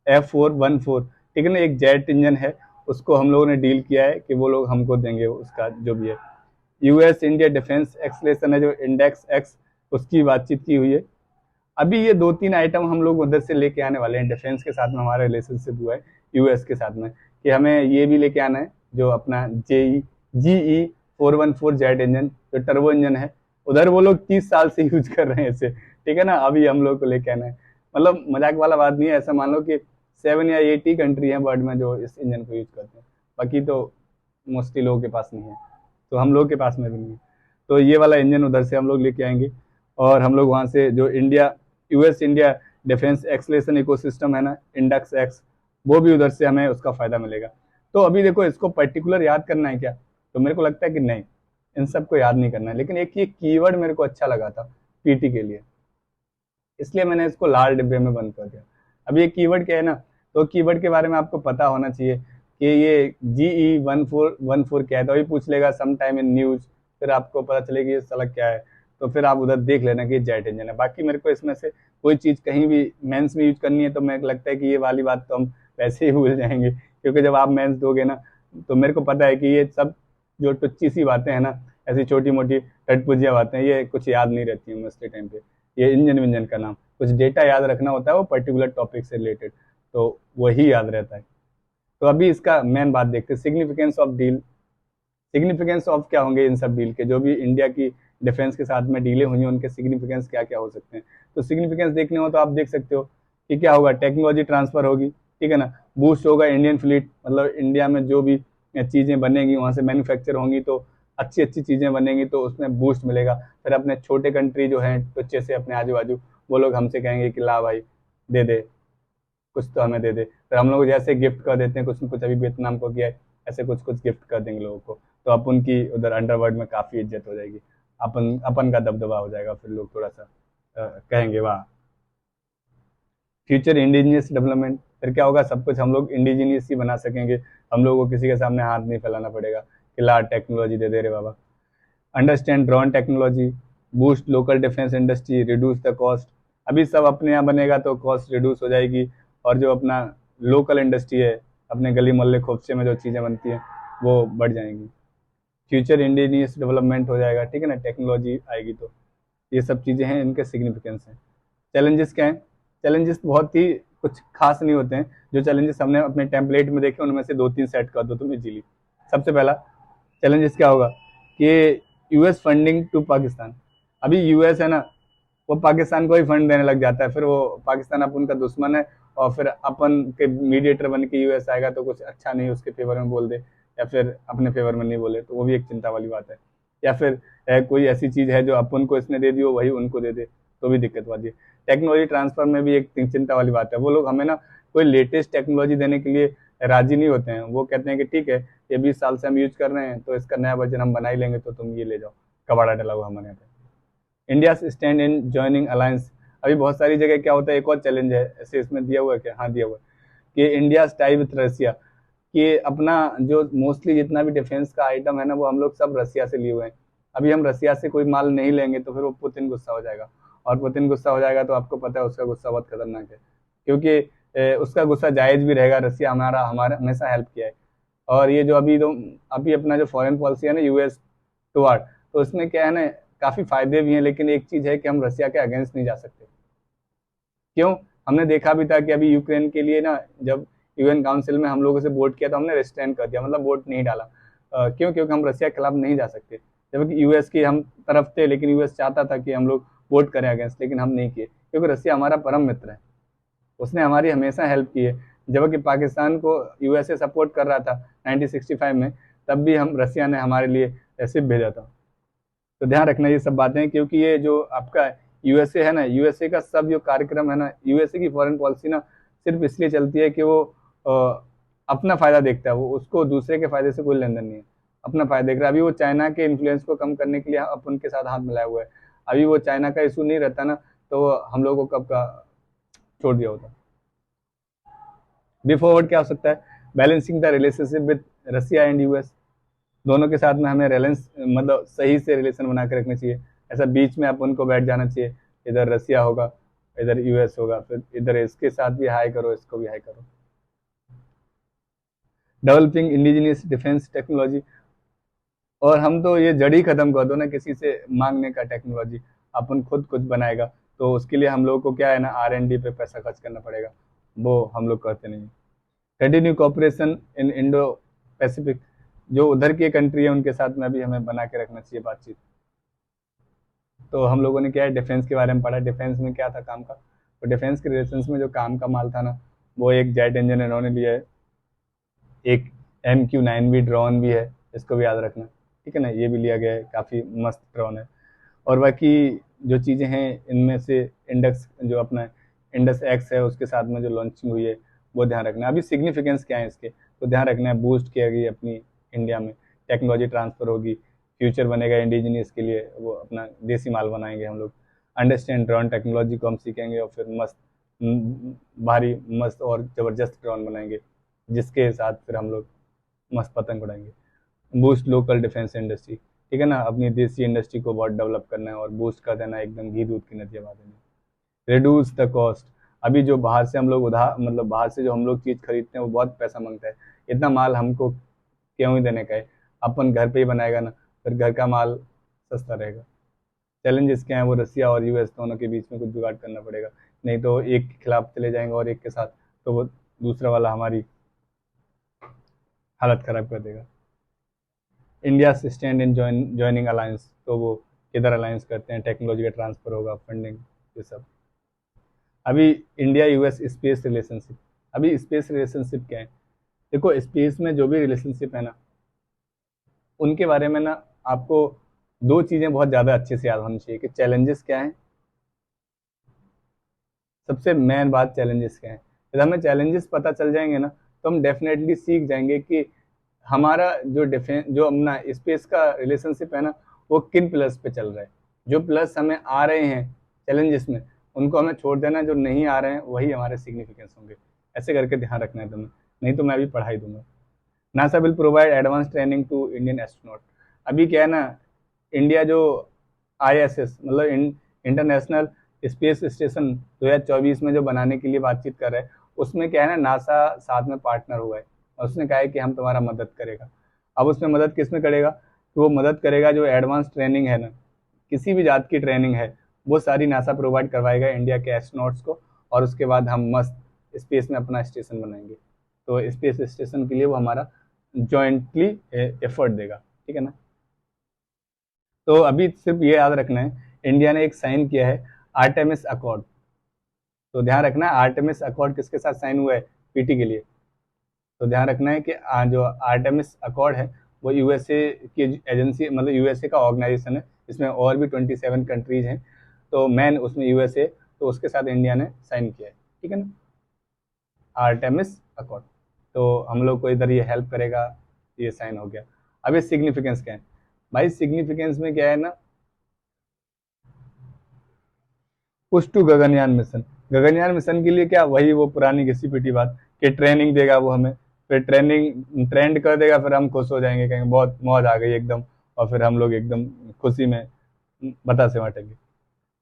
F414, ठीक है ना, एक जेट इंजन है, उसको हम लोगों ने डील किया है कि वो लोग हमको देंगे उसका जो भी है। यूएस इंडिया डिफेंस एक्सलेशन है जो इंडेक्स एक्स, उसकी बातचीत की हुई है। अभी ये 2-3 आइटम हम लोग उधर से लेके आने वाले हैं। डिफेंस के साथ में हमारा रिलेशनशिप हुआ है यूएस के साथ में कि हमें ये भी लेके आना है जो अपना GE414 जेट इंजन जो टर्बो इंजन है, उधर वो लोग 30 साल से यूज कर रहे हैं इसे, ठीक है ना। अभी हम लोग को लेके आना है, मतलब मजाक वाला बात नहीं है। ऐसा मान लो कि 7 या 8 कंट्री है वर्ल्ड में जो इस इंजन को यूज करते हैं, बाकी तो मोस्टली लोगों के पास नहीं है, तो हम लोग के पास में भी नहीं है। तो ये वाला इंजन उधर से हम लोग लेके आएंगे और हम लोग वहाँ से जो US India defence acceleration ecosystem है ना, इंडेक्स एक्स, वो भी उधर से हमें उसका फायदा मिलेगा। तो अभी देखो इसको पर्टिकुलर याद करना है क्या, तो मेरे को लगता है कि नहीं, इन सबको याद नहीं करना है। लेकिन एक ये कीवर्ड मेरे को अच्छा लगा था पीटी के लिए, इसलिए मैंने इसको लाल डिब्बे में बंद कर दिया। अब ये कीवर्ड क्या है ना, तो कीवर्ड के बारे में आपको पता होना चाहिए कि ये GE1414 क्या है। तो अभी पूछ लेगा सम टाइम इन न्यूज, फिर आपको पता चलेगी ये साला क्या है, तो फिर आप उधर देख लेना कि जेट इंजन है। बाकी मेरे को इसमें से कोई चीज़ कहीं भी मेंस में यूज करनी है तो मेरे को लगता है कि ये वाली बात तो हम वैसे ही भूल जाएंगे, क्योंकि जब आप मेंस दोगे ना तो मेरे को पता है कि ये सब जो टुच्ची सी बातें हैं ना, ऐसी छोटी मोटी टटपुजिया बातें, ये कुछ याद नहीं रहती हैं मोस्टली टाइम पे। ये इंजन विंजन का नाम कुछ डेटा याद रखना होता है वो पर्टिकुलर टॉपिक से रिलेटेड, तो वही याद रहता है। तो अभी इसका मेन बात देखते हैं, significance of deal. Significance of क्या होंगे इन सब डील के, जो भी इंडिया की डिफेंस के साथ में डीलें हुई हैं उनके सिग्निफिकेंस क्या क्या हो सकते हैं। तो सिग्निफिकेंस देखने हो तो आप देख सकते हो कि क्या होगा, टेक्नोलॉजी ट्रांसफर होगी, ठीक है ना, बूस्ट होगा इंडियन फ्लीट, मतलब इंडिया में जो भी चीज़ें बनेंगी वहाँ से मैन्युफैक्चर होंगी तो अच्छी अच्छी चीज़ें बनेंगी, तो उसमें बूस्ट मिलेगा। फिर अपने छोटे कंट्री जो हैं बच्चे से अपने आजू बाजू, वो लोग हमसे कहेंगे कि ला भाई दे दे कुछ, तो हमें दे दे। फिर हम लोग जैसे गिफ्ट कर देते हैं कुछ न कुछ, अभी वियतनाम को किया है, ऐसे कुछ कुछ गिफ्ट कर देंगे लोगों को, तो अपन की उधर अंडरवर्ल्ड में काफ़ी इज्जत हो जाएगी, अपन अपन का दबदबा हो जाएगा, फिर लोग थोड़ा सा कहेंगे वाह। फ्यूचर इंडिजिनियस डेवलपमेंट, फिर क्या होगा, सब कुछ हम लोग इंडिजिनियस ही बना सकेंगे, हम लोगों को किसी के सामने हाथ नहीं फैलाना पड़ेगा कि ला टेक्नोलॉजी दे दे रहे बाबा। Understand drone technology, boost local defence industry, reduce the cost. अभी सब अपने यहाँ बनेगा तो कॉस्ट रिड्यूस हो जाएगी, और जो अपना लोकल इंडस्ट्री है अपने गली मोहल्ले खोपचे में जो चीज़ें बनती हैं वो बढ़ जाएंगी। फ्यूचर इंडिजिनियस डेवलपमेंट हो जाएगा, ठीक है ना, टेक्नोलॉजी आएगी तो। ये सब चीज़ें हैं, इनके सिग्निफिकेंस हैं। चैलेंजेस क्या हैं, चैलेंजेस बहुत ही कुछ खास नहीं होते हैं। जो चैलेंजेस हमने अपने टेम्पलेट में देखे उनमें से 2-3 सेट कर दो तुम इजीली। सबसे पहला चैलेंजेस क्या होगा कि यूएस फंडिंग टू पाकिस्तान। अभी यूएस है ना, वो पाकिस्तान को ही फंड देने लग जाता है, फिर वो पाकिस्तान अपन का दुश्मन है, और फिर अपन के मीडिएटर बन के यूएस आएगा तो कुछ अच्छा नहीं उसके फेवर में बोल दे, या फिर अपने फेवर में नहीं बोले, तो वो भी एक चिंता वाली बात है। या फिर कोई ऐसी चीज़ है जो अपन को इसने दे दी हो वही उनको दे दे, तो भी दिक्कत आती है। टेक्नोलॉजी ट्रांसफर में भी एक चिंता वाली बात है, वो लोग हमें ना कोई लेटेस्ट टेक्नोलॉजी देने के लिए राजी नहीं होते हैं। वो कहते हैं कि ठीक है, ये 20 साल से हम यूज कर रहे हैं, तो इसका नया वर्जन हम बना ही लेंगे, तो तुम ये ले जाओ, कबाड़ा डला हुआ हमारे यहाँ पे। India stand in joining alliance. अभी बहुत सारी जगह क्या होता है, एक और चैलेंज है, ऐसे इसमें दिया हुआ है क्या, हाँ दिया हुआ है कि इंडिया टाई विथ रसिया, कि अपना जो मोस्टली जितना भी डिफेंस का आइटम है ना, वो हम लोग सब रसिया से लिए हुए हैं। अभी हम रसिया से कोई माल नहीं लेंगे तो फिर वो पुतिन गुस्सा हो जाएगा, और पुतिन गुस्सा हो जाएगा तो आपको पता है उसका गुस्सा बहुत खतरनाक है, क्योंकि उसका गुस्सा जायज भी रहेगा। रसिया हमारा हमेशा हेल्प किया है। और ये जो अभी अपना जो फॉरेन पॉलिसी है ना, यूएस टुवार्ड, तो इसमें क्या है ना, काफ़ी फायदे भी हैं, लेकिन एक चीज़ है कि हम रसिया के अगेंस्ट नहीं जा सकते। क्यों? हमने देखा भी था कि अभी यूक्रेन के लिए ना, जब यूएन काउंसिल में हम लोगों से वोट किया तो हमने रिस्ट्रेन कर दिया, मतलब वोट नहीं डाला। क्यों? क्योंकि हम रसिया के खिलाफ नहीं जा सकते, जबकि यूएस की हम तरफ थे, लेकिन यूएस चाहता था कि हम लोग वोट करें अगेंस्ट, लेकिन हम नहीं किए, क्योंकि रसिया हमारा परम मित्र है, उसने हमारी हमेशा हेल्प की है। जबकि पाकिस्तान को यूएसए सपोर्ट कर रहा था 1965 में, तब भी हम रसिया ने हमारे लिए सिर्फ भेजा था। तो ध्यान रखना ये सब बातें, क्योंकि ये जो आपका यूएसए है ना, यूएसए का सब जो कार्यक्रम है ना, यूएसए की फॉरेन पॉलिसी ना सिर्फ इसलिए चलती है कि वो अपना फायदा देखता है, वो उसको दूसरे के फायदे से कोई लेन देन नहीं है, अपना फायदा देख रहा है। अभी वो चाइना के इन्फ्लुएंस को कम करने के लिए अपन के साथ हाथ मिलाया हुआ है। अभी वो चाइना का इशू नहीं रहता ना, तो हम लोगों को कब का छोड़ दिया होता। बिफोर क्या हो सकता है, balancing the relationship with Russia and US, दोनों के साथ में हमें रिलेंस मतलब सही से रिलेशन बना के रखना चाहिए। ऐसा बीच में अपन को बैठ जाना चाहिए, इधर रसिया होगा, इधर यूएस होगा, फिर इधर इसके साथ भी हाई करो, इसको भी हाई करो। डेवलपिंग इंडिजिनियस डिफेंस टेक्नोलॉजी, और हम तो ये जड़ ही खत्म कर दो ना किसी से मांगने का टेक्नोलॉजी, अपन खुद कुछ बनाएगा, तो उसके लिए हम लोगों को क्या है ना, R&D पे पैसा खर्च करना पड़ेगा, वो हम लोग करते नहीं। कंटिन्यू कोऑपरेशन इन इंडो पैसिफिक, जो उधर की कंट्री है उनके साथ में भी हमें बना के रखना चाहिए बातचीत। तो हम लोगों ने क्या है, डिफेंस के बारे में पढ़ा, डिफेंस में क्या था काम का, तो डिफेंस के रिलेशंस में जो काम का माल था ना, वो एक जेट इंजन इन्होंने लिया है, एक MQ-9 भी ड्रोन भी है, इसको भी याद रखना, ठीक है ना, ये भी लिया गया है, काफ़ी मस्त ड्रोन है। और बाकी जो चीज़ें हैं इनमें से इंडक्स, जो अपना इंडस एक्स है, उसके साथ में जो लॉन्चिंग हुई है, वो ध्यान रखना। अभी सिग्निफिकेंस क्या है इसके, तो ध्यान रखना है, बूस्ट किया गई अपनी इंडिया में, टेक्नोलॉजी ट्रांसफ़र होगी, फ्यूचर बनेगा इंडिजिनियस के लिए, वो अपना देसी माल बनाएंगे हम लोग। अंडरस्टैंड ड्रोन टेक्नोलॉजी को हम सीखेंगे, और फिर मस्त भारी मस्त और ज़बरदस्त ड्रोन बनाएंगे, जिसके साथ फिर हम लोग मस्त पतंग उड़ाएंगे। बूस्ट लोकल डिफेंस इंडस्ट्री, ठीक है ना, अपनी देसी इंडस्ट्री को बहुत डेवलप करना है और बूस्ट कर देना, एकदम घी दूध की नदियाँ बहा देना। रिड्यूस द कॉस्ट, अभी जो बाहर से हम लोग उधार, मतलब बाहर से जो हम लोग चीज़ खरीदते हैं वो बहुत पैसा मांगता है, इतना माल हमको क्यों ही देने का है, अपन घर पे ही बनाएगा ना, फिर घर का माल सस्ता रहेगा। चैलेंजेस क्या है, वो रसिया और यूएस दोनों के बीच में कुछ जुगाड़ करना पड़ेगा, नहीं तो एक के खिलाफ चले जाएंगे और एक के साथ, तो वो दूसरा वाला हमारी हालत ख़राब कर देगा। India stand in joining alliance, तो वो किधर अलायंस करते हैं, टेक्नोलॉजी का ट्रांसफ़र होगा, फंडिंग, ये सब। अभी इंडिया यूएस स्पेस रिलेशनशिप, अभी स्पेस रिलेशनशिप क्या है, देखो स्पेस में जो भी रिलेशनशिप है ना, उनके बारे में ना आपको दो चीज़ें बहुत ज़्यादा अच्छे से याद होनी चाहिए, कि चैलेंजेस क्या हैं, सबसे मेन बात चैलेंजेस क्या है। जब हमें चैलेंजेस पता चल जाएंगे ना, तो हम डेफिनेटली सीख जाएंगे कि हमारा जो डिफेंस, जो अपना स्पेस का रिलेशनशिप है ना, वो किन प्लस पे चल रहा है। जो प्लस हमें आ रहे हैं चैलेंजेस में, उनको हमें छोड़ देना, जो नहीं आ रहे हैं वही हमारे सिग्निफिकेंस होंगे। ऐसे करके ध्यान रखना है तुम्हें, नहीं तो मैं भी पढ़ाई दूंगा। NASA will provide advance training to Indian astronaut, अभी क्या है ना, इंडिया जो ISS मतलब इंटरनेशनल स्पेस स्टेशन 2024 में जो बनाने के लिए बातचीत कर रहा है, उसमें क्या है ना, नासा साथ में पार्टनर हुआ है, और उसने कहा है कि हम तुम्हारा मदद करेगा। अब उसमें मदद किस में करेगा, तो वो मदद करेगा जो एडवांस ट्रेनिंग है ना, किसी भी जात की ट्रेनिंग है, वो सारी नासा प्रोवाइड करवाएगा इंडिया के एस्ट्रोनॉट्स को, और उसके बाद हम मस्त स्पेस में अपना स्टेशन बनाएंगे। तो स्पेस स्टेशन के लिए वो हमारा जॉइंटली एफर्ट देगा, ठीक है ना। तो अभी सिर्फ ये याद रखना है, इंडिया ने एक साइन किया है आर्टेमिस अकॉर्ड, तो ध्यान रखना है आर्टेमिस अकॉर्ड किसके साथ साइन हुआ है, PT के लिए। तो ध्यान रखना है कि जो आर्टेमिस अकॉर्ड है वो यूएसए की एजेंसी, मतलब यूएसए का ऑर्गेनाइजेशन है, इसमें और भी 27 कंट्रीज हैं, तो मैन उसमें यूएसए, तो उसके साथ इंडिया ने साइन किया है, ठीक है ना, आर्टेमिस अकॉर्ड। तो हम लोग को इधर ये हेल्प करेगा, ये साइन हो गया। अब ये सिग्निफिकेंस क्या है भाई, सिग्निफिकेंस में क्या है ना, push to Gaganyaan mission. Gaganyaan mission के लिए क्या, वही वो पुरानी घिसी पिटी बात कि ट्रेनिंग देगा वो हमें, फिर ट्रेनिंग ट्रेंड कर देगा, फिर हम खुश हो जाएंगे, कहेंगे बहुत मौज आ गई एकदम, और फिर हम लोग एकदम खुशी में बतासे बांटेंगे।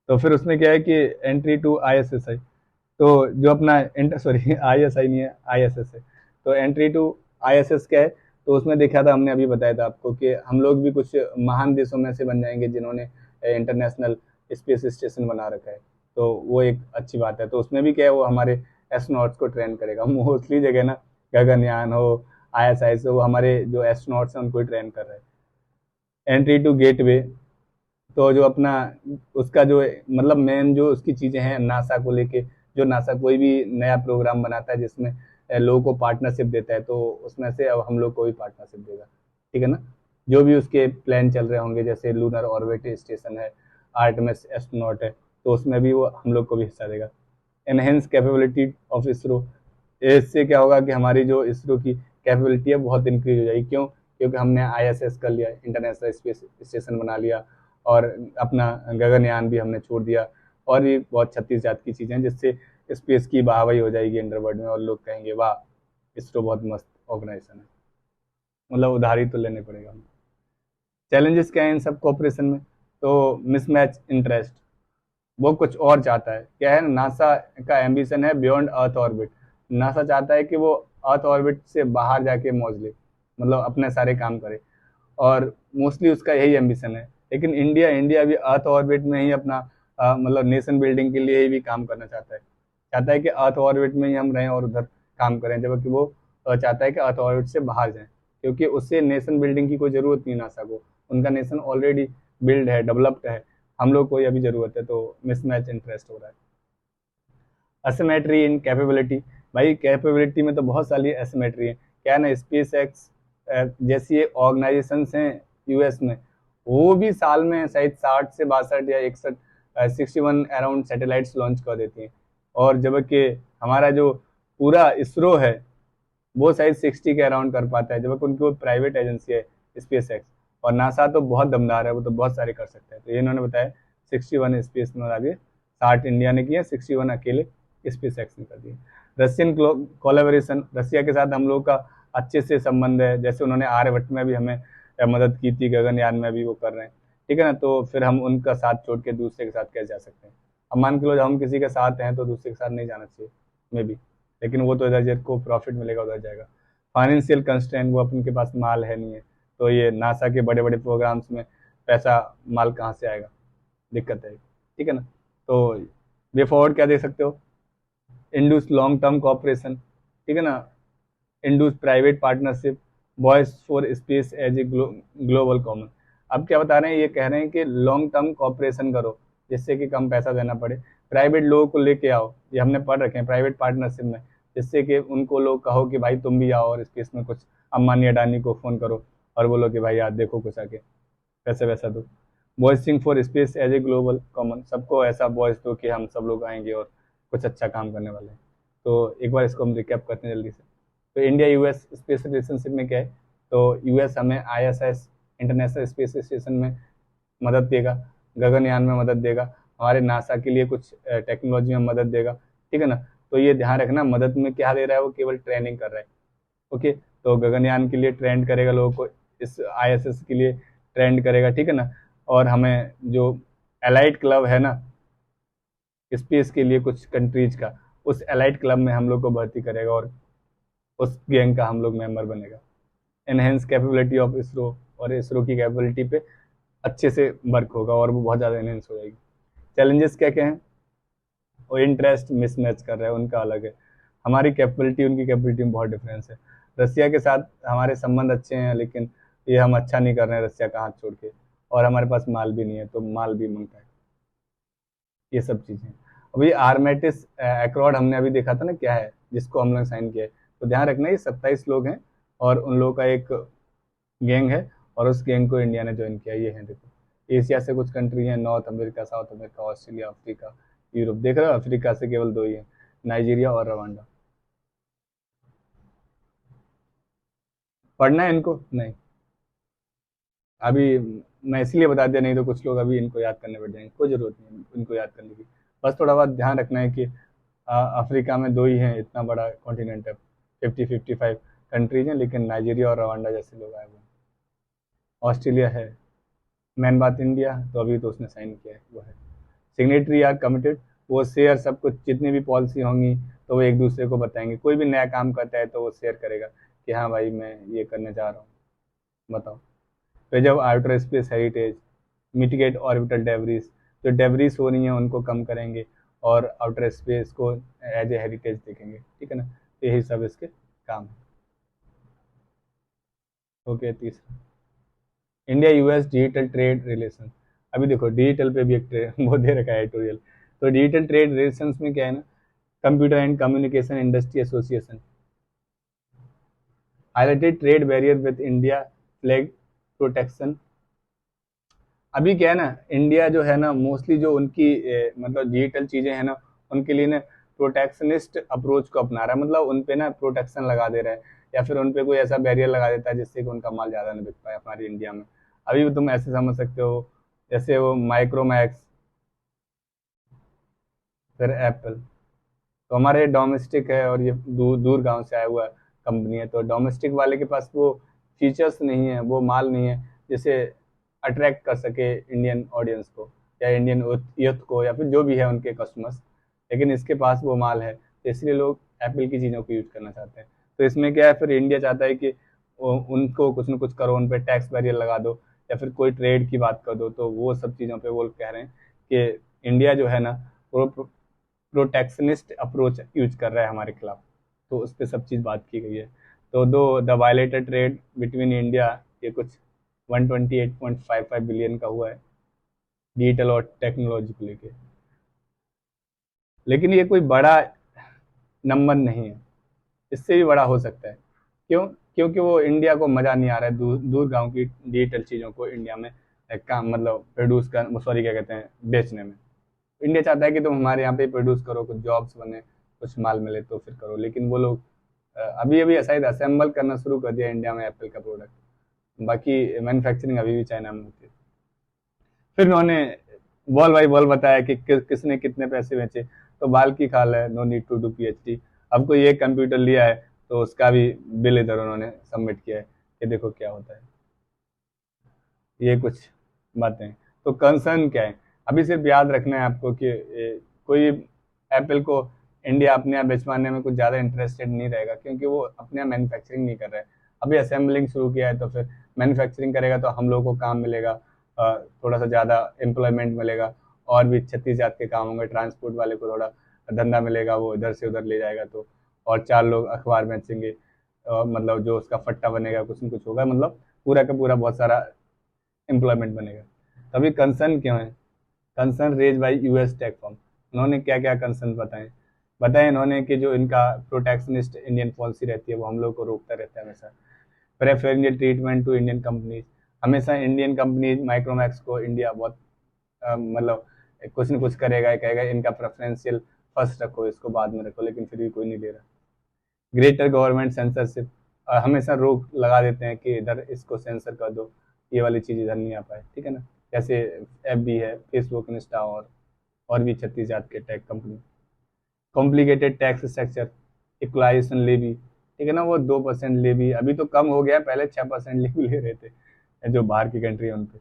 तो फिर उसमें क्या है कि एंट्री टू आईएसएसआई, तो जो अपना सॉरी आईएसआई नहीं है, आईएसएस है। तो एंट्री टू आईएसएस क्या है, तो उसमें देखा था हमने, अभी बताया था आपको कि हम लोग भी कुछ महान देशों में से बन जाएंगे जिन्होंने इंटरनेशनल स्पेस स्टेशन बना रखा है, तो वो एक अच्छी बात है। तो उसमें भी क्या है, वो हमारे एस्ट्रोनॉट्स को ट्रेन करेगा, मोस्टली जगह ना, गगनयान हो, आईएसआई से, वो हमारे जो एस्ट्रोनॉट्स हैं उनको ट्रेन कर रहे हैं। एंट्री टू गेटवे, तो जो अपना उसका जो मतलब मेन जो उसकी चीज़ें हैं नासा को लेके, जो नासा कोई भी नया प्रोग्राम बनाता है जिसमें लोगों को पार्टनरशिप देता है, तो उसमें से अब हम लोग को भी पार्टनरशिप देगा, ठीक है ना। जो भी उसके प्लान चल रहे होंगे, जैसे लूनर ऑर्बिट स्टेशन है, आर्टेमिस एस्ट्रोनॉट है, तो उसमें भी वो हम लोग को भी हिस्सा देगा। एनहेंस कैपेबिलिटी ऑफ इसरो, इससे क्या होगा कि हमारी जो इसरो की कैपेबिलिटी है बहुत इंक्रीज हो जाएगी। क्यों? क्योंकि हमने आईएसएस कर लिया, इंटरनेशनल स्पेस स्टेशन बना लिया, और अपना गगनयान भी हमने छोड़ दिया, और भी बहुत 36 जात की चीज़ें हैं जिससे स्पेस की वाहवाही हो जाएगी अंडरवर्ल्ड में, और लोग कहेंगे वाह इसरो बहुत मस्त ऑर्गेनाइजेशन है, मतलब उधारी तो लेने पड़ेगा। चैलेंजेस क्या है इन सब कोऑपरेशन में, तो मिसमैच इंटरेस्ट, वो कुछ और चाहता है, क्या है ना, नासा का एम्बिशन है बियॉन्ड अर्थ ऑर्बिट। नासा चाहता है कि वो अर्थ ऑर्बिट से बाहर जाके मौज ले, मतलब अपने सारे काम करे, और मोस्टली उसका यही एम्बिशन है। लेकिन इंडिया इंडिया भी अर्थ ऑर्बिट में ही अपना मतलब नेशन बिल्डिंग के लिए ही भी काम करना चाहता है, चाहता है कि अर्थ ऑर्बिट में ही हम रहें और उधर काम करें, जबकि वो चाहता है कि अर्थ ऑर्बिट से बाहर जाएं, क्योंकि उससे नेशन बिल्डिंग की कोई ज़रूरत नहीं नासा को, उनका नेशन ऑलरेडी बिल्ड है, डेवलप्ड है, हम लोग को अभी ज़रूरत है, तो मिसमैच इंटरेस्ट हो रहा है। असिमेट्री इन कैपेबिलिटी, भाई कैपेबिलिटी में तो बहुत सारी असिमेट्री है, क्या है ना, स्पेस एक्स जैसी ऑर्गेनाइजेशंस हैं यूएस में, वो भी साल में शायद 60 से 62 या 61 61 अराउंड सैटेलाइट्स लॉन्च कर देती हैं, और जबकि हमारा जो पूरा इसरो है वो शायद 60 के अराउंड कर पाता है, जबकि उनकी वो प्राइवेट एजेंसी है स्पेस एक्स। और नासा तो बहुत दमदार है, वो तो बहुत सारे कर सकते हैं, तो ये इन्होंने बताया 61 स्पेस में आगे, 60 इंडिया ने किया, 61 अकेले स्पेस एक्स ने कर दिया। रशियन कोलेबोरेशन, रशिया के साथ हम लोग का अच्छे से संबंध है, जैसे उन्होंने आर्यभट्ट में भी हमें मदद की थी, गगनयान में भी वो कर रहे हैं, ठीक है ना, तो फिर हम उनका साथ छोड़ के दूसरे के साथ कैसे जा सकते हैं। अब मान के लो जब हम किसी के साथ हैं तो दूसरे के साथ नहीं जाना चाहिए मे बी, लेकिन वो तो इधर जिसको प्रॉफिट मिलेगा उधर जाएगा। फाइनेंशियल कंस्ट्रेंट, वो अपन के पास माल है नहीं है, तो ये नासा के बड़े बड़े प्रोग्राम्स में पैसा माल कहाँ से आएगा, दिक्कत है, ठीक है ना। तो वे फॉरवर्ड क्या देख सकते हो, इंड्यूस लॉन्ग टर्म कॉपरेशन, ठीक है ना, induce private partnership, voice for space as a global common. अब क्या बता रहे हैं, ये कह रहे हैं कि लॉन्ग टर्म कॉपरेशन करो जिससे कि कम पैसा देना पड़े, प्राइवेट लोगों को लेके आओ, ये हमने पढ़ रखे हैं प्राइवेट पार्टनरशिप में, जिससे कि उनको लोग कहो कि भाई तुम भी आओ और स्पेस में कुछ अंबानी अडानी को फ़ोन करो और बोलो कि भाई यार देखो कुछ आके पैसे वैसा दो। Voicing for space as a global common, सबको ऐसा वॉइस दो कि हम सब लोग आएंगे और कुछ अच्छा काम करने वाले हैं। तो एक बार इसको हम रिकैप करते हैं जल्दी से। तो इंडिया यूएस स्पेस रिलेशनशिप में क्या है, तो यूएस हमें आईएसएस इंटरनेशनल स्पेस स्टेशन में मदद देगा, गगनयान में मदद देगा, हमारे नासा के लिए कुछ टेक्नोलॉजी में मदद देगा, ठीक है ना। तो ये ध्यान रखना, मदद में क्या दे रहा है, वो केवल ट्रेनिंग कर रहा है, ओके। तो गगनयान के लिए ट्रेंड करेगा लोगों को, इस आईएसएस के लिए ट्रेंड करेगा, ठीक है ना। और हमें जो एलाइट क्लब है ना स्पेस के लिए कुछ कंट्रीज का, उस एलाइट क्लब में हम लोग को भर्ती करेगा और उस गैंग का हम लोग मेंबर बनेगा। एनहेंस कैपेबिलिटी ऑफ इसरो, और इसरो की कैपेबिलिटी पे अच्छे से वर्क होगा और वो बहुत ज़्यादा एनहेंस हो जाएगी। चैलेंजेस क्या क्या हैं, वो इंटरेस्ट मिसमैच कर रहे हैं, उनका अलग है, हमारी कैपेबिलिटी उनकी कैपेबिलिटी में बहुत डिफरेंस है। रसिया के साथ हमारे संबंध अच्छे हैं, लेकिन ये हम अच्छा नहीं कर रहे हैं रसिया का हाथ छोड़ के, और हमारे पास माल भी नहीं है तो माल भी मांगता है, ये सब चीज़ें। अभी आर्मेटिस अक्रॉड हमने अभी देखा था ना क्या है, जिसको हम लोग साइन किया है, तो ध्यान रखना ये 27 लोग हैं और उन लोगों का एक गैंग है, और उस गैंग को इंडिया ने ज्वाइन किया। ये है देखो, एशिया से कुछ कंट्री हैं, north America, south America, Australia, Africa, Europe. देख रहे हो, अफ्रीका से केवल दो ही हैं, नाइजीरिया और रवांडा। पढ़ना है इनको? नहीं, अभी मैं इसलिए बता दिया, नहीं तो कुछ लोग अभी इनको याद करने बैठ जाएंगे। कोई जरूरत नहीं है इनको याद करने की। बस थोड़ा बहुत ध्यान रखना है कि अफ्रीका में दो ही हैं, इतना बड़ा कॉन्टिनेंट है, 50-55 कंट्रीज हैं, लेकिन नाइजीरिया और रवांडा जैसे लोग आए हुए हैं। ऑस्ट्रेलिया है। मेन बात इंडिया, तो अभी तो उसने साइन किया है, वो है सिग्नेटरी आर कमिटेड। वो शेयर सब कुछ, जितनी भी पॉलिसी होंगी तो वो एक दूसरे को बताएंगे। कोई भी नया काम करता है तो वो शेयर करेगा कि हाँ भाई मैं ये करने जा रहा हूँ, बताओ। Preserve outer space heritage, mitigate orbital debris, जो डेब्रिस हो रही हैं उनको कम करेंगे, और आउटर स्पेस को एज ए हेरिटेज देखेंगे, ठीक है ना। तो यही सब इसके काम है। ओके, तीसरा, India US digital trade relation. अभी देखो, डिजिटल पे भी एक वो दे रखा है एडिटोरियल। तो डिजिटल ट्रेड रिलेशंस में क्या है ना, computer and communication industry association highlighted trade barrier with India flag protection. अभी क्या है ना, इंडिया जो है ना, मोस्टली जो उनकी मतलब डिजिटल चीजें हैं ना, उनके लिए ना प्रोटेक्शनिस्ट अप्रोच को अपना रहा है। मतलब उन पे ना प्रोटेक्शन लगा दे रहा है, या फिर उन पे कोई ऐसा बैरियर लगा देता है जिससे कि उनका माल ज्यादा नहीं बिक पाए हमारी इंडिया में। अभी भी तुम ऐसे समझ सकते हो, जैसे वो माइक्रोमैक्स, फिर एप्पल। तो हमारे डोमेस्टिक है, और ये दूर दूर गांव से आया हुआ कंपनी है, तो डोमेस्टिक वाले के पास वो फीचर्स नहीं है, वो माल नहीं है जिसे अट्रैक्ट कर सके इंडियन ऑडियंस को, या इंडियन यूथ को, या फिर जो भी है उनके कस्टमर्स। लेकिन इसके पास वो माल है, तो इसलिए लोग एप्पल की चीज़ों को यूज करना चाहते हैं। तो इसमें क्या है, फिर इंडिया चाहता है कि उनको कुछ न कुछ करो, उन पर टैक्स बैरियर लगा दो, या फिर कोई ट्रेड की बात कर दो। तो वो सब चीज़ों पे वो कह रहे हैं कि इंडिया जो है ना, वो प्रोटेक्शनिस्ट अप्रोच यूज कर रहा है हमारे खिलाफ। तो उस पर सब चीज़ बात की गई है। तो दो the violated trade between India, ये कुछ 128.55 बिलियन का हुआ है, डिजिटल और टेक्नोलॉजी को लेके। लेकिन ये कोई बड़ा नंबर नहीं है, इससे भी बड़ा हो सकता है। क्यों? क्योंकि वो इंडिया को मज़ा नहीं आ रहा है दूर गांव की डिजिटल चीज़ों को इंडिया में काम मतलब प्रोड्यूस कर, सॉरी क्या कहते हैं, बेचने में। इंडिया चाहता है कि तुम हमारे यहाँ पे प्रोड्यूस करो, कुछ जॉब्स बने, कुछ माल मिले तो फिर करो। लेकिन वो लोग अभी अभी शायद असेंबल करना शुरू कर दिया इंडिया में एप्पल का प्रोडक्ट। बाकी मैन्युफैक्चरिंग अभी भी चाइना में होती है। फिर उन्होंने बॉल बाई बॉल बताया कि किसने कितने पैसे बेचे। तो बाल की खाल है, no need to do PhD. अब कोई एक कंप्यूटर लिया है तो उसका भी बिल इधर उन्होंने सबमिट किया है, कि देखो क्या होता है। ये कुछ बातें। तो कंसर्न क्या है, अभी सिर्फ याद रखना है आपको कि कोई एप्पल को इंडिया अपने यहाँ बेचवाने में कुछ ज़्यादा इंटरेस्टेड नहीं रहेगा, क्योंकि वो अपने यहाँ मैन्युफैक्चरिंग नहीं कर रहा है। अभी असेंबलिंग शुरू किया है, तो फिर मैन्युफैक्चरिंग करेगा तो हम लोग को काम मिलेगा, थोड़ा सा ज़्यादा एम्प्लॉयमेंट मिलेगा, और भी 36 जात के काम होंगे। ट्रांसपोर्ट वाले को थोड़ा धंधा मिलेगा, वो इधर से उधर ले जाएगा, तो और 4 लोग अखबार बेचेंगे, मतलब जो उसका फट्टा बनेगा, कुछ न कुछ होगा, मतलब पूरा का पूरा बहुत सारा एम्प्लॉयमेंट बनेगा। तभी कंसर्न क्यों है, concern raise by US tech firm. उन्होंने क्या क्या कंसर्न बताए इन्होंने कि जो इनका प्रोटेक्शनिस्ट इंडियन पॉलिसी रहती है, वो हम लोग को रोकता रहता है हमेशा। Preferential treatment to Indian companies, हमेशा इंडियन कंपनीज माइक्रोमैक्स को इंडिया बहुत मतलब कुछ न कुछ करेगा, कहेगा इनका प्रेफरेंशियल फर्स्ट रखो, इसको बाद में रखो, लेकिन फिर भी कोई नहीं ले रहा। ग्रेटर गवर्नमेंट सेंसरशिप, हमेशा रोक लगा देते हैं कि इधर इसको सेंसर कर दो, ये वाली चीज़ इधर नहीं आ पाए, ठीक है ना। जैसे एफ बी है, फेसबुक, इंस्टा, और भी 36 जात के tech company. Complicated tax structure, equalization levy, ठीक है ना, वो 2% लेवी अभी तो कम हो गया, पहले 6% लेवी ले रहे थे जो बाहर की कंट्री है उन पे।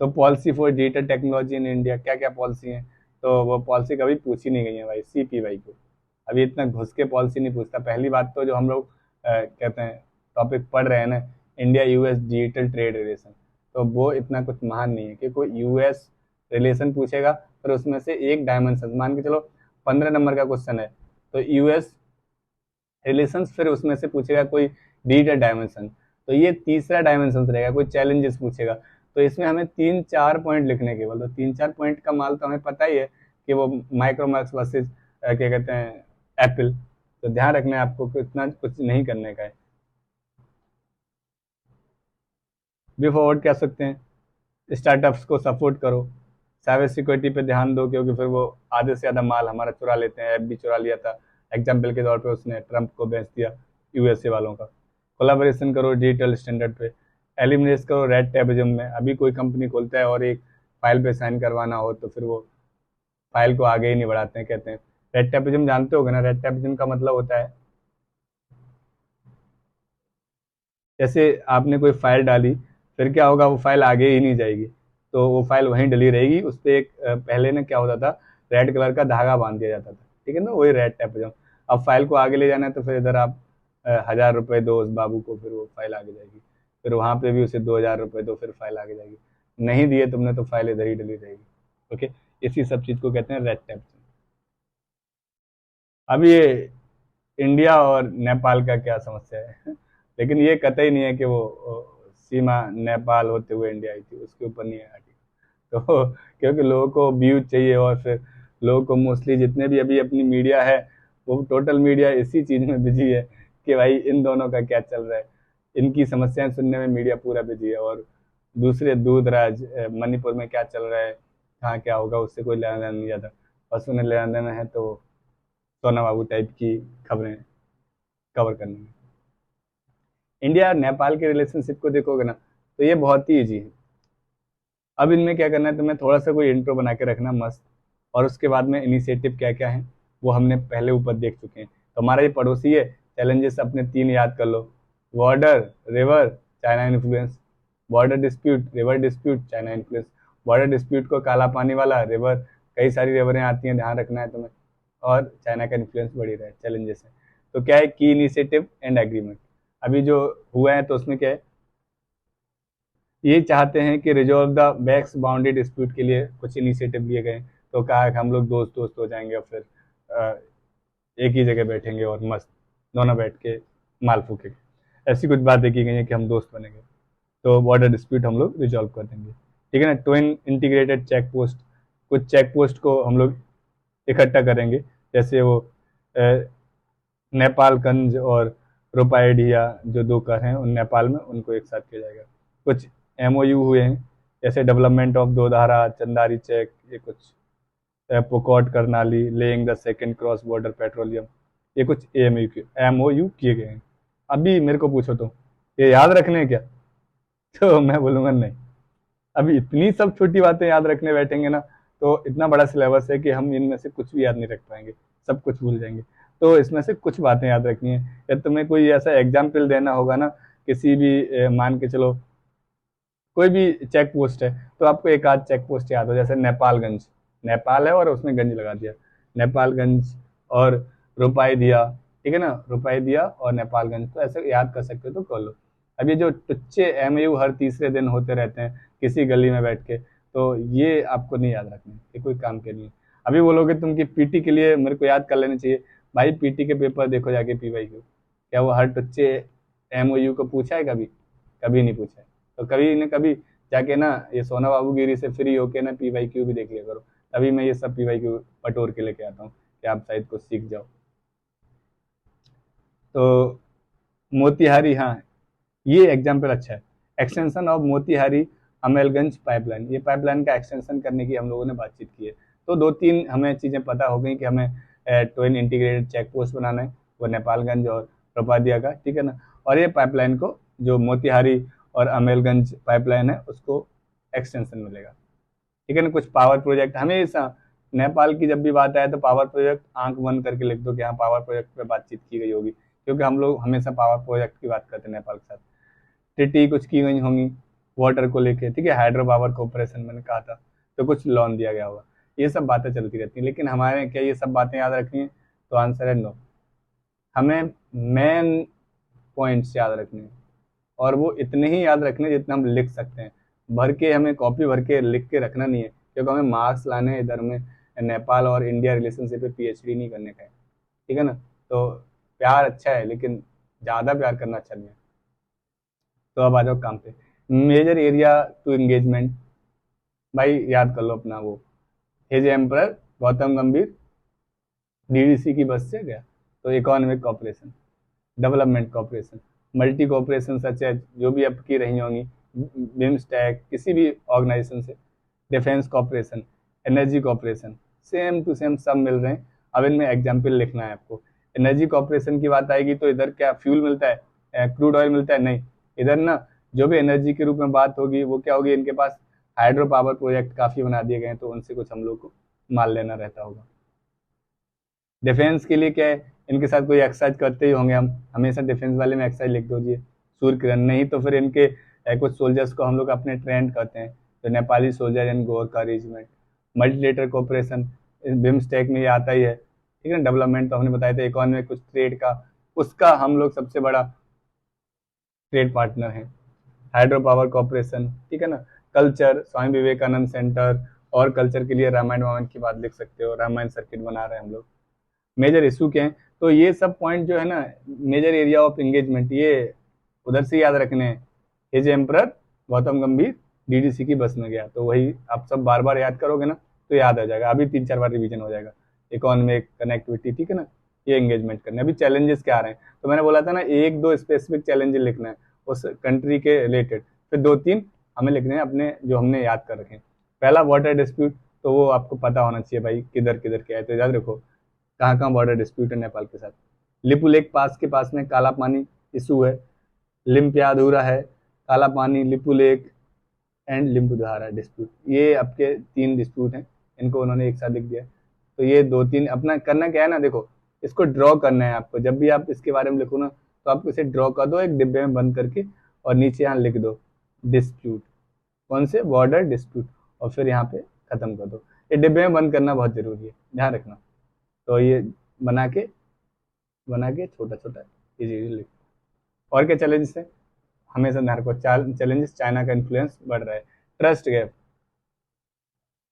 तो policy for digital technology in India, क्या क्या पॉलिसी है, तो वो पॉलिसी कभी पूछी नहीं गई है भाई CPY को। अभी इतना घुस के पॉलिसी नहीं पूछता। पहली बात तो जो हम लोग कहते हैं टॉपिक पढ़ रहे हैं ना, India US digital trade relation, तो वो इतना कुछ महान नहीं है कि कोई यूएस रिलेशन पूछेगा, फिर उसमें से एक डायमेंशन मान के चलो 15 नंबर का क्वेश्चन है, तो यूएस रिलेशंस, फिर उसमें से पूछेगा कोई डिजिटल डायमेंशन, तो ये तीसरा डायमेंशन रहेगा, कोई चैलेंजेस पूछेगा। तो इसमें हमें 3-4 पॉइंट लिखने केवल, तो 3-4 पॉइंट का माल तो हमें पता ही है कि वो माइक्रोमैक्स वर्सेज क्या कहते हैं, एप्पल। तो ध्यान रखना है आपको कि इतना कुछ नहीं करने का है। वे फॉरवर्ड कह सकते हैं। स्टार्टअप्स को सपोर्ट करो, साइबर सिक्योरिटी पे ध्यान दो, क्योंकि फिर वो आधे से ज़्यादा माल हमारा चुरा लेते हैं। ऐप भी चुरा लिया था एग्जाम्पल के तौर पे, उसने ट्रंप को बेच दिया यूएसए वालों का। कोलाबोरेशन करो डिजिटल स्टैंडर्ड पे, एलिमिनेट करो रेड टैपिज्म में। अभी कोई कंपनी खोलता है और एक फाइल पे साइन करवाना हो तो फिर वो फाइल को आगे ही नहीं बढ़ाते हैं, कहते हैं रेड टैपिज्म। जानते होगे ना, रेड टैपिज्म का मतलब होता है जैसे आपने कोई फाइल डाली, फिर क्या होगा, वो फाइल आगे ही नहीं जाएगी, तो वो फाइल वहीं डली रहेगी। उस पर एक पहले ना क्या होता था, रेड कलर का धागा बांध दिया जाता था, ठीक है ना, वही रेड टैपिज्म। अब फाइल को आगे ले जाना है तो फिर इधर आप 1000 रुपये दो उस बाबू को, फिर वो फाइल आगे जाएगी। फिर वहां पे भी उसे 2000 रुपये दो, फिर फाइल आगे जाएगी। नहीं दिए तुमने तो फाइल इधर ही डली रहेगी। ओके, इसी सब चीज को कहते हैं रेड टैपिज्म। अब ये इंडिया और नेपाल का क्या समस्या है लेकिन ये कतई नहीं है कि वो सीमा नेपाल होते हुए इंडिया आई थी, उसके ऊपर नहीं है आर्टिकल। तो क्योंकि लोगों को व्यूज चाहिए, और फिर लोगों को मोस्टली जितने भी अभी अपनी मीडिया है वो टोटल मीडिया इसी चीज में बिजी है कि भाई इन दोनों का क्या चल रहा है। इनकी समस्याएं सुनने में मीडिया पूरा बिजी है, और दूसरे दूर दराज मणिपुर में क्या चल रहा है, कहाँ क्या होगा, उससे कोई लेना देना नहीं जाता। बस उन्हें लेना देना है तो सोना बाबू टाइप की खबरें कवर करने में। इंडिया और नेपाल के रिलेशनशिप को देखोगे ना तो ये बहुत ही ईजी है। अब इनमें क्या करना है, तुम्हें थोड़ा सा कोई इंट्रो बना के रखना मस्त, और उसके बाद में इनिशिएटिव क्या क्या है वो हमने पहले ऊपर देख चुके हैं। तो हमारा ये पड़ोसी है, चैलेंजेस अपने 3 याद कर लो। Border, river, China influence. Border dispute, river dispute, China influence. Border dispute को काला पानी वाला, रिवर कई सारी रिवरें आती हैं, ध्यान रखना है तुम्हें। और चाइना का इन्फ्लुएंस बढ़ी रहा है, चैलेंजेस है। तो क्या है, की इनिशिएटिव एंड एग्रीमेंट। अभी जो हुआ है तो उसमें क्या है, ये चाहते हैं कि रिजॉल्व द बैक्स बाउंड्री डिस्प्यूट के लिए कुछ इनिशिएटिव लिए गए। तो कहा कि हम लोग दोस्त दोस्त हो जाएंगे, और फिर एक ही जगह बैठेंगे और मस्त दोनों बैठ के माल फूकेंगे। ऐसी कुछ बातें की गई हैं कि हम दोस्त बनेंगे, तो बॉर्डर डिस्प्यूट हम लोग रिजॉल्व कर देंगे, ठीक है ना। ट्विन इंटीग्रेटेड चेक पोस्ट, कुछ चेक पोस्ट को हम लोग इकट्ठा करेंगे, जैसे वो नेपालगंज और रुपाएडिया जो 2 कर हैं उन नेपाल में, उनको एक साथ किया जाएगा। कुछ एमओयू हुए हैं, जैसे development of Dodhara, Chandari check, ये कुछ पोकॉट Karnali, laying the second cross border petroleum, ये कुछ एमओयू किए गए हैं। अभी मेरे को पूछो तो ये याद रखने हैं क्या तो मैं बोलूँगा नहीं। अभी इतनी सब छोटी बातें याद रखने बैठेंगे ना तो इतना बड़ा सिलेबस है कि हम इनमें से कुछ भी याद नहीं रख पाएंगे, सब कुछ भूल जाएंगे। तो इसमें से कुछ बातें याद रखनी है। या तुम्हें कोई ऐसा एग्जाम्पल देना होगा ना, किसी भी मान के चलो कोई भी चेक पोस्ट है, तो आपको एक आध चेक पोस्ट याद हो, जैसे नेपालगंज, नेपाल है और उसमें गंज लगा दिया, नेपालगंज और रुपाई दिया, ठीक है ना, रुपाई दिया और नेपालगंज, तो ऐसे याद कर सकते हो तो कर लो। अब ये जो टुच्चे एमयू हर तीसरे दिन होते रहते हैं किसी गली में बैठ के, तो ये आपको नहीं याद रखने, ये कोई काम के नहीं है। अभी बोलोगे तुम कि पीटी के लिए मेरे को याद कर लेना चाहिए, भाई पीटी के पेपर देखो जाके पीवाईक्यू, क्या वो हर टुच्चे एमओयू को पूछा है कभी? कभी नहीं पूछा है। तो कभी न कभी जाके ना ये सोना बाबू गिरी से फ्री होके ना पीवाईक्यू भी देख लिया करो, तभी मैं ये सब पीवाईक्यू बटोर के लेके आता हूँ कि आप शायद कुछ सीख जाओ। तो मोतिहारी, हाँ ये एग्जाम्पल अच्छा है, एक्सटेंशन ऑफ मोतिहारी अमेलगंज पाइपलाइन, ये पाइपलाइन का एक्सटेंशन करने की हम लोगों ने बातचीत की है। तो 2-3 हमें चीज़ें पता हो गई कि हमें ट्विन इंटीग्रेटेड चेक पोस्ट बनाना है, वो नेपालगंज और रोपादिया का, ठीक है ना। और ये पाइपलाइन को जो मोतिहारी और अमेलगंज पाइपलाइन है उसको एक्सटेंशन मिलेगा, ठीक है ना। कुछ पावर प्रोजेक्ट, हमेशा नेपाल की जब भी बात आए तो पावर प्रोजेक्ट आंख बंद करके लिख दो कि हाँ पावर प्रोजेक्ट पे बातचीत की गई होगी, क्योंकि हम लोग हमेशा पावर प्रोजेक्ट की बात करते हैं नेपाल के साथ। टीटी कुछ की गई होंगी वाटर को लेके, ठीक है, हाइड्रो पावर कॉर्पोरेशन मैंने कहा था, तो कुछ लोन दिया गया होगा। ये सब बातें चलती रहती हैं, लेकिन हमारे क्या ये सब बातें याद रखनी है? तो आंसर है नो। हमें मेन पॉइंट्स याद रखने हैं, और वो इतने ही याद रखने जितना हम लिख सकते हैं। भर के हमें कॉपी भर के लिख के रखना नहीं है, क्योंकि हमें मार्क्स लाने हैं इधर में, नेपाल और इंडिया रिलेशनशिप पे पीएचडी नहीं करने का है, ठीक है ना। तो प्यार अच्छा है लेकिन ज़्यादा प्यार करना अच्छा नहीं है। तो अब आ जाओ काम पे। मेजर एरिया टू एंगेजमेंट, भाई याद कर लो अपना वो हिज एम्परर गौतम गंभीर डीडीसी की बस से गया। तो economic cooperation, development cooperation, multi cooperation सच है जो भी अब की रही होंगी, बिम्स्टेक, किसी भी ऑर्गेनाइजेशन से, defence cooperation, energy cooperation, same to same सब मिल रहे हैं। अब इनमें एग्जाम्पल लिखना है आपको। एनर्जी कॉपरेशन की बात आएगी तो इधर क्या फ्यूल मिलता है, क्रूड ऑयल मिलता है? नहीं, इधर ना जो भी एनर्जी के रूप में बात होगी वो क्या होगी, इनके पास हाइड्रो पावर प्रोजेक्ट काफ़ी बना दिए गए हैं, तो उनसे कुछ हम लोग को माल लेना रहता होगा। डिफेंस के लिए क्या है, इनके साथ कोई एक्सरसाइज करते ही होंगे हम, हमेशा डिफेंस वाले में एक्सरसाइज लिख दीजिए, सूर्य किरण। नहीं तो फिर इनके कुछ सोल्जर्स को हम लोग अपने ट्रेंड करते हैं, तो नेपाली सोल्जर इन Gorkha regiment. Multilateral cooperation BIMSTEC में ये आता ही है, ठीक है ना। डेवलपमेंट तो हमने बताया था, इकोनॉमी में कुछ ट्रेड का, उसका हम लोग सबसे बड़ा ट्रेड पार्टनर हैं। हाइड्रो पावर कॉर्पोरेशन, ठीक है ना। कल्चर, स्वामी विवेकानंद सेंटर, और कल्चर के लिए रामायण वामायण की बात लिख सकते हो, रामायण सर्किट बना रहे हैं हम लोग। मेजर इशू क्या है, तो ये सब पॉइंट जो है ना, मेजर एरिया ऑफ एंगेजमेंट, ये उधर से याद रखने हैं। एज एम्परर गौतम गंभीर डीडीसी की बस में गया, तो वही आप सब बार बार याद करोगे ना तो याद आ जाएगा, अभी 3-4 बार रिवीजन हो जाएगा। इकोनॉमिक कनेक्टिविटी, ठीक है ना, ये एंगेजमेंट करना। अभी चैलेंजेस क्या आ रहे हैं, तो मैंने बोला था ना 1-2 स्पेसिफिक चैलेंजेस लिखना है उस कंट्री के रिलेटेड, फिर 2-3 हमें लिखने हैं अपने जो हमने याद कर रखे हैं। पहला वाटर डिस्प्यूट, तो वो आपको पता होना चाहिए भाई, किधर किधर क्या है, तो याद रखो कहाँ कहाँ बॉर्डर डिस्प्यूट है नेपाल के साथ। लिपू लेक पास के पास में काला पानी इशू है, लिम्पियाधुरा है, काला पानी, लिपू लेक एंड लिम्बुधारा डिस्प्यूट, ये आपके 3 डिस्प्यूट हैं, इनको उन्होंने एक साथ लिख दिया। तो ये 2-3 अपना करना क्या है ना, देखो इसको ड्रॉ करना है आपको। जब भी आप इसके बारे में लिखो ना, तो आप इसे ड्रॉ कर दो एक डिब्बे में बंद करके, और नीचे यहाँ लिख दो डिस्प्यूट, कौन से, बॉर्डर डिस्प्यूट, और फिर यहाँ पे खत्म कर दो। ये डिब्बे में बंद करना बहुत जरूरी है, ध्यान रखना। तो ये बना के छोटा छोटा इजी लिख। और क्या चैलेंजेस है, हमेशा ध्यान रखो चैलेंजेस, चाइना का इन्फ्लुएंस बढ़ रहा है। ट्रस्ट गैप,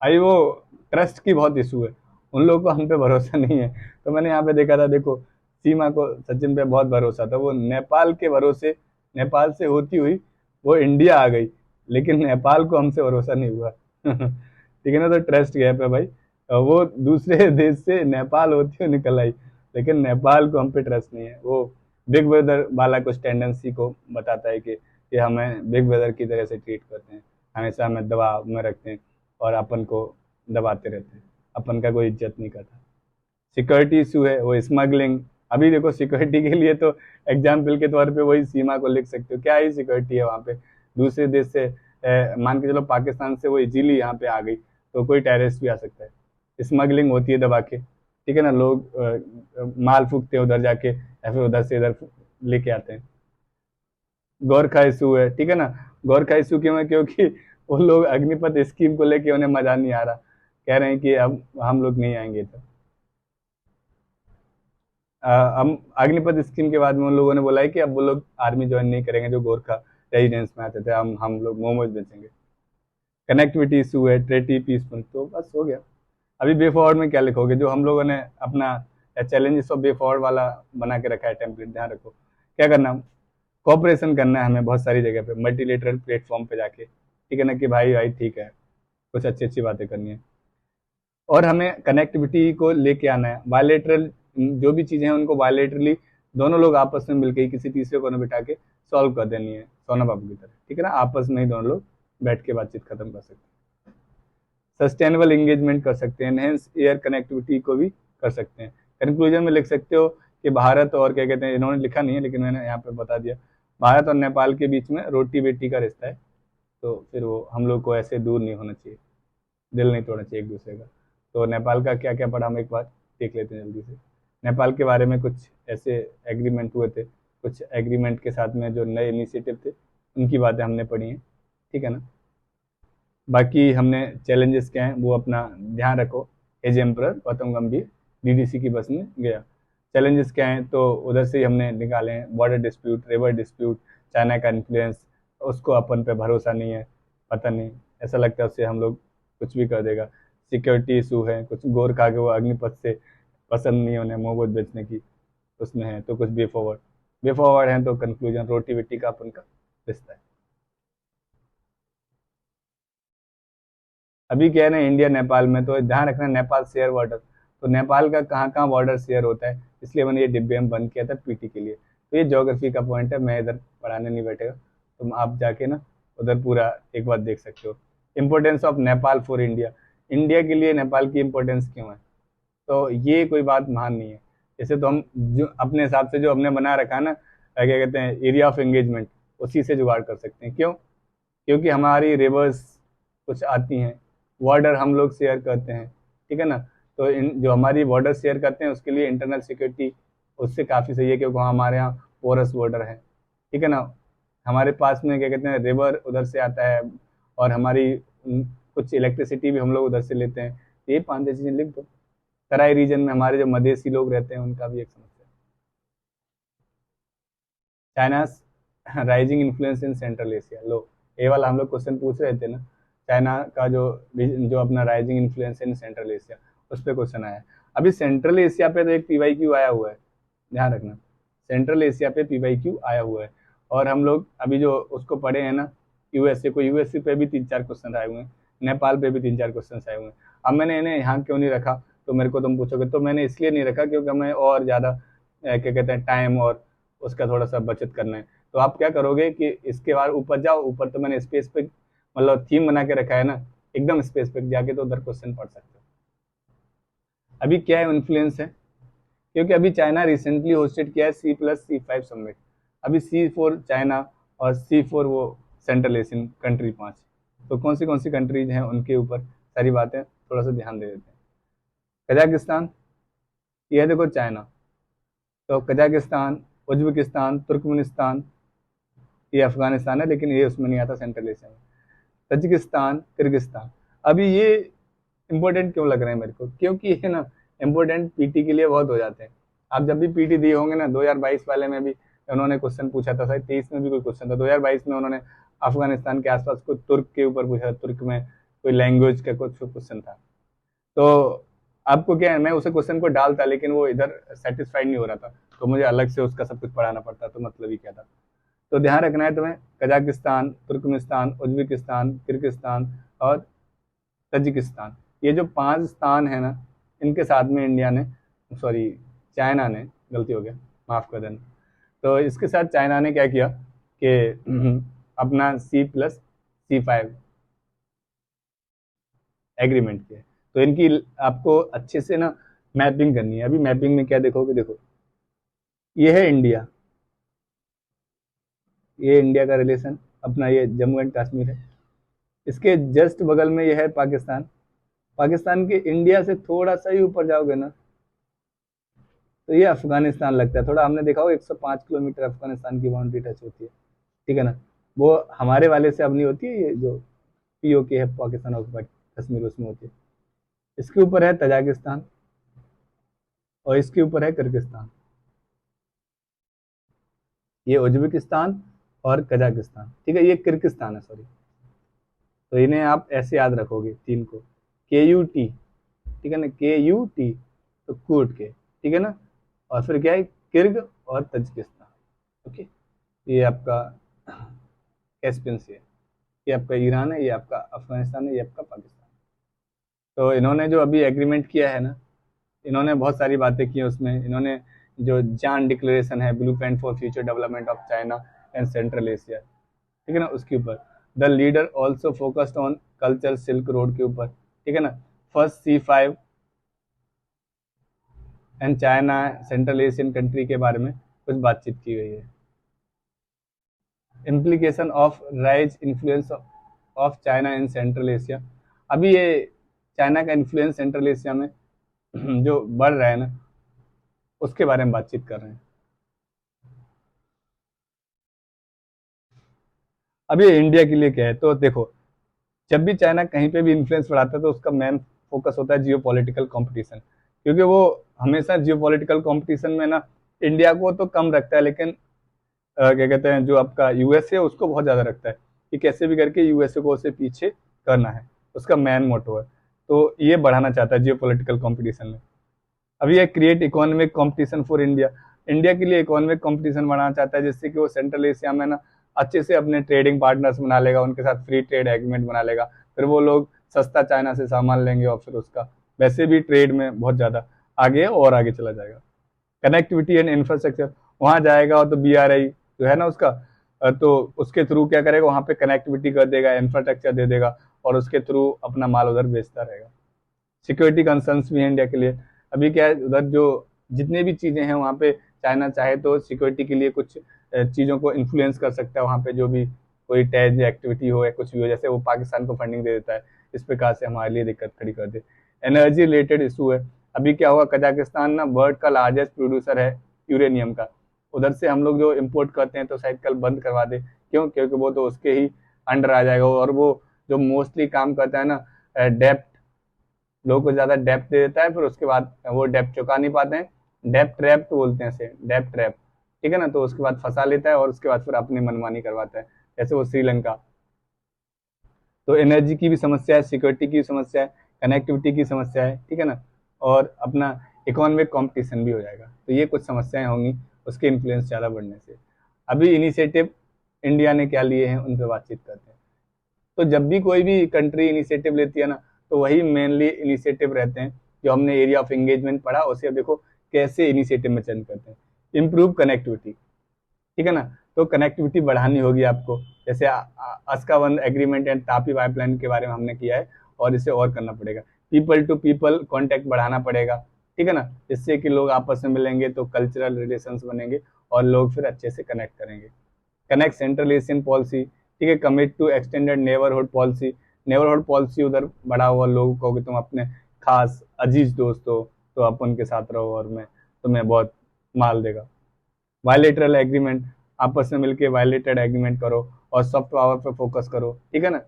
अभी वो ट्रस्ट की बहुत इशू है, उन लोगों को हम पे भरोसा नहीं है। तो मैंने यहाँ पे देखा था, देखो सीमा को सचिन पे बहुत भरोसा था, वो नेपाल के भरोसे, नेपाल से होती हुई वो इंडिया आ गई, लेकिन नेपाल को हमसे भरोसा नहीं हुआ। ठीक है ना, तो ट्रस्ट गैप है भाई। वो दूसरे देश से नेपाल होती हुई निकल आई, लेकिन नेपाल को हम पे ट्रस्ट नहीं है। वो बिग ब्रदर वाला कुछ टेंडेंसी को बताता है कि हमें बिग ब्रदर की तरह से ट्रीट करते हैं, हमेशा हमें दबाव में रखते हैं और अपन को दबाते रहते हैं, अपन का कोई इज्जत नहीं करता। सिक्योरिटी इशू है, वो स्मगलिंग। अभी देखो सिक्योरिटी के लिए तो एग्जाम्पल के तौर पे वही सीमा को लिख सकते हो, क्या ही सिक्योरिटी है वहाँ पे। दूसरे देश से मान के चलो पाकिस्तान से वो इजीली यहाँ पे आ गई, तो कोई टेररिस्ट भी आ सकता है। स्मगलिंग होती है दबा के, ठीक है ना, लोग माल फूकते हैं उधर जाके, या फिर उधर से इधर लेके आते हैं। गोरखा इशू है, ठीक है ना। गोरखा इशू क्यों है, क्योंकि वो लोग अग्निपथ स्कीम को लेके उन्हें मजा नहीं आ रहा, कह रहे हैं कि अब हम लोग नहीं आएंगे। तो हम अग्निपथ स्कीम के बाद में उन लोगों ने बोला है कि अब वो लोग आर्मी ज्वाइन नहीं करेंगे जो गोरखा रेजिडेंस में आते थे, हम लोग मोमोज बेचेंगे। कनेक्टिविटी इशू है, ट्रेटी पीसफुल, तो बस हो गया। अभी वे फॉरवर्ड में क्या लिखोगे, जो हम लोगों ने अपना चैलेंजेस ऑफ वे फॉरवर्ड वाला बना के रखा है टेम्पलेट, ध्यान रखो क्या करना, कोऑपरेशन करना है हमें बहुत सारी जगह पे, मल्टीलेटरल प्लेटफॉर्म पे जाके, ठीक है ना, कि भाई भाई ठीक है, कुछ अच्छी अच्छी बातें करनी है। और हमें कनेक्टिविटी को लेके आना है, बायलेटरल जो भी चीज़ें हैं उनको बायलेटरली दोनों लोग आपस में मिलकर ही किसी तीसरे को न बिठा के सॉल्व कर देनी है, सोना बाबू की तरह, ठीक है ना, आपस में ही दोनों लोग बैठ के बातचीत खत्म कर सकते हैं। सस्टेनेबल एंगेजमेंट कर सकते हैं, एनहेंस एयर कनेक्टिविटी को भी कर सकते हैं। कंक्लूजन में लिख सकते हो कि भारत और क्या कहते हैं, इन्होंने लिखा नहीं है लेकिन मैंने यहाँ पे बता दिया, भारत और नेपाल के बीच में रोटी बेटी का रिश्ता है, तो फिर वो हम लोग को ऐसे दूर नहीं होना चाहिए, दिल नहीं तोड़ना चाहिए एक दूसरे का। तो नेपाल का क्या क्या पढ़ा हम एक बार देख लेते हैं जल्दी से। नेपाल के बारे में कुछ ऐसे एग्रीमेंट हुए थे, कुछ एग्रीमेंट के साथ में जो नए इनिशिएटिव थे उनकी बातें हमने पढ़ी हैं, ठीक है ना। बाकी हमने चैलेंजेस क्या हैं वो अपना ध्यान रखो। एज एम्परर गौतम गंभीर डीडीसी की बस में गया, चैलेंजेस क्या हैं तो उधर से ही हमने निकाले हैं, border dispute, river dispute, China का इन्फ्लुएंस, उसको अपन पे भरोसा नहीं है, पता नहीं, ऐसा लगता है उससे हम लोग कुछ भी कर देगा। सिक्योरिटी इशू है, कुछ गोरखा के वो अग्निपथ से पसंद नहीं उन्हें मोहब्बत बेचने की उसमें है, तो कुछ वे फॉरवर्ड है, तो कंक्लूजन रोटी बेटी का अपन का रिश्ता है। अभी कह रहे हैं इंडिया नेपाल में, तो ध्यान रखना नेपाल शेयर बॉर्डर, तो नेपाल का कहाँ कहाँ बॉर्डर शेयर होता है, इसलिए मैंने ये डिब्बे में बंद किया था पीटी के लिए। तो ये ज्योग्राफी का पॉइंट है, मैं इधर पढ़ाने नहीं बैठेगा, तो आप जाके ना उधर पूरा एक बार देख सकते हो। Importance of Nepal for India, India के लिए नेपाल की इम्पोर्टेंस क्यों है, तो ये कोई बात महान नहीं है। जैसे तो हम जो अपने हिसाब से जो हमने बना रखा है ना, क्या कहते हैं, एरिया ऑफ एंगेजमेंट, उसी से जुगाड़ कर सकते हैं। क्यों? क्योंकि हमारी रिवर्स कुछ आती हैं, बॉर्डर हम लोग शेयर करते हैं, ठीक है ना। तो इन जो हमारी बॉर्डर शेयर करते हैं उसके लिए इंटरनल सिक्योरिटी उससे काफ़ी सही है, क्योंकि हमारे यहाँ पोरस बॉर्डर है, ठीक है ना। हमारे पास में क्या कहते हैं रिवर उधर से आता है, और हमारी कुछ इलेक्ट्रिसिटी भी हम लोग उधर से लेते हैं। ये 5 चीज़ें लिख दो। तराई रीजन में हमारे जो मधेसी लोग रहते हैं उनका भी एक समस्या। China rising influence in Central Asia, लो ये वाला हम लोग क्वेश्चन पूछ रहे थे ना, चाइना का जो जो अपना rising influence in Central Asia, उस पर क्वेश्चन आया। अभी सेंट्रल एशिया पे तो एक PYQ आया हुआ है, ध्यान रखना, सेंट्रल एशिया पे PYQ आया हुआ है। और हम लोग अभी जो उसको पढ़े हैं ना, यूएसए पे भी 3-4 क्वेश्चन आए हुए हैं, नेपाल पे भी 3-4 क्वेश्चन आए हुए हैं। अब मैंने इन्हें यहाँ क्यों नहीं रखा, तो मेरे को तुम पूछोगे, तो मैंने इसलिए नहीं रखा क्योंकि हमें और ज़्यादा क्या कहते हैं टाइम और उसका थोड़ा सा बचत करना है। तो आप क्या करोगे कि इसके बाद ऊपर जाओ, ऊपर तो मैंने स्पेस पे मतलब थीम बना के रखा है ना, एकदम स्पेस पे जाके तो उधर क्वेश्चन पढ़ सकते हो। अभी क्या है इन्फ्लुएंस है, क्योंकि अभी चाइना रिसेंटली होस्टेड किया है C+C5 समिट। अभी C4 चाइना और C4 वो सेंट्रल एशियन कंट्री 5, तो कौन सी कंट्रीज हैं उनके ऊपर सारी बातें थोड़ा सा ध्यान दे देते हैं। कजाकिस्तान, ये है देखो चाइना, तो कजाकिस्तान, उज्बेकिस्तान, तुर्कमेनिस्तान, ये अफगानिस्तान है लेकिन ये उसमें नहीं आता सेंट्रल एशिया में। Tajikistan, Kyrgyzstan. अभी ये इंपॉर्टेंट क्यों लग रहे हैं मेरे को, क्योंकि ये ना इंपॉर्टेंट पीटी के लिए बहुत हो जाते हैं। आप जब भी पीटी दिए होंगे ना, 2022 वाले में भी उन्होंने क्वेश्चन पूछा था, शायद 23 में भी कोई क्वेश्चन था, 2022 में उन्होंने अफगानिस्तान के आसपास कोई तुर्क के ऊपर पूछा था, तुर्क में कोई लैंग्वेज का कुछ क्वेश्चन था। तो आपको क्या है, मैं उसे क्वेश्चन को डालता लेकिन वो इधर सेटिस्फाइड नहीं हो रहा था, तो मुझे अलग से उसका सब कुछ पढ़ाना पड़ता, तो मतलब ही क्या था। तो ध्यान रखना है तुम्हें, कजाकिस्तान, तुर्कमेनिस्तान, उज्बेकिस्तान, किर्गिस्तान और तजिकिस्तान, ये जो 5 स्थान है ना, इनके साथ में इंडिया ने, सॉरी चाइना ने, गलती हो गया, माफ़ कर देना, तो इसके साथ चाइना ने क्या किया कि अपना C+C5 एग्रीमेंट किया। तो इनकी आपको अच्छे से ना मैपिंग करनी है। अभी मैपिंग में क्या देखोगे, देखो ये है इंडिया, ये इंडिया का रिलेशन अपना, ये जम्मू एंड कश्मीर है। इसके जस्ट बगल में ये है पाकिस्तान। पाकिस्तान के इंडिया से थोड़ा सा ही ऊपर जाओगे ना, तो ये अफगानिस्तान लगता है। थोड़ा हमने देखा हो 105 किलोमीटर अफगानिस्तान की बाउंड्री टच होती है, ठीक है ना। वो हमारे वाले से अब नहीं होती है, ये जो POK है, पाकिस्तान ऑक्युपाइड कश्मीर, उसमें होती है। इसके ऊपर है तजाकिस्तान और इसके ऊपर है किर्गिस्तान, ये उज्बेकिस्तान और कजाकिस्तान, ठीक है। ये किर्गिस्तान है, सॉरी। तो इन्हें आप ऐसे याद रखोगे 3 को, KUT, ठीक है ना, KUT, तो कूट के, ठीक है ना। और फिर क्या है, किर्ग और तजिकिस्तान, ओके। ये आपका कैस्पियन सी है, ये आपका ईरान है, ये आपका अफगानिस्तान है, ये आपका पाकिस्तान। तो इन्होंने जो अभी एग्रीमेंट किया है ना, इन्होंने बहुत सारी बातें की उसमें। इन्होंने जो जान डिक्लेरेशन है, blueprint for future development of China and central Asia, ठीक है ना, उसके ऊपर। The leader also focused on culture silk road के ऊपर, ठीक है ना। First C5 and China central Asian country के बारे में कुछ बातचीत की गई है। Implication of rise influence of China in Central Asia. अभी ये चाइना का इन्फ्लुएंस सेंट्रल एशिया में जो बढ़ रहा है ना, उसके बारे में बातचीत कर रहे हैं। अभी इंडिया के लिए क्या है, तो देखो, जब भी चाइना कहीं पे भी इन्फ्लुएंस बढ़ाता है तो उसका मेन फोकस होता है जियो पॉलिटिकल कॉम्पिटिशन, क्योंकि वो हमेशा जियो पॉलिटिकल कॉम्पिटिशन में ना इंडिया को तो कम रखता है, लेकिन क्या कहते हैं, जो आपका यूएसए उसको बहुत ज़्यादा रखता है कि कैसे भी करके यूएसए को उसे पीछे करना है, उसका मेन मोटो है। तो ये बढ़ाना चाहता है जियो पॉलिटिकल कॉम्पिटिशन में। अभी ये create economic competition for India, India के लिए इकोनॉमिक कॉम्पिटिशन बढ़ाना चाहता है, जिससे कि वो सेंट्रल एशिया में ना अच्छे से अपने ट्रेडिंग पार्टनर्स बना लेगा, उनके साथ फ्री ट्रेड एग्रीमेंट बना लेगा, फिर वो लोग सस्ता चाइना से सामान लेंगे और फिर उसका वैसे भी ट्रेड में बहुत ज़्यादा आगे और आगे चला जाएगा। कनेक्टिविटी एंड इंफ्रास्ट्रक्चर, वहाँ जाएगा और तो BRI जो है ना उसका, तो उसके थ्रू क्या करेगा, वहाँ पे कनेक्टिविटी कर देगा, इंफ्रास्ट्रक्चर दे देगा और उसके थ्रू अपना माल उधर बेचता रहेगा। सिक्योरिटी कंसर्न्स भी है इंडिया के लिए। अभी क्या है, उधर जो जितने भी चीज़ें हैं वहाँ पे चाइना चाहे तो सिक्योरिटी के लिए कुछ चीज़ों को इन्फ्लुएंस कर सकता है, वहाँ पे जो भी कोई टेररिस्ट एक्टिविटी हो या कुछ भी हो, जैसे वो पाकिस्तान को फंडिंग दे देता है, इस प्रकार से हमारे लिए दिक्कत खड़ी कर दे। एनर्जी रिलेटेड इशू है। अभी क्या हुआ, कजाकिस्तान ना वर्ल्ड का लार्जेस्ट प्रोड्यूसर है यूरेनियम का। उधर से हम लोग जो इम्पोर्ट करते हैं तो शायद कल बंद करवा दे। क्यों? क्योंकि वो तो उसके ही अंडर आ जाएगा, और वो जो मोस्टली काम करता है ना, डेप्ट, लोगों को ज़्यादा डेप्ट दे देता है, फिर उसके बाद वो डेप्ट चुका नहीं पाते हैं, डेप्ट ट्रैप बोलते हैं इसे, डेप्ट ट्रैप, ठीक है ना। तो उसके बाद फंसा लेता है और उसके बाद फिर अपनी मनमानी करवाता है, जैसे वो श्रीलंका। तो एनर्जी की भी समस्या है, सिक्योरिटी की समस्या है, कनेक्टिविटी की समस्या है, ठीक है ना, और अपना इकोनॉमिक कंपटीशन भी हो जाएगा। तो ये कुछ समस्याएं होंगी उसके इन्फ्लुएंस ज़्यादा बढ़ने से। अभी इनिशिएटिव इंडिया ने क्या लिए हैं उन पर बातचीत करते हैं। तो जब भी कोई भी कंट्री इनिशिएटिव लेती है ना, तो वही मेनली इनिशिएटिव रहते हैं जो हमने एरिया ऑफ एंगेजमेंट पढ़ा, उसे अब देखो कैसे इनिशिएटिव में चेंज करते हैं। इम्प्रूव कनेक्टिविटी, ठीक है ना। तो कनेक्टिविटी बढ़ानी होगी आपको, जैसे Aska one agreement and Tapi pipeline के बारे में हमने किया है, और इसे और करना पड़ेगा। पीपल टू पीपल कॉन्टैक्ट बढ़ाना पड़ेगा, ठीक है ना, जिससे कि लोग आपस में मिलेंगे तो कल्चरल रिलेशंस बनेंगे और लोग फिर अच्छे से कनेक्ट करेंगे। कनेक्ट सेंट्रल एशियन पॉलिसी, ठीक है। Commit to extended neighbourhood policy, neighbourhood policy उधर बढ़ा हुआ, लोगों को कि तुम अपने खास अजीज दोस्त हो तो आप उनके साथ रहो और मैं तुम्हें बहुत माल देगा। बायलेटरल एग्रीमेंट, आपस में मिलके बायलेटरल एग्रीमेंट करो और सॉफ्ट पावर पे फोकस करो, ठीक है ना।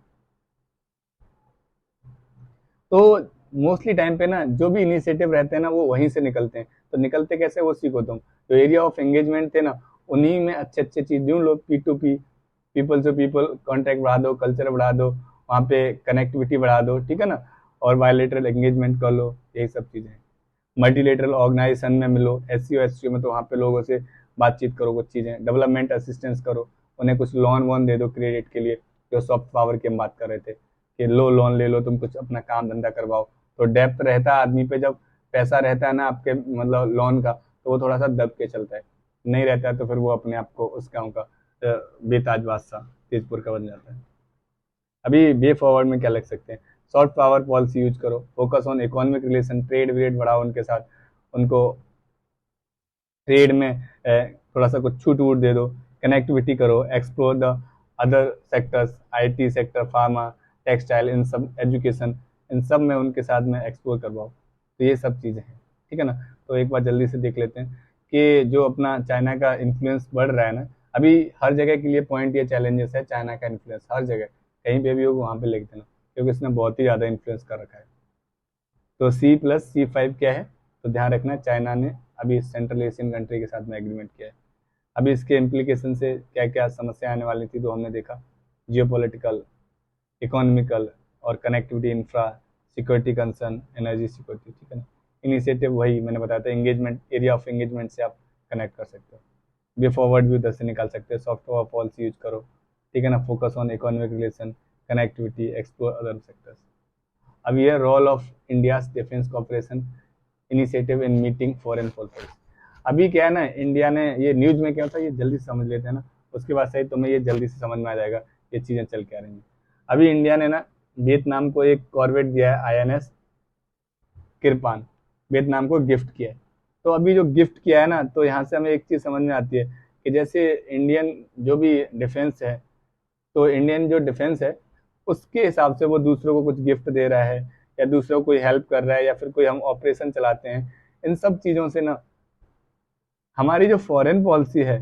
तो मोस्टली टाइम पे ना जो भी इनिशिएटिव रहते हैं ना वो वहीं से निकलते हैं। तो निकलते कैसे वो सीखो तुम। जो एरिया ऑफ एंगेजमेंट थे ना, उन्हीं में अच्छे अच्छे चीज ढूंढ लो, P to P, people to people contact बढ़ा दो, कल्चर बढ़ा दो, वहाँ पे कनेक्टिविटी बढ़ा दो, ठीक है ना, और बायलेटरल एंगेजमेंट कर लो, यही सब चीज़ें। मल्टीलेटरल ऑर्गेनाइजेशन में मिलो, एस सी में, तो वहाँ पे लोगों से बातचीत करो, कुछ चीज़ें डेवलपमेंट असिस्टेंस करो, उन्हें कुछ लोन वोन दे दो क्रेडिट के लिए, जो सॉफ्ट पावर की हम बात कर रहे थे कि लो लोन ले लो, तुम कुछ अपना काम धंधा करवाओ। तो डेप्थ रहता है आदमी पे, जब पैसा रहता है ना आपके मतलब लोन का, तो वो थोड़ा सा दब के चलता है, नहीं रहता है तो फिर वो अपने आप को उस गाँव का बेताज बादशाह तेजपुर का बन जाता है। अभी वे फॉरवर्ड में क्या लिख सकते हैं, सॉफ्ट पावर पॉलिसी यूज करो, focus on economic relation, trade व्रेड बढ़ाओ उनके साथ, उनको ट्रेड में थोड़ा सा कुछ छूट वूट दे दो, कनेक्टिविटी करो, explore the other sectors, IT sector, pharma, textile, इन सब, एजुकेशन, इन सब में उनके साथ में एक्सप्लोर करवाओ। तो ये सब चीज़ें हैं, ठीक है ना। तो एक बार जल्दी से देख लेते हैं कि जो अपना चाइना का इन्फ्लुएंस बढ़ रहा है ना, अभी हर जगह के लिए पॉइंट ये चैलेंजेस है, चाइना का इन्फ्लुएंस हर जगह, कहीं पे भी हो वहाँ पे लिख देना, क्योंकि इसने बहुत ही ज़्यादा इन्फ्लुएंस कर रखा है। तो C+C5 क्या है, तो ध्यान रखना, चाइना ने अभी सेंट्रल एशियन कंट्री के साथ में एग्रीमेंट किया है। अभी इसके इम्प्लीकेशन से क्या क्या समस्या आने वाली थी तो हमने देखा, जियोपॉलिटिकल, इकोनॉमिकल और connectivity, infra, security concern, energy security, ठीक है ना। इनिशिएटिव वही मैंने बताया था, एंगेजमेंट, एरिया ऑफ एंगेजमेंट से आप कनेक्ट कर सकते हो। वे फॉरवर्ड भी उधर से निकाल सकते हो, सॉफ्टवेयर पॉलिसी यूज करो, ठीक है ना, focus on economic relation, connectivity, explore other sectors. अब ये role of India's defence cooperation initiative in meeting foreign forces. अभी क्या है ना, इंडिया ने, ये न्यूज में क्या होता है ये जल्दी से समझ लेते हैं ना, उसके बाद सही तुम्हें ये जल्दी से समझ में आ जाएगा ये चीज़ें चल क्या रही हैं। अभी इंडिया ने ना वियतनाम को एक कॉर्वेट दिया है, INS किरपान, वियतनाम को गिफ्ट किया है। तो अभी जो गिफ्ट किया है ना, तो यहाँ से हमें एक चीज़ समझ में आती है कि जैसे इंडियन जो भी डिफेंस है, तो इंडियन जो डिफेंस है उसके हिसाब से वो दूसरों को कुछ गिफ्ट दे रहा है, या दूसरों को कोई हेल्प कर रहा है, या फिर कोई हम ऑपरेशन चलाते हैं, इन सब चीज़ों से ना हमारी जो फॉरेन पॉलिसी है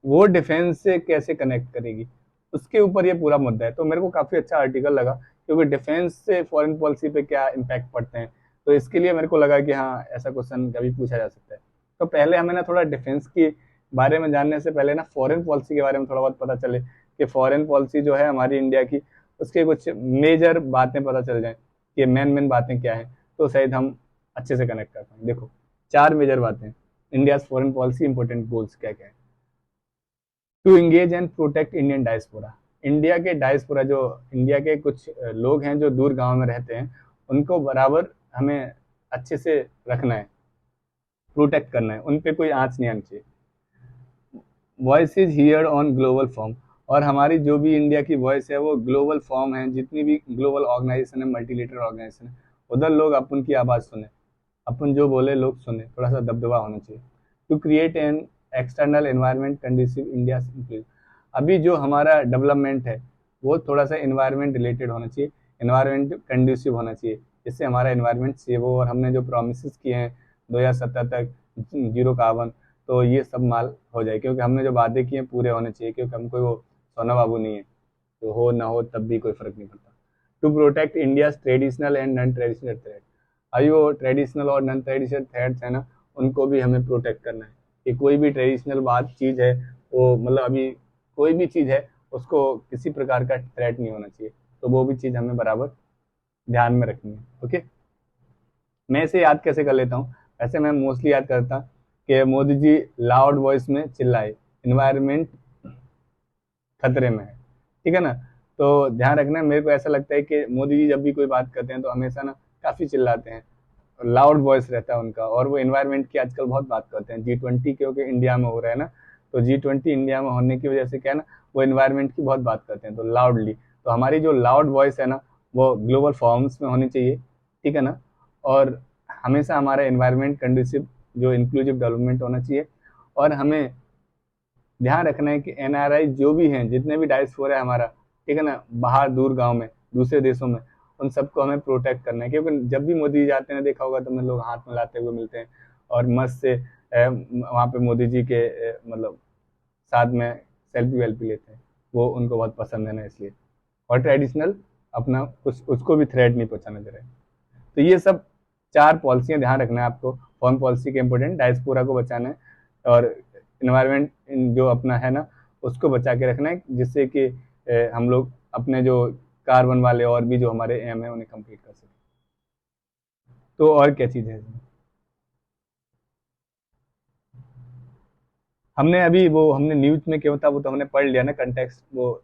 वो डिफेंस से कैसे कनेक्ट करेगी, उसके ऊपर ये पूरा मुद्दा है। तो मेरे को काफ़ी अच्छा आर्टिकल लगा, क्योंकि डिफेंस से फॉरेन पॉलिसी पे क्या इम्पैक्ट पड़ते हैं, तो इसके लिए मेरे को लगा कि हाँ ऐसा क्वेश्चन कभी पूछा जा सकता है। तो पहले हमें ना थोड़ा डिफेंस के बारे में जानने से पहले ना फॉरेन पॉलिसी के बारे में थोड़ा बहुत पता चले, कि फॉरेन पॉलिसी जो है हमारी इंडिया की, उसके कुछ मेजर बातें पता चल जाएं कि मेन मेन बातें क्या हैं, तो शायद हम अच्छे से कनेक्ट कर पाएँ। देखो 4 मेजर बातें, India foreign policy important goals क्या क्या है। To engage and protect Indian diaspora, India के डायस्पोरा, जो इंडिया के कुछ लोग हैं जो दूर गांव में रहते हैं, उनको बराबर हमें अच्छे से रखना है, प्रोटेक्ट करना है, उन पे कोई आंच नहीं आनी चाहिए। Voice is here on global form, और हमारी जो भी इंडिया की वॉइस है वो ग्लोबल फॉर्म है, जितनी भी ग्लोबल ऑर्गेनाइजेशन है, मल्टीलेटरल ऑर्गेनाइजेशन है, उधर लोग अपन की आवाज़ सुने, अपन जो बोले लोग सुने, थोड़ा सा दबदबा होना चाहिए। To create an external environment conducive India include, अभी जो हमारा डेवलपमेंट है वो थोड़ा सा एनवायरनमेंट रिलेटेड होना चाहिए, एनवायरनमेंट कंडीसिव होना चाहिए, जिससे हमारा एनवायरनमेंट सेव हो, और हमने जो प्रोमिस किए हैं 2070 तक जीरो कार्बन, तो ये सब माल हो जाए, क्योंकि हमने जो वादे किए हैं पूरे होने चाहिए, क्योंकि हम कोई वो सोना बाबू नहीं है, तो हो ना हो तब भी कोई फर्क नहीं पड़ता। To protect India traditional and non traditional threat, अभी वो ट्रेडिशनल और नॉन ट्रेडिशनल थ्रेड्स है ना, उनको भी हमें प्रोटेक्ट करना है, कि कोई भी ट्रेडिशनल बात चीज़ है वो मतलब अभी कोई भी चीज़ है उसको किसी प्रकार का थ्रेट नहीं होना चाहिए, तो वो भी चीज़ हमें बराबर ध्यान में रखनी है। ओके, मैं इसे याद कैसे कर लेता हूँ, ऐसे मैं मोस्टली याद करता कि मोदी जी लाउड वॉइस में चिल्लाए, इन्वायरमेंट खतरे में है, ठीक है ना। तो ध्यान रखना, मेरे को ऐसा लगता है कि मोदी जी जब भी कोई बात करते हैं तो हमेशा ना काफ़ी चिल्लाते हैं, लाउड वॉइस रहता है उनका, और वो इन्वायरमेंट की आजकल बहुत बात करते हैं। G20 क्योंकि इंडिया में हो रहा है ना, तो G20 इंडिया में होने की वजह से क्या है ना, वो इन्वायरमेंट की बहुत बात करते हैं, तो लाउडली, तो हमारी जो लाउड वॉइस है ना वो ग्लोबल फॉर्म्स में होनी चाहिए, ठीक है ना। और हमेशा हमारा इन्वायरमेंट कंडूसिव जो इंक्लूसिव डेवलपमेंट होना चाहिए, और हमें ध्यान रखना है कि NRI जो भी हैं, जितने भी डायस्पोरा है हमारा, ठीक है ना, बाहर दूर गांव में दूसरे देशों में, उन सबको हमें प्रोटेक्ट करना है, क्योंकि जब भी मोदी जी जाते हैं देखा होगा तो हमें लोग हाथ मिलाते हुए मिलते हैं, और मस्त से वहाँ पे मोदी जी के मतलब साथ में सेल्फी वेल्फी लेते हैं, वो उनको बहुत पसंद है ना, इसलिए। और ट्रेडिशनल अपना कुछ उसको भी थ्रेट नहीं पहुँचाना दे रहे। तो ये सब 4 पॉलिसियाँ ध्यान रखना है आपको, फॉरेन पॉलिसी के इंपॉर्टेंट, डायस्पोरा को बचाना है, और इन्वायरमेंट जो अपना है ना उसको बचा के रखना है, जिससे कि हम लोग अपने जो कार्बन वाले और भी जो हमारे एम है उन्हें कंप्लीट कर सकें। तो और क्या चीज़ है इसमें? हमने अभी वो हमने न्यूज में क्या होता वो तो हमने पढ़ लिया ना कंटेक्स्ट, वो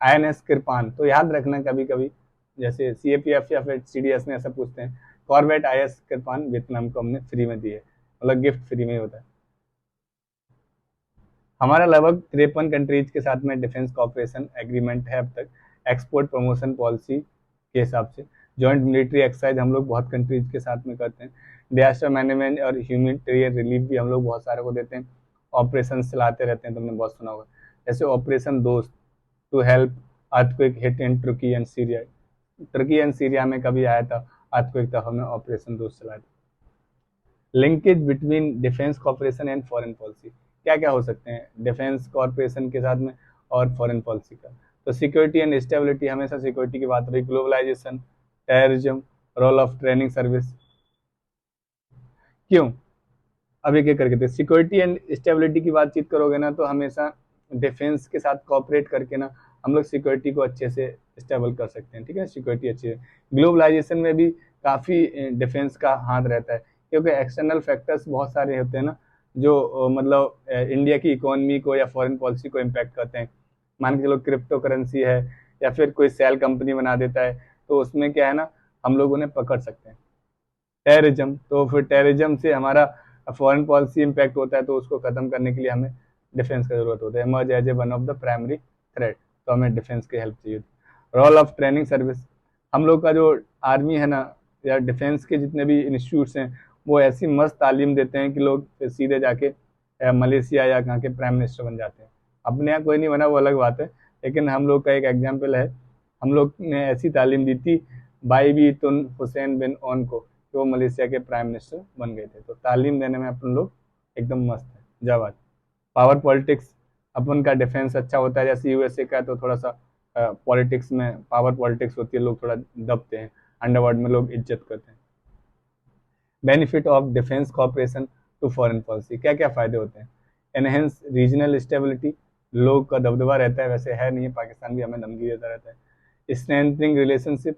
INS किरपान, तो याद रखना कभी कभी, जैसे CAPF या फिर CDS में ऐसा पूछते हैं, कॉर्वेट IS किरपान वियतनाम को हमने फ्री में दी है, मतलब गिफ्ट फ्री में ही होता है। हमारा लगभग 53 कंट्रीज के साथ में डिफेंस कॉपरेशन एग्रीमेंट है अब तक, एक्सपोर्ट प्रमोशन पॉलिसी के हिसाब से। जॉइंट मिलिट्री एक्सरसाइज हम लोग बहुत कंट्रीज के साथ में करते हैं। डिजास्टर मैनेजमेंट और ह्यूमैनिटेरियन रिलीफ भी हम लोग बहुत सारे को देते हैं। ऑपरेशन चलाते रहते हैं, तुमने बहुत सुना होगा, जैसे operation Dost, to help earthquake hit in Turkey and Syria, Turkey and Syria में कभी आया था अर्थक्वेक, तब हमने ऑपरेशन दोस्त चलाया था। Linkage between defence cooperation and foreign policy, क्या क्या हो सकते हैं डिफेंस कॉरपोरेशन के साथ में और फॉरेन पॉलिसी का। तो सिक्योरिटी एंड स्टेबिलिटी, हमेशा सिक्योरिटी की बात हो रही, globalization, terrorism, role of training service. क्यों, अब एक एक करके थे, सिक्योरिटी एंड स्टेबिलिटी की बातचीत करोगे ना तो हमेशा डिफेंस के साथ कॉपरेट करके ना हम लोग सिक्योरिटी को अच्छे से स्टेबल कर सकते हैं, ठीक है, सिक्योरिटी अच्छी है। ग्लोबलाइजेशन में भी काफ़ी डिफेंस का हाथ रहता है, क्योंकि एक्सटर्नल फैक्टर्स बहुत सारे होते हैं ना जो मतलब इंडिया की इकोनॉमी को या फॉरेन पॉलिसी को इम्पैक्ट करते हैं। मान के चलो क्रिप्टो करेंसी है, या फिर कोई सेल कंपनी बना देता है, तो उसमें क्या है ना, हम लोग उन्हें पकड़ सकते हैं। टेररिज्म, तो फिर टेररिज्म से हमारा फॉरेन पॉलिसी इम्पैक्ट होता है, तो उसको खत्म करने के लिए हमें डिफेंस की जरूरत होती है, emerge as a one of the primary threat, तो हमें डिफेंस की हेल्प चाहिए। रोल ऑफ ट्रेनिंग सर्विस, हम लोग का जो आर्मी है ना या डिफेंस के जितने भी इंस्टीट्यूट्स हैं वो ऐसी मस्त तालीम देते हैं कि लोग फिर सीधे जाके मलेशिया या कहाँ के प्राइम मिनिस्टर बन जाते हैं। अपने यहाँ कोई नहीं बना वो अलग बात है, लेकिन हम लोग का एक एग्जाम्पल है, हम लोग ने ऐसी तालीम दी थी बाई भी तुन हुसैन बिन ओन को, कि वो मलेशिया के प्राइम मिनिस्टर बन गए थे, तो तालीम देने में अपन लोग एकदम मस्त है। जवाब पावर पॉलिटिक्स, अपन का डिफेंस अच्छा होता है, जैसे USA का, तो थोड़ा सा पॉलिटिक्स में पावर पॉलिटिक्स होती है, लोग थोड़ा दबते हैं, अंडरवर्ल्ड में लोग इज्जत करते हैं। Benefit of defence cooperation to foreign policy, क्या क्या फ़ायदे होते हैं। एनहेंस रीजनल स्टेबिलिटी, लोग का दबदबा रहता है, वैसे है नहीं है, पाकिस्तान भी हमें धमकी देता रहता है। स्ट्रेंथनिंग रिलेशनशिप,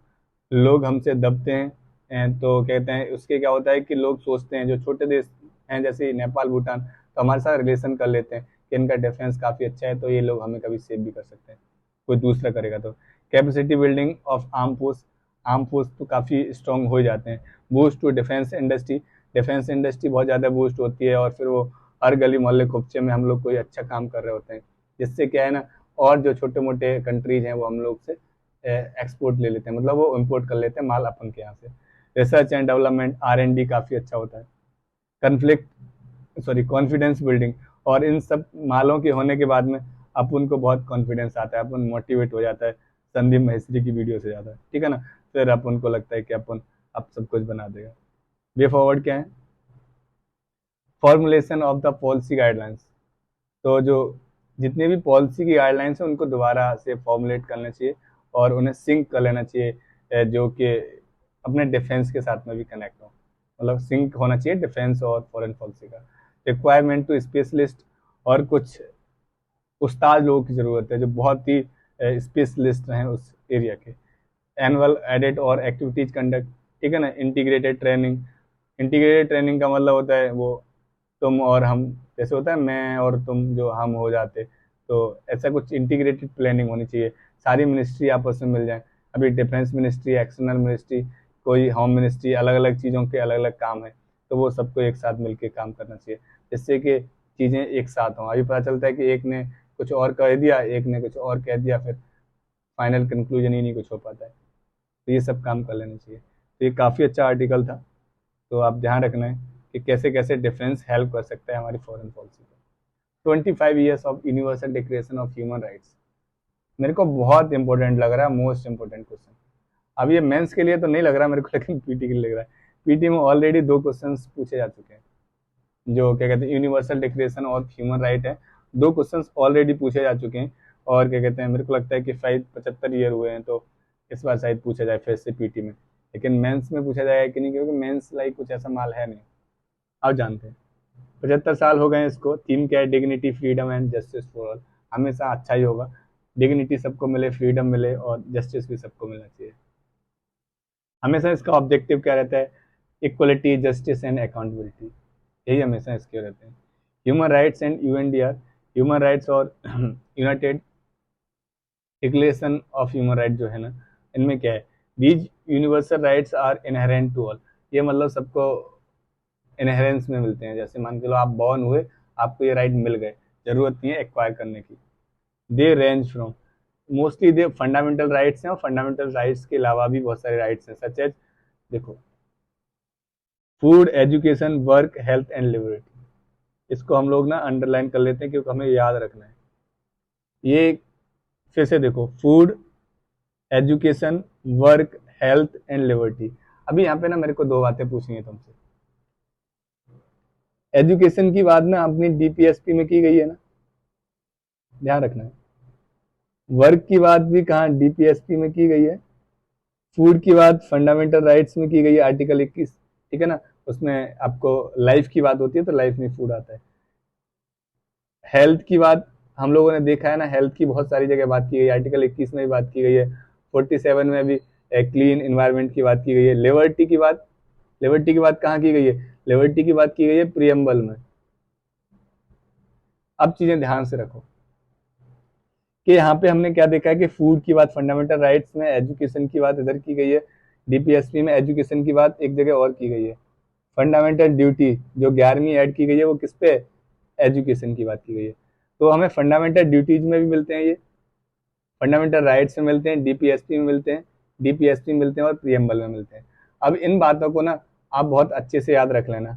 लोग हमसे दबते हैं तो कहते हैं उसके क्या होता है कि लोग सोचते हैं जो छोटे देश हैं जैसे नेपाल भूटान, तो हमारे साथ रिलेशन कर लेते हैं कि इनका डिफेंस काफ़ी अच्छा है, तो ये लोग हमें कभी सेव भी कर सकते हैं, कोई दूसरा करेगा तो। Capacity building of arm force, arm force तो काफ़ी स्ट्रॉन्ग हो जाते हैं। Boost to defence industry, defence industry बहुत ज़्यादा बूस्ट होती है, और फिर वो हर गली मोहल्ले कुपचे में हम लोग कोई अच्छा काम कर रहे होते हैं, जिससे क्या है ना, और जो छोटे मोटे कंट्रीज हैं वो हम लोग से एक्सपोर्ट ले लेते हैं, मतलब वो इम्पोर्ट कर लेते हैं माल अपन के यहाँ से। रिसर्च एंड डेवलपमेंट R&D काफ़ी अच्छा होता है। कॉन्फिडेंस बिल्डिंग, और इन सब मालों के होने के बाद में अपन को बहुत कॉन्फिडेंस आता है, अपन मोटिवेट हो जाता है संदीप महेश्वरी की वीडियो से ज़्यादा, ठीक है ना। फिर अपन को लगता है कि अपन अब सब कुछ बना देगा। वे फॉरवर्ड क्या है? Formulation of the policy guidelines. तो जो जितने भी पॉलिसी की गाइडलाइंस है उनको दोबारा से फॉर्मुलेट करना चाहिए और उन्हें सिंक कर लेना चाहिए, जो कि अपने डिफेंस के साथ में भी कनेक्ट हो, मतलब सिंक होना चाहिए डिफेंस और फॉरेन पॉलिसी का। रिक्वायरमेंट टू स्पेशलिस्ट, और कुछ उस्ताद लोगों की ज़रूरत है जो बहुत ही स्पेशलिस्ट हैं उस एरिया के। एनुअल एडिट और एक्टिविटीज कंडक्ट, ठीक है ना। इंटीग्रेटेड ट्रेनिंग, इंटीग्रेटेड ट्रेनिंग का मतलब होता है वो तुम और हम, जैसे होता है मैं और तुम जो हम हो जाते, तो ऐसा कुछ इंटीग्रेटेड प्लानिंग होनी चाहिए, सारी मिनिस्ट्री आपस में मिल जाए। अभी डिफेंस मिनिस्ट्री, एक्सटर्नल मिनिस्ट्री, कोई होम मिनिस्ट्री, अलग अलग चीज़ों के अलग अलग काम है, तो वो सबको एक साथ मिलकर काम करना चाहिए, जिससे कि चीज़ें एक साथ हों। अभी पता चलता है कि एक ने कुछ और कह दिया, एक ने कुछ और कह दिया, फिर फाइनल कंक्लूजन ही नहीं कुछ हो पाता है, तो ये सब काम कर लेना चाहिए। तो ये काफ़ी अच्छा आर्टिकल था, तो आप ध्यान रखना है कि कैसे कैसे डिफेंस हेल्प कर सकता है हमारी फॉरेन पॉलिसी को। 25 years of universal declaration of human rights, मेरे को बहुत इंपॉर्टेंट लग रहा है, मोस्ट इंपॉर्टेंट क्वेश्चन। अब ये मेंस के लिए तो नहीं लग रहा मेरे को, लेकिन पीटी के लिए लग रहा है। पीटी में ऑलरेडी 2 क्वेश्चन पूछे जा चुके हैं, जो क्या कहते हैं universal declaration of human right है, 2 क्वेश्चन ऑलरेडी पूछे जा चुके हैं। और क्या कहते हैं, मेरे को लगता है कि शायद 75 ईयर हुए हैं, तो इस बार शायद पूछा जाए फिर से पीटी में। लेकिन मेंस में पूछा जाएगा कि नहीं, क्योंकि मेंस लाइक कुछ ऐसा माल है नहीं। आप जानते हैं 75 साल हो गए इसको। थीम क्या है? Dignity, freedom and justice for all. हमेशा अच्छा ही होगा, डिग्निटी सबको मिले, फ्रीडम मिले और जस्टिस भी सबको मिलना चाहिए। हमेशा इसका ऑब्जेक्टिव क्या रहता है? इक्वलिटी, जस्टिस एंड अकाउंटेबिलिटी, यही हमेशा इसके रहते हैं। Human rights and UNDR, human rights और united declaration of human right जो है ना, इनमें क्या है? These universal rights are inherent to all, ये मतलब सबको इनहेरेंस में मिलते हैं। जैसे मान के लो आप बॉर्न हुए, आपको ये राइट मिल गए, जरूरत नहीं है एक्वायर करने की। They range from, mostly they fundamental rights हैं, और फंडामेंटल राइट्स के अलावा भी बहुत सारे राइट्स हैं, सच एज देखो food, education, work, health and liberty. इसको हम लोग ना अंडरलाइन कर लेते हैं क्योंकि हमें याद रखना है। ये फिर से देखो, food, education, work, health and liberty. अभी यहाँ पे ना मेरे को 2 बातें पूछनी है तुमसे। एजुकेशन की बात ना अपनी DPSP में की गई है ना, ध्यान रखना है। वर्क की बात भी कहाँ? DPSP में की गई है। फूड की बात फंडामेंटल राइट्स में की गई है, आर्टिकल 21, ठीक है ना। उसमें आपको लाइफ की बात होती है, तो लाइफ में फूड आता है। हेल्थ की बात हम लोगों ने देखा है ना, हेल्थ की बहुत सारी जगह बात की गई है, आर्टिकल 21 में भी बात की गई है, 47 में भी क्लीन इन्वायरमेंट की बात की गई है। लिबर्टी की बात, लिबर्टी की बात कहाँ की गई है? लिबर्टी की बात की गई है प्रियम्बल में। अब चीजें ध्यान से रखो कि यहाँ पे हमने क्या देखा है कि फूड की बात फंडामेंटल राइट्स में, एजुकेशन की बात इधर की गई है, DPSP में एजुकेशन की बात एक जगह और की गई है। फंडामेंटल ड्यूटी जो 11वीं ऐड की गई है वो किस पे? एजुकेशन की बात की गई है। तो हमें फंडामेंटल ड्यूटीज में भी मिलते हैं, ये फंडामेंटल राइट्स में मिलते हैं, DPSP में मिलते हैं, DPSP में मिलते हैं और प्रियम्बल में मिलते हैं। अब इन बातों को ना आप बहुत अच्छे से याद रख लेना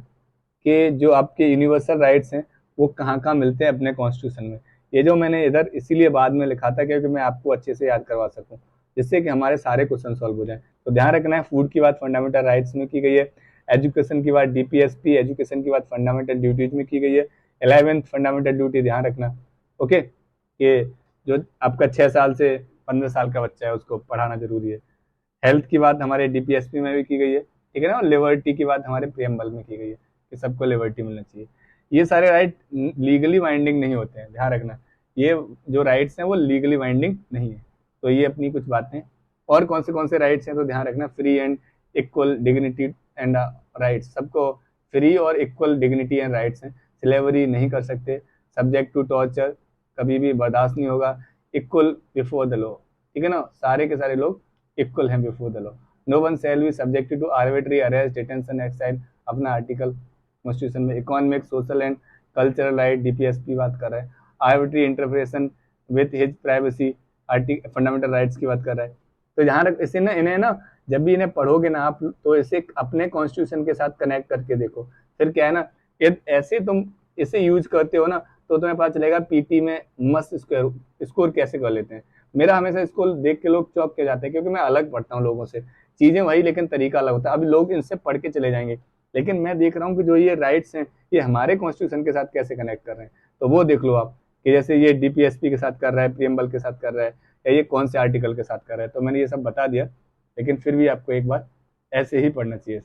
कि जो आपके यूनिवर्सल राइट्स हैं वो कहाँ कहाँ मिलते हैं अपने कॉन्स्टिट्यूशन में। ये जो मैंने इधर इसीलिए बाद में लिखा था क्योंकि मैं आपको अच्छे से याद करवा सकूं, जिससे कि हमारे सारे क्वेश्चन सॉल्व हो जाएं। तो ध्यान रखना है, फूड की बात फंडामेंटल राइट्स में की गई है, एजुकेशन की बात DPSP, एजुकेशन की बात फंडामेंटल ड्यूटीज में की गई है, 11th फंडामेंटल ड्यूटी ध्यान रखना। ओके, ये जो आपका 6 साल से 15 साल का बच्चा है उसको पढ़ाना जरूरी है। हेल्थ की बात हमारे DPSP में भी की गई है, ठीक है ना। और लिबर्टी की बात हमारे प्रियम्बल में की गई है कि सबको लिबर्टी मिलना चाहिए। ये सारे राइट लीगली बाइंडिंग नहीं होते हैं, ध्यान रखना। ये जो राइट्स हैं वो लीगली बाइंडिंग नहीं है। तो ये अपनी कुछ बातें। और कौन से राइट्स हैं तो ध्यान रखना, free and equal dignity and rights, सबको फ्री और इक्वल डिग्निटी एंड राइट्स हैं। स्लेवरी नहीं कर सकते, सब्जेक्ट टू टॉर्चर कभी भी बर्दाश्त नहीं होगा, इक्वल बिफोर द लॉ, ठीक है ना। सारे के सारे लोग इक्वल हैं before the law. No one shall be subjected to arbitrary arrest, detention, exile, अपना आर्टिकल कॉन्स्टिट्यूशन में। Economic, social and cultural right, DPSP बात कर रहा है, arbitrary interpretation with his privacy, fundamental rights की बात कर रहा है। तो जहाँ तक इसे ना, इन्हें ना जब भी इन्हें पढ़ोगे ना आप, तो इसे अपने कॉन्स्टिट्यूशन के साथ कनेक्ट करके देखो। फिर क्या है ना, ऐसे तुम इसे यूज करते हो ना, तो तुम्हें पता चलेगा पीटी में मस्त स्कोर कैसे कर लेते हैं। मेरा हमेशा स्कोर देख के लोग चौंक के जाते हैं, क्योंकि मैं अलग पढ़ता हूँ लोगों से, चीजें वही लेकिन तरीका अलग होता है। अभी लोग इनसे पढ़ के चले जाएंगे, लेकिन मैं देख रहा हूँ कि जो ये राइट्स हैं ये हमारे कॉन्स्टिट्यूशन के साथ कैसे कनेक्ट कर रहे हैं। तो वो देख लो आप कि जैसे ये डीपीएसपी के साथ कर रहा है, प्रियम्बल के साथ कर रहा है, या ये कौन से आर्टिकल के साथ कर रहा है। तो मैंने ये सब बता दिया, लेकिन फिर भी आपको एक बार ऐसे ही पढ़ना चाहिए।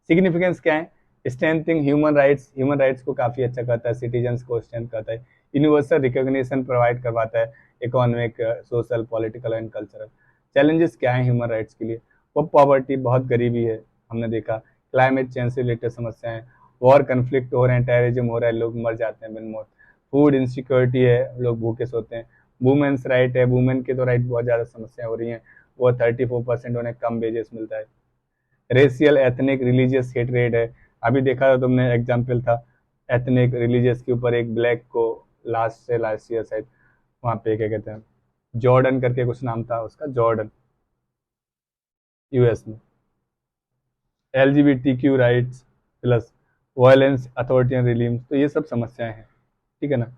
सिग्निफिकेंस क्या है? स्ट्रेंथिंग ह्यूमन राइट्स को काफी अच्छा करता है, सिटीजन्स को स्ट्रेंथ करता है, यूनिवर्सल रिकॉग्निशन प्रोवाइड करवाता है, economic, social, political and cultural. Challenges क्या है ह्यूमन राइट्स के लिए? वो पॉवर्टी, बहुत गरीबी है, हमने देखा, क्लाइमेट चेंज से रिलेटेड समस्याएं, वॉर कन्फ्लिक्ट हो रहे हैं, टेररिज्म हो रहा है, लोग मर जाते हैं बिन मौत, फूड इनसिक्योरिटी है, लोग भूखे सोते हैं, वुमेन्स राइट है, वुमेन के तो राइट बहुत ज़्यादा समस्याएं हो रही हैं, वो 34% उन्हें कम वेजेस मिलता है। रेशियल, एथनिक, रिलीजियस हेटरेड है। अभी देखा था तुमने, एग्जाम्पल था एथनिक रिलीजियस के ऊपर, एक ब्लैक को लास्ट ईयर शायद वहाँ पे क्या कहते हैं, जॉर्डन करके कुछ नाम था उसका, जॉर्डन, यूएस में। LGBTQ राइट्स प्लस वायलेंस, अथॉरिटियन रिलीम्स, तो ये सब समस्याएं हैं, ठीक है ना।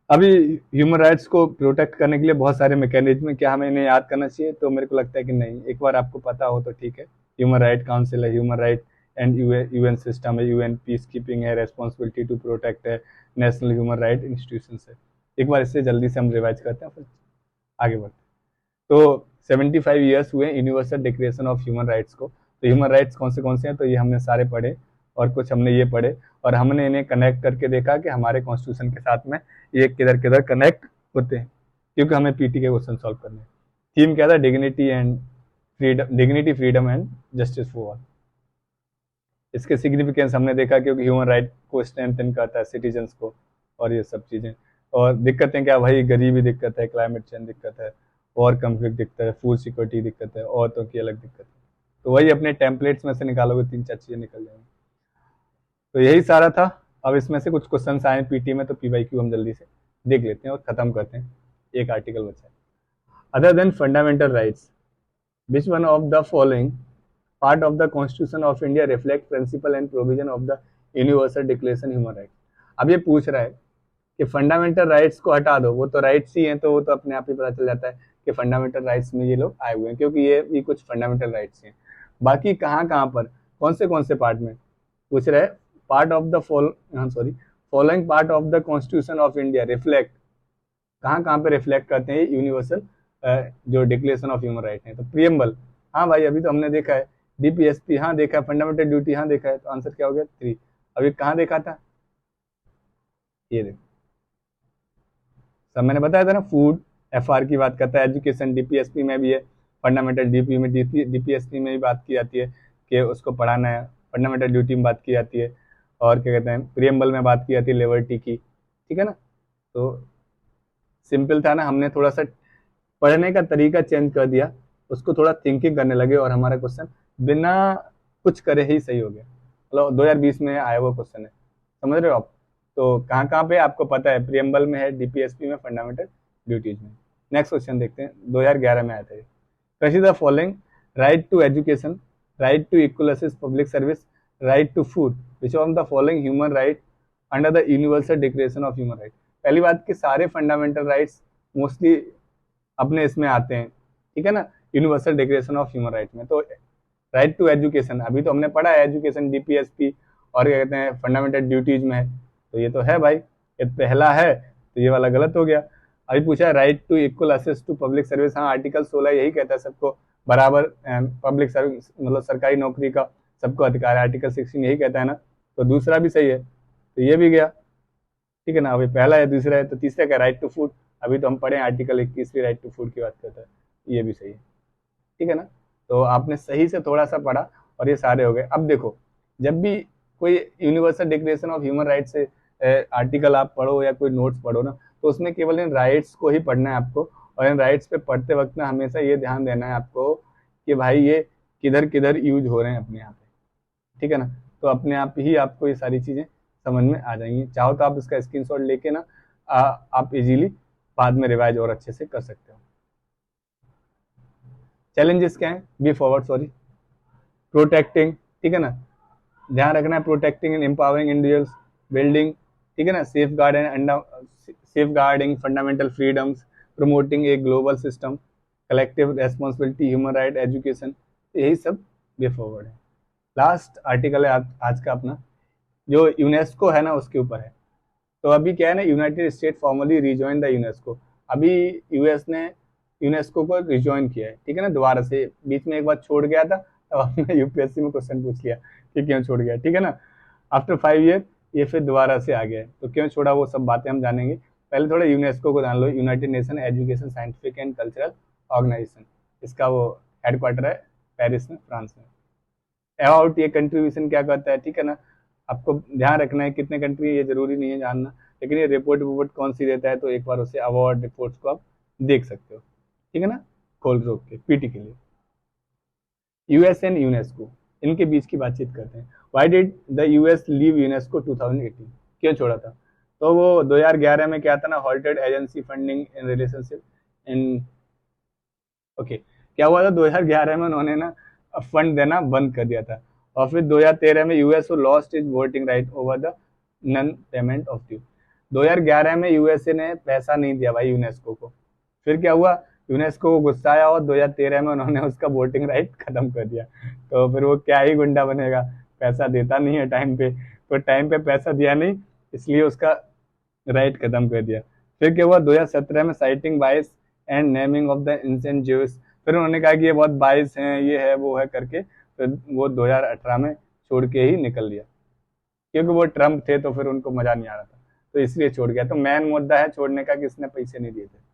अभी ह्यूमन राइट्स को प्रोटेक्ट करने के लिए बहुत सारे मैकेनिज्म, क्या हमें इन्हें याद करना चाहिए? तो मेरे को लगता है कि नहीं, एक बार आपको पता हो तो ठीक है। ह्यूमन राइट काउंसिल है, human right and UN system है, यूएन पीस कीपिंग है, रेस्पॉन्सिबिलिटी टू प्रोटेक्ट है, नेशनल ह्यूमन राइट इंस्टीट्यूशन है। एक बार इससे जल्दी से हम रिवाइज करते हैं, फिर आगे बढ़ते हैं। तो 75 ईयर्स हुए universal declaration of human rights को। तो ह्यूमन राइट्स कौन से हैं? तो ये हमने सारे पढ़े, और कुछ हमने ये पढ़े, और हमने इन्हें कनेक्ट करके देखा कि हमारे कॉन्स्टिट्यूशन के साथ में ये किधर किधर कनेक्ट होते हैं, क्योंकि हमें पीटी के क्वेश्चन सॉल्व करने हैं। थीम क्या था? Dignity, freedom and justice for all. इसके सिग्निफिकेंस हमने देखा, क्योंकि ह्यूमन राइट को स्ट्रेंथन करता है सिटीजन्स को, और ये सब चीज़ें। और दिक्कतें क्या भाई? गरीबी दिक्कत है, क्लाइमेट चेंज दिक्कत है, वॉर कन्फ्लिक्ट दिक्कत है, फूड सिक्योरिटी दिक्कत है, औरतों की अलग दिक्कत है। तो वही अपने टेम्पलेट्स में से निकालोगे, 3-4 चीज़ें निकल जाएंगी। तो यही सारा था। अब इसमें से कुछ क्वेश्चन आए पीटी में, तो PYQ हम जल्दी से देख लेते हैं और खत्म करते हैं। एक आर्टिकल बचा है। Other than fundamental rights, which one of the following part of the constitution of India reflect principle and provision of the universal declaration human rights. अब ये पूछ रहा है कि फंडामेंटल राइट्स को हटा दो, वो तो राइट्स ही हैं, तो वो तो अपने आप ही पता चल जाता है कि फंडामेंटल राइट्स में ये लोग आए हुए हैं, क्योंकि ये भी कुछ फंडामेंटल राइट्स हैं। बाकी कहाँ पर, कौन से पार्ट में पूछ रहे हैं? Part of the following part of the constitution of India reflect, कहाँ पे रिफ्लेक्ट करते हैं यूनिवर्सल जो डिक्लेरेशन ऑफ ह्यूमन राइट है? तो प्रियम्बल, हाँ भाई अभी तो हमने देखा है। डीपीएसपी, हाँ देखा है। फंडामेंटल ड्यूटी, हाँ देखा है। तो आंसर क्या हो गया? 3। अभी कहाँ देखा था? ये देखो, सब मैंने बताया था ना। फूड, FR की बात करता है। एजुकेशन डीपीएसपी में भी है, फंडामेंटल डीपीएसपी में भी बात की जाती है कि उसको पढ़ाना है। फंडामेंटल ड्यूटी में बात की जाती है, और क्या कहते हैं, प्रियम्बल में बात की जाती है लिबर्टी की, ठीक है ना। तो सिंपल था ना, हमने थोड़ा सा पढ़ने का तरीका चेंज कर दिया, उसको थोड़ा थिंकिंग करने लगे, और हमारा क्वेश्चन बिना कुछ करे ही सही हो गया। मतलब 2020 में आया हुआ क्वेश्चन है, समझ रहे हो आप। तो कहाँ पे आपको पता है, प्रियम्बल में है, डीपीएसपी में, फंडामेंटल ड्यूटीज में। नेक्स्ट क्वेश्चन देखते हैं, 2011 में आया था ये। Consider the following: right to education, right to equal access public service, right to food, which of the following human right under the universal declaration of human right. पहली बात कि सारे फंडामेंटल राइट्स मोस्टली अपने इसमें आते हैं, ठीक है ना, universal declaration of human right में। तो राइट टू एजुकेशन अभी तो हमने पढ़ा है, एजुकेशन डीपीएसपी और क्या कहते हैं फंडामेंटल ड्यूटीज में है, तो ये तो है भाई, ये पहला है, तो ये वाला गलत हो गया। अभी पूछा है right to equal access to public service, हाँ आर्टिकल 16 यही कहता है सबको बराबर पब्लिक सर्विस, मतलब सरकारी नौकरी का सबको अधिकार है। आर्टिकल 16 यही कहता है ना, तो दूसरा भी सही है, तो ये भी गया, ठीक है ना। अभी पहला है, दूसरा है, तो तीसरा क्या? राइट टू फूड, अभी तो हम पढ़े आर्टिकल 21 भी राइट टू फूड की बात करता है, ये भी सही है, ठीक है ना। तो आपने सही से थोड़ा सा पढ़ा और ये सारे हो गए। अब देखो, जब भी कोई universal declaration of human rights से आर्टिकल आप पढ़ो या कोई नोट्स पढ़ो ना, तो उसमें केवल इन राइट्स को ही पढ़ना है आपको, और इन राइट्स पे पढ़ते वक्त ना हमेशा ये ध्यान देना है आपको कि भाई ये किधर किधर यूज हो रहे हैं अपने यहाँ पे, ठीक है ना। तो अपने आप ही आपको ये सारी चीज़ें समझ में आ जाएंगी। चाहो तो आप इसका स्क्रीनशॉट लेके ना आप इजीली बाद में रिवाइज और अच्छे से कर सकते हो। चैलेंजेस क्या है? बी फॉरवर्ड, सॉरी, प्रोटेक्टिंग, ठीक है ना, ध्यान रखना है, protecting and empowering individuals, building, ठीक है ना, safeguarding fundamental freedoms, promoting a global system, collective responsibility, human right, education, यही सब वे फॉरवर्ड है। लास्ट आर्टिकल है आज का अपना, जो यूनेस्को है ना उसके ऊपर है। तो अभी क्या है ना, United state formally rejoin the UNESCO, अभी यूएस ने यूनेस्को को रिजॉइन किया है, ठीक है ना, दोबारा से। बीच में एक बार छोड़ गया था, तब हमने यूपीएससी में क्वेश्चन पूछ लिया कि क्यों छोड़ गया, ठीक है ना। आफ्टर 5 ईयर ये फिर दोबारा से आ गया है, तो क्यों छोड़ा वो सब बातें हम जानेंगे। पहले थोड़ा यूनेस्को को जान लो, United Nation education scientific and cultural organisation, इसका वो हेडक्वार्टर है पेरिस में, फ्रांस में। अबाउट ये कंट्रीब्यूशन क्या करता है, ठीक है ना, आपको ध्यान रखना है कितने कंट्री, ये जरूरी नहीं है जानना, लेकिन ये रिपोर्ट कौन सी देता है, तो एक बार उसे अवार्ड रिपोर्ट्स को आप देख सकते हो, ठीक है ना, खोल रोक के पीटी के लिए। यूएस एंड यूनेस्को, इनके बीच की बातचीत करते हैं। Why did the US leave UNESCO 2018, क्यों छोड़ा था? तो वो 2011 में क्या था ना, halted agency funding in relationship in, okay, क्या हुआ था 2011 में उन्होंने ना फंड देना बंद कर दिया था, और फिर 2013 में USA lost is voting right over the non payment of due. 2011 में यूएसए ने पैसा नहीं दिया भाई यूनेस्को को, फिर क्या हुआ, यूनेस्को को गुस्सा आया और 2013 में उन्होंने उसका वोटिंग राइट खत्म कर दिया। तो फिर वो क्या ही गुंडा बनेगा, पैसा देता नहीं है टाइम पे, तो टाइम पे पैसा दिया नहीं, इसलिए उसका राइट खत्म कर दिया। फिर क्या हुआ 2017 में, citing bias and naming of the ancient Jews, फिर उन्होंने कहा कि ये बहुत बाइस हैं, ये है वो है करके, फिर वो 2018 में छोड़ के ही निकल लिया, क्योंकि वो ट्रम्प थे तो फिर उनको मजा नहीं आ रहा था, तो इसलिए छोड़ गया। तो मेन मुद्दा है छोड़ने का कि इसने पैसे नहीं दिए थे।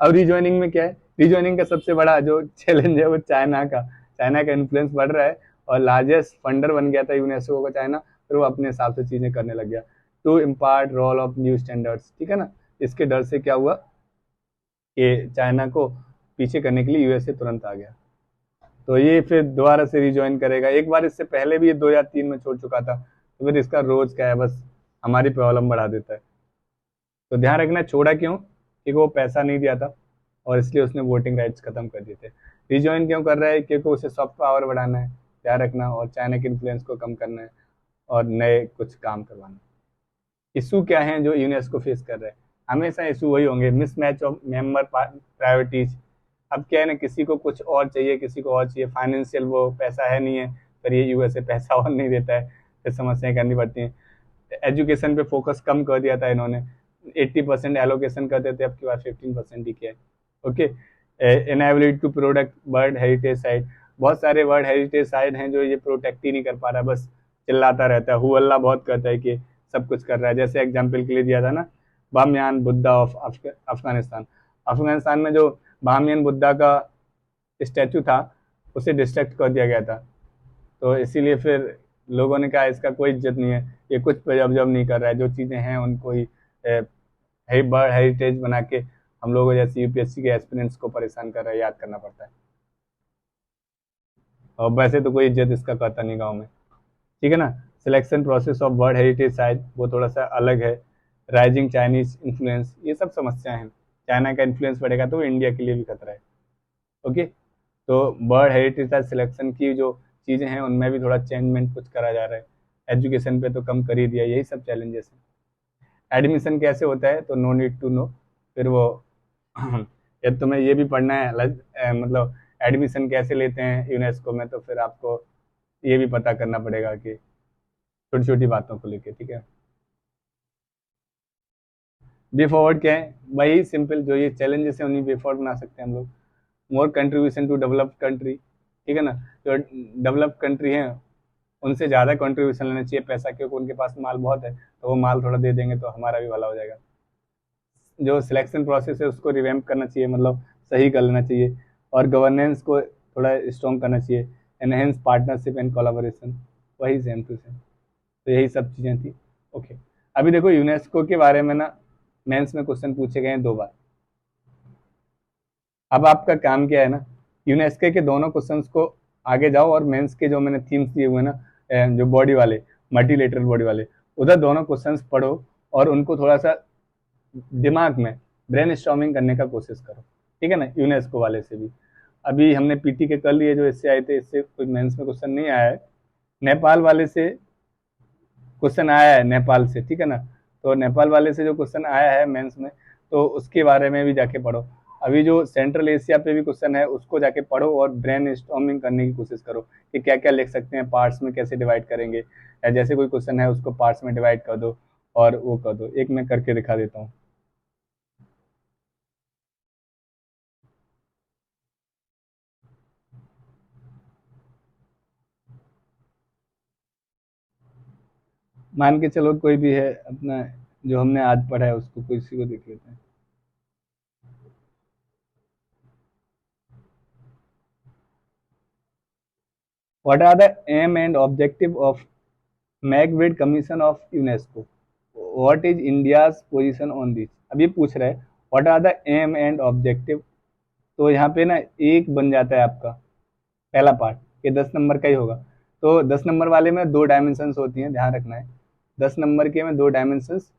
अब रिज्वाइनिंग में क्या है, रिज्वाइनिंग का सबसे बड़ा जो चैलेंज है वो चाइना का इन्फ्लुएंस बढ़ रहा है, और लार्जेस्ट फंडर बन गया था यूनेस्को का चाइना, फिर वो अपने हिसाब से चीजें करने लग गया to impart role of new standards, ठीक है ना। इसके डर से क्या हुआ कि चाइना को पीछे करने के लिए यूएसए तुरंत आ गया, तो ये फिर दोबारा से रिज्वाइन करेगा। एक बार इससे पहले भी ये 2003 में छोड़ चुका था, तो फिर इसका रोज क्या है, बस हमारी प्रॉब्लम बढ़ा देता है। तो ध्यान रखना छोड़ा क्यों, क्योंकि वो पैसा नहीं दिया था और इसलिए उसने वोटिंग राइट्स खत्म कर दिए थे। रिज्वाइन क्यों कर रहा है, क्योंकि उसे सॉफ्ट पावर बढ़ाना है, ध्यान रखना, और चाइना के इन्फ्लुएंस को कम करना है और नए कुछ काम करवाना है। इशू क्या है जो यूनेस्को फेस कर रहा है, हमेशा इशू वही होंगे, मिसमैच ऑफ मेंबर प्रायोरिटीज। अब क्या है ना, किसी को कुछ और चाहिए, किसी को और चाहिए, फाइनेंशियल वो पैसा है नहीं है, पर ये यूएसए पैसा और नहीं देता है, फिर समस्याएं करनी पड़ती हैं। एजुकेशन पे फोकस कम कर दिया था इन्होंने, 80% एलोकेशन करते थे, अब की बार 15% ही किया है। Okay, inability to product world heritage site, बहुत सारे वर्ल्ड हेरिटेज साइट हैं जो ये प्रोटेक्ट ही नहीं कर पा रहा, बस चिल्लाता रहता है, हु अल्लाह बहुत कहता है कि सब कुछ कर रहा है। जैसे एग्जाम्पल के लिए दिया था ना, बामयान बुद्धा ऑफ अफगानिस्तान, अफगानिस्तान में जो बामयान बुद्धा का स्टैचू था उसे डिस्ट्रैक्ट कर दिया गया था, तो इसीलिए फिर लोगों ने कहा इसका कोई इज्जत नहीं है, ये कुछ प्रिजर्व नहीं कर रहा है, जो चीज़ें हैं उनको ही बर्ड हेरिटेज बना के हम लोगों जैसे यूपीएससी के एस्पिरेंट्स को परेशान कर रहा है, याद करना पड़ता है। और वैसे तो कोई इज्जत इसका करता नहीं गाँव में, ठीक है ना। Selection process of world heritage site वो थोड़ा सा अलग है। राइजिंग चाइनीज इन्फ्लुएंस, ये सब समस्याएं हैं, चाइना का इन्फ्लुएंस बढ़ेगा तो इंडिया के लिए भी खतरा है। ओके, तो वर्ल्ड हेरिटेज साइट सिलेक्शन की जो चीज़ें हैं उनमें भी थोड़ा चेंजमेंट कुछ करा जा रहा है, एजुकेशन पे तो कम कर ही दिया, यही सब चैलेंजेस हैं। एडमिशन कैसे होता है, तो नो नीड टू नो, फिर वो यदि तुम्हें ये भी पढ़ना है मतलब एडमिशन कैसे लेते हैं यूनेस्को में, तो फिर आपको ये भी पता करना पड़ेगा कि छोटी छोटी बातों को लेके, ठीक है। वे फॉरवर्ड क्या है, वही सिंपल जो ये चैलेंजेस हैं उन्हीं वे फॉरवर्ड बना सकते हैं हम लोग। मोर कंट्रीब्यूशन टू डेवलप कंट्री, ठीक है ना, जो डेवलप कंट्री हैं उनसे ज़्यादा कंट्रीब्यूशन लेना चाहिए पैसा, क्योंकि उनके पास माल बहुत है, तो वो माल थोड़ा दे देंगे तो हमारा भी भला हो जाएगा। जो सिलेक्शन प्रोसेस है उसको रिवैम्प करना चाहिए, मतलब सही कर लेना चाहिए, और गवर्नेंस को थोड़ा स्ट्रॉन्ग करना चाहिए, एनहेंस पार्टनरशिप एंड कोलाबोरेशन, वही सेम टू सेम। तो यही सब चीज़ें थी। ओके, अभी देखो यूनेस्को के बारे में ना मेंस में क्वेश्चन पूछे गए हैं 2 बार। अब आपका काम क्या है ना, यूनेस्को के दोनों क्वेश्चंस को आगे जाओ, और मेंस के जो मैंने थीम्स दिए हुए ना जो बॉडी वाले, मल्टीलेटरल बॉडी वाले, उधर दोनों क्वेश्चंस पढ़ो और उनको थोड़ा सा दिमाग में ब्रेन स्टॉर्मिंग करने का कोशिश करो, ठीक है ना। यूनेस्को वाले से भी अभी हमने पीटी के कर लिए, जो इससे आए थे, इससे कोई मेंस में क्वेश्चन नहीं आया है। नेपाल वाले से क्वेश्चन आया है, नेपाल से, ठीक है ना। तो नेपाल वाले से जो क्वेश्चन आया है मेंस में, तो उसके बारे में भी जाके पढ़ो। अभी जो सेंट्रल एशिया पे भी क्वेश्चन है उसको जाके पढ़ो और ब्रेन स्टॉर्मिंग करने की कोशिश करो कि क्या क्या लिख सकते हैं, पार्ट्स में कैसे डिवाइड करेंगे, या जैसे कोई क्वेश्चन है उसको पार्ट्स में डिवाइड कर दो और वो कर दो। एक मैं करके दिखा देता हूँ। मान के चलो कोई भी है अपना, जो हमने आज पढ़ा है उसको किसी को देख लेते हैं। What are the aim and objective of MacBride commission of UNESCO, what is India's position on this. अब ये पूछ रहा है what are the aim and objective, तो यहाँ पे ना एक बन जाता है आपका पहला पार्ट, ये 10 नंबर का ही होगा। तो 10 नंबर वाले में 2 डायमेंशंस होती हैं, ध्यान रखना है। 10 नंबर के में 2 डायमेंशंस,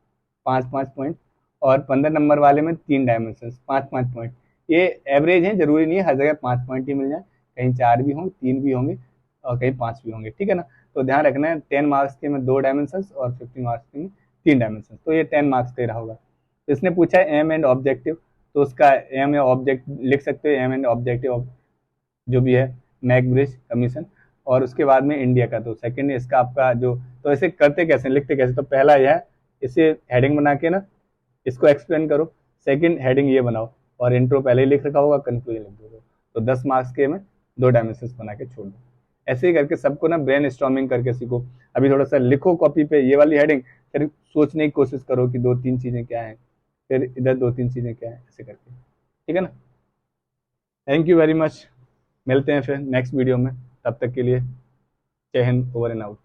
5-5 पॉइंट, और 15 नंबर वाले में 3 डायमेंशंस, 5-5 पॉइंट। ये एवरेज है, जरूरी नहीं है हर जगह 5 पॉइंट ही मिल जाए, कहीं 4 भी होंगे, 3 भी होंगे, और कहीं 5 भी होंगे, ठीक है ना। तो ध्यान रखना है 10 मार्क्स के में 2 डायमेंशंस और 50 मार्क्स के में 3 डायमेंशंस, तो ये 10 मार्क्स का ही रहा होगा। तो इसने पूछा है एम एंड ऑब्जेक्टिव, तो उसका एम या ऑब्जेक्ट लिख सकते हो, एम एंड ऑब्जेक्टिव जो भी है मैकब्रिज कमीशन, और उसके बाद में इंडिया का। तो सेकंड है इसका आपका जो, तो ऐसे करते कैसे, लिखते कैसे, तो पहला यह है, इसे हेडिंग बना के ना इसको एक्सप्लेन करो। सेकंड हेडिंग ये बनाओ, और इंट्रो पहले ही लिख रखा होगा, कंक्लूजन लिख दो। तो 10 मार्क्स के में 2 डायमेंशंस बना के छोड़ दो। ऐसे ही करके सबको ना ब्रेन स्टॉर्मिंग करके सीखो। अभी थोड़ा सा लिखो कॉपी पे ये वाली हेडिंग, फिर सोचने की कोशिश करो कि 2-3 चीजें क्या है, फिर इधर 2-3 चीजें क्या है, ऐसे करके, ठीक है ना। थैंक यू वेरी मच, मिलते हैं फिर नेक्स्ट वीडियो में, तब तक के लिए जय हिंद, ओवर एंड आउट।